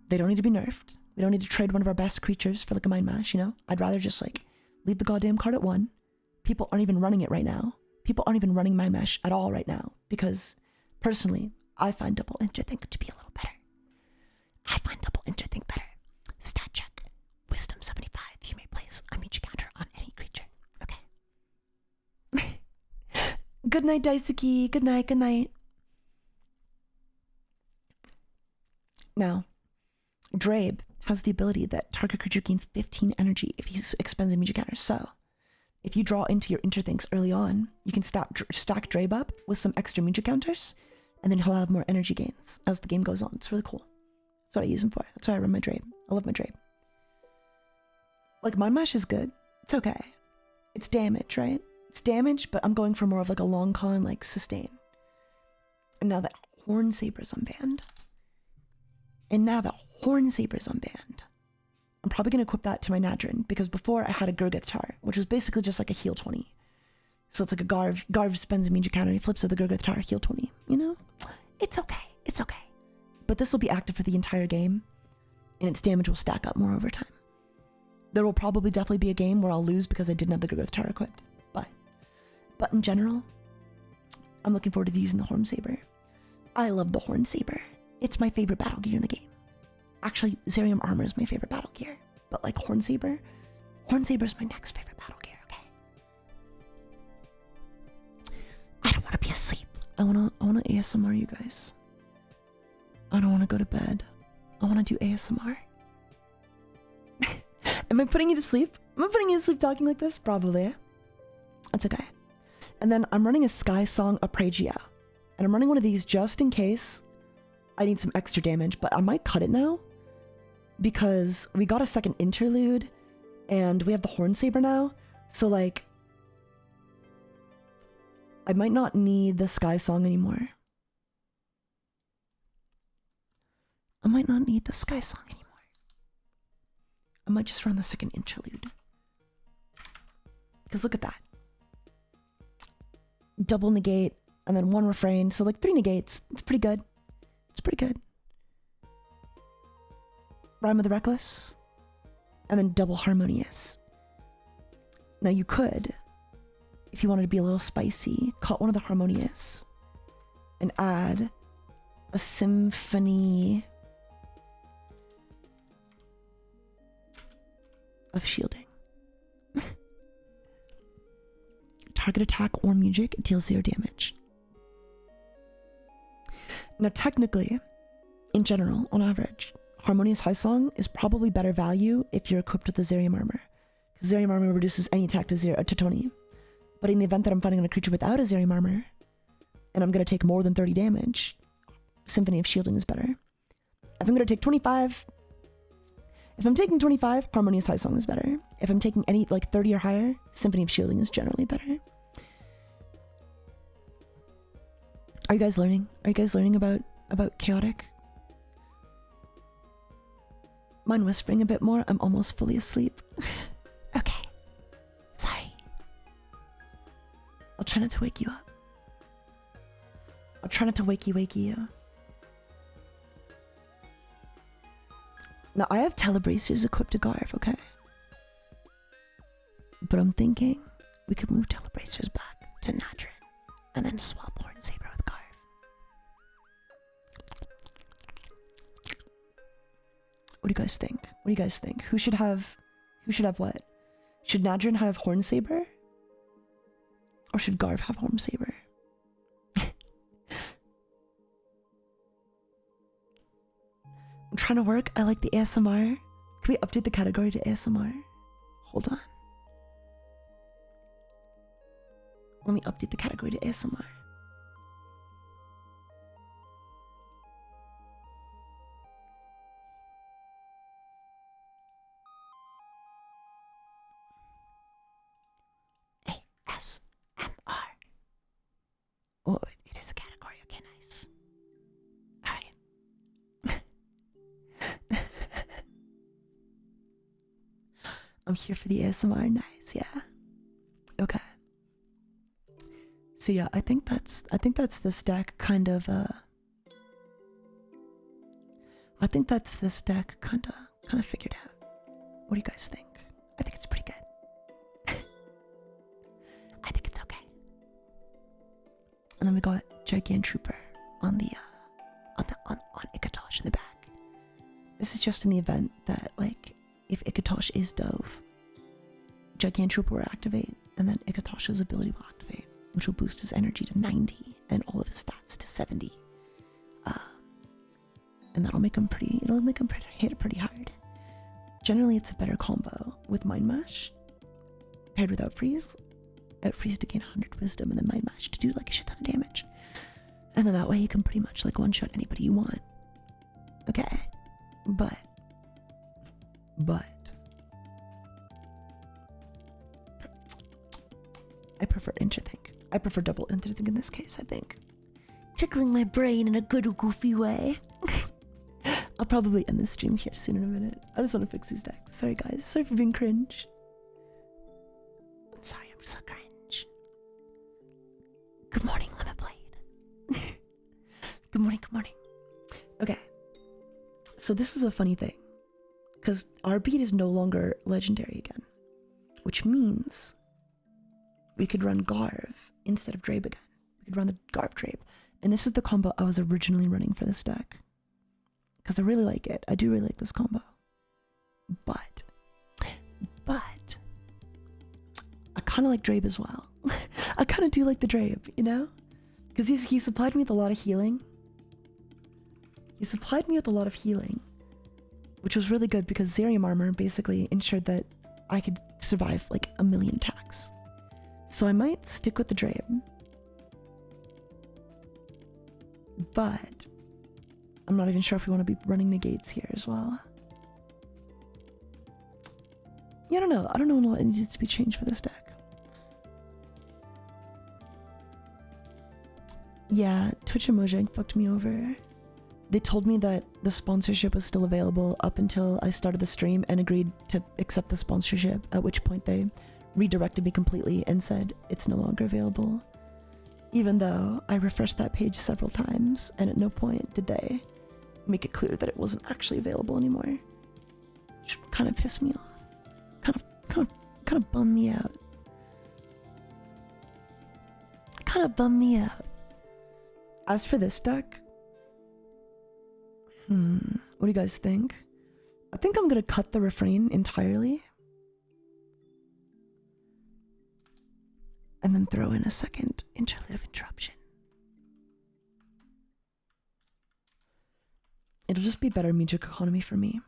They don't need to be nerfed. We don't need to trade one of our best creatures for like a Mind Mash, you know? I'd rather just like leave the goddamn card at 1. People aren't even running it right now. People aren't even running Mind Mash at all right now. Because personally, I find double interthink to be a little better. I find double interthink better. Stat check. Wisdom 75. You may place a Miju counter on any creature. Okay. Good night, Daisuke. Good night. Now, Drabe has the ability that target creature gains 15 energy if he expends a Miju counter. So, if you draw into your interthinks early on, you can stack Drabe up with some extra Miju counters, and then he'll have more energy gains as the game goes on. It's really cool. That's what I use him for. That's why I run my Drabe. I love my Drabe. Like, Mind Mash is good. It's okay. It's damage, right? It's damage, but I'm going for more of like a long con, like sustain. And now that Hornsaber's unbanned, I'm probably going to equip that to my Nadrin, because before I had a Gurgithtar, which was basically just like a heal 20. So it's like a Garv spends a Miju counter, he flips with the Gurgithtar, heal 20, you know? It's okay. But this will be active for the entire game, and its damage will stack up more over time. There will probably definitely be a game where I'll lose because I didn't have the Gurgithtar equipped. But in general, I'm looking forward to using the Hornsaber. I love the Hornsaber. It's my favorite battle gear in the game. Actually, Zerium Armor is my favorite battle gear. But like Hornsaber is my next favorite battle gear, okay? I don't want to be asleep. I wanna ASMR you guys. I don't want to go to bed. I want to do ASMR. Am I putting you to sleep? Am I putting you to sleep talking like this? Probably. That's okay. And then I'm running a Sky Song Apragia. And I'm running one of these just in case I need some extra damage, but I might cut it now because we got a second interlude and we have the Hornsaber now. So like, I might not need the Sky Song anymore. I might just run the second interlude. Because look at that. Double negate, and then 1 refrain. So like 3 negates. It's pretty good. Rhyme of the Reckless. and then double harmonious. Now you could, if you wanted to be a little spicy, cut one of the harmonious and add a symphony of shielding. Target attack or music deals 0 damage. Now technically, in general, on average, Harmonious High Song is probably better value if you're equipped with the Zerium Armor. Because Zerium Armor reduces any attack to 20. But in the event that I'm fighting on a creature without a Zerium Armor, and I'm going to take more than 30 damage, Symphony of Shielding is better. If I'm going to take 25... If I'm taking 25, Harmonious High Song is better. If I'm taking any, like 30 or higher, Symphony of Shielding is generally better. Are you guys learning? Are you guys learning about chaotic? Mine whispering a bit more. I'm almost fully asleep. Okay. Sorry. I'll try not to wake you up. I'll try not to wakey you. Now, I have Telebracers equipped to Garv, okay? But I'm thinking we could move Telebracers back to Nadrin and then swap Horn Saber with Garv. What do you guys think? What do you guys think? Who should have what? Should Nadrin have Horn Saber? Or should Garv have Horn Saber? I'm trying to work. I like the ASMR. Can we update the category to ASMR? Hold on. Let me update the category to ASMR. ASMR. Oh, It is a category. Okay, nice. Alright. I'm here for the ASMR. Nice, yeah. Okay. So yeah, I think that's this deck kind of I think that's this deck kind of figured out. What do you guys think? I think it's pretty good. I think it's okay. And then we got Gigantrooper on the on Ikatosh in the back. This is just in the event that, like, if Ikatosh is dove, Gigantrooper will activate, and then Ikatosh's ability will activate, which will boost his energy to 90 and all of his stats to 70. And it'll make him hit it pretty hard. Generally, it's a better combo with Mind Mash paired with Outfreeze. Outfreeze to gain 100 wisdom, and then Mind Mash to do like a shit ton of damage. And then that way you can pretty much like one-shot anybody you want. Okay. But I prefer Interthink. I prefer double Interthink in this case, I think. Tickling my brain in a good goofy way. I'll probably end this stream here soon in a minute. I just want to fix these decks. Sorry guys, sorry for being cringe. I'm sorry, I'm so cringe. Good morning, Lemon Blade. Good morning, good morning. Okay. So this is a funny thing. Because our beat is no longer legendary again. Which means we could run Garv instead of Drabe again. We could run the Garv Drabe. And this is the combo I was originally running for this deck. Because I really like it. I do really like this combo. But I kind of like Drabe as well. I kind of do like the Drabe, you know? Because he supplied me with a lot of healing. He supplied me with a lot of healing. Which was really good because Zerium Armor basically ensured that I could survive like a million attacks. So I might stick with the Drabe. But I'm not even sure if we want to be running negates here as well. Yeah, I don't know. I don't know what needs to be changed for this deck. Yeah, Twitch and Mojang fucked me over. They told me that the sponsorship was still available up until I started the stream and agreed to accept the sponsorship, at which point they redirected me completely and said it's no longer available. Even though I refreshed that page several times, and at no point did they make it clear that it wasn't actually available anymore. Which kind of pissed me off. Kind of bummed me out. Kind of bummed me out. As for this deck, what do you guys think? I think I'm gonna cut the refrain entirely. And then throw in a second interlude of interruption. It'll just be better music economy for me.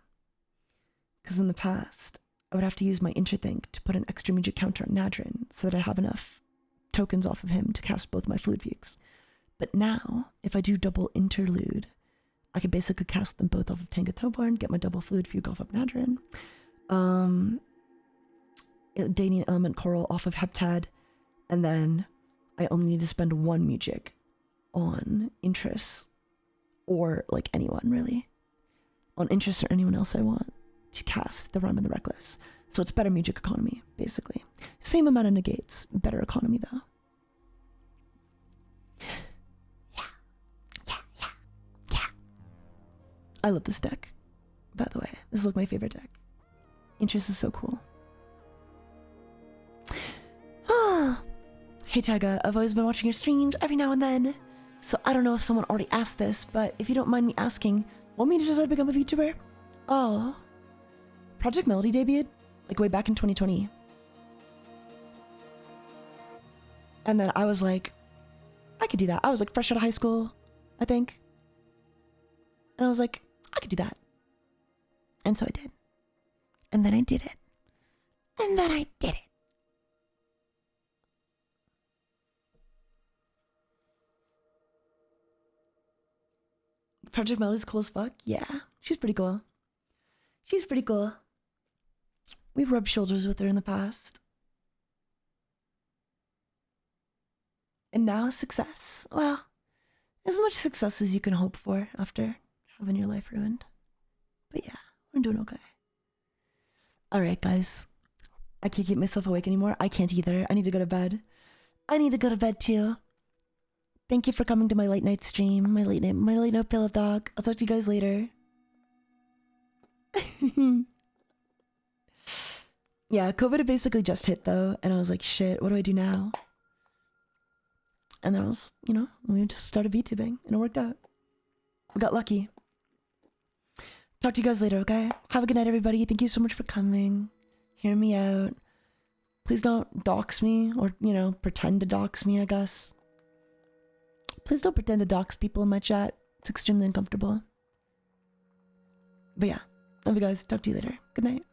Because in the past, I would have to use my interthink to put an extra music counter on Nadrin so that I have enough tokens off of him to cast both my Fluid Fugues. But now, if I do double interlude, I could basically cast them both off of Tankuttenkit, get my double Fluid Fugue off of Nadrin, Danian Element Coral off of Heptad, and then I only need to spend one music on Interest, or like anyone really, on Interest or anyone else I want to cast the Rhyme and the Reckless. So it's better music economy, basically. Same amount of negates, better economy though. Yeah. I love this deck, by the way. This is like my favorite deck. Interest is so cool. Hey Taiga, I've always been watching your streams every now and then. So I don't know if someone already asked this, but if you don't mind me asking, what made you decide to become a VTuber? Oh, Project Melody debuted like way back in 2020. And then I was like, I could do that. I was like fresh out of high school, I think. And I was like, I could do that. And so I did. And then I did it. And then I did it. Project Melody's cool as fuck. Yeah, she's pretty cool. She's pretty cool. We've rubbed shoulders with her in the past. And now success. Well, as much success as you can hope for after having your life ruined. But yeah, we're doing okay. Alright guys, I can't keep myself awake anymore. I can't either. I need to go to bed. I need to go to bed too. Thank you for coming to my late night stream, my late night pillow talk. I'll talk to you guys later. Yeah, COVID had basically just hit though, and I was like, shit, what do I do now? And then I was, we just started VTubing, and it worked out. We got lucky. Talk to you guys later, okay? Have a good night, everybody. Thank you so much for coming. Hear me out. Please don't dox me, or, pretend to dox me, I guess. Please don't pretend to dox people in my chat. It's extremely uncomfortable. But yeah, love you guys. Talk to you later. Good night.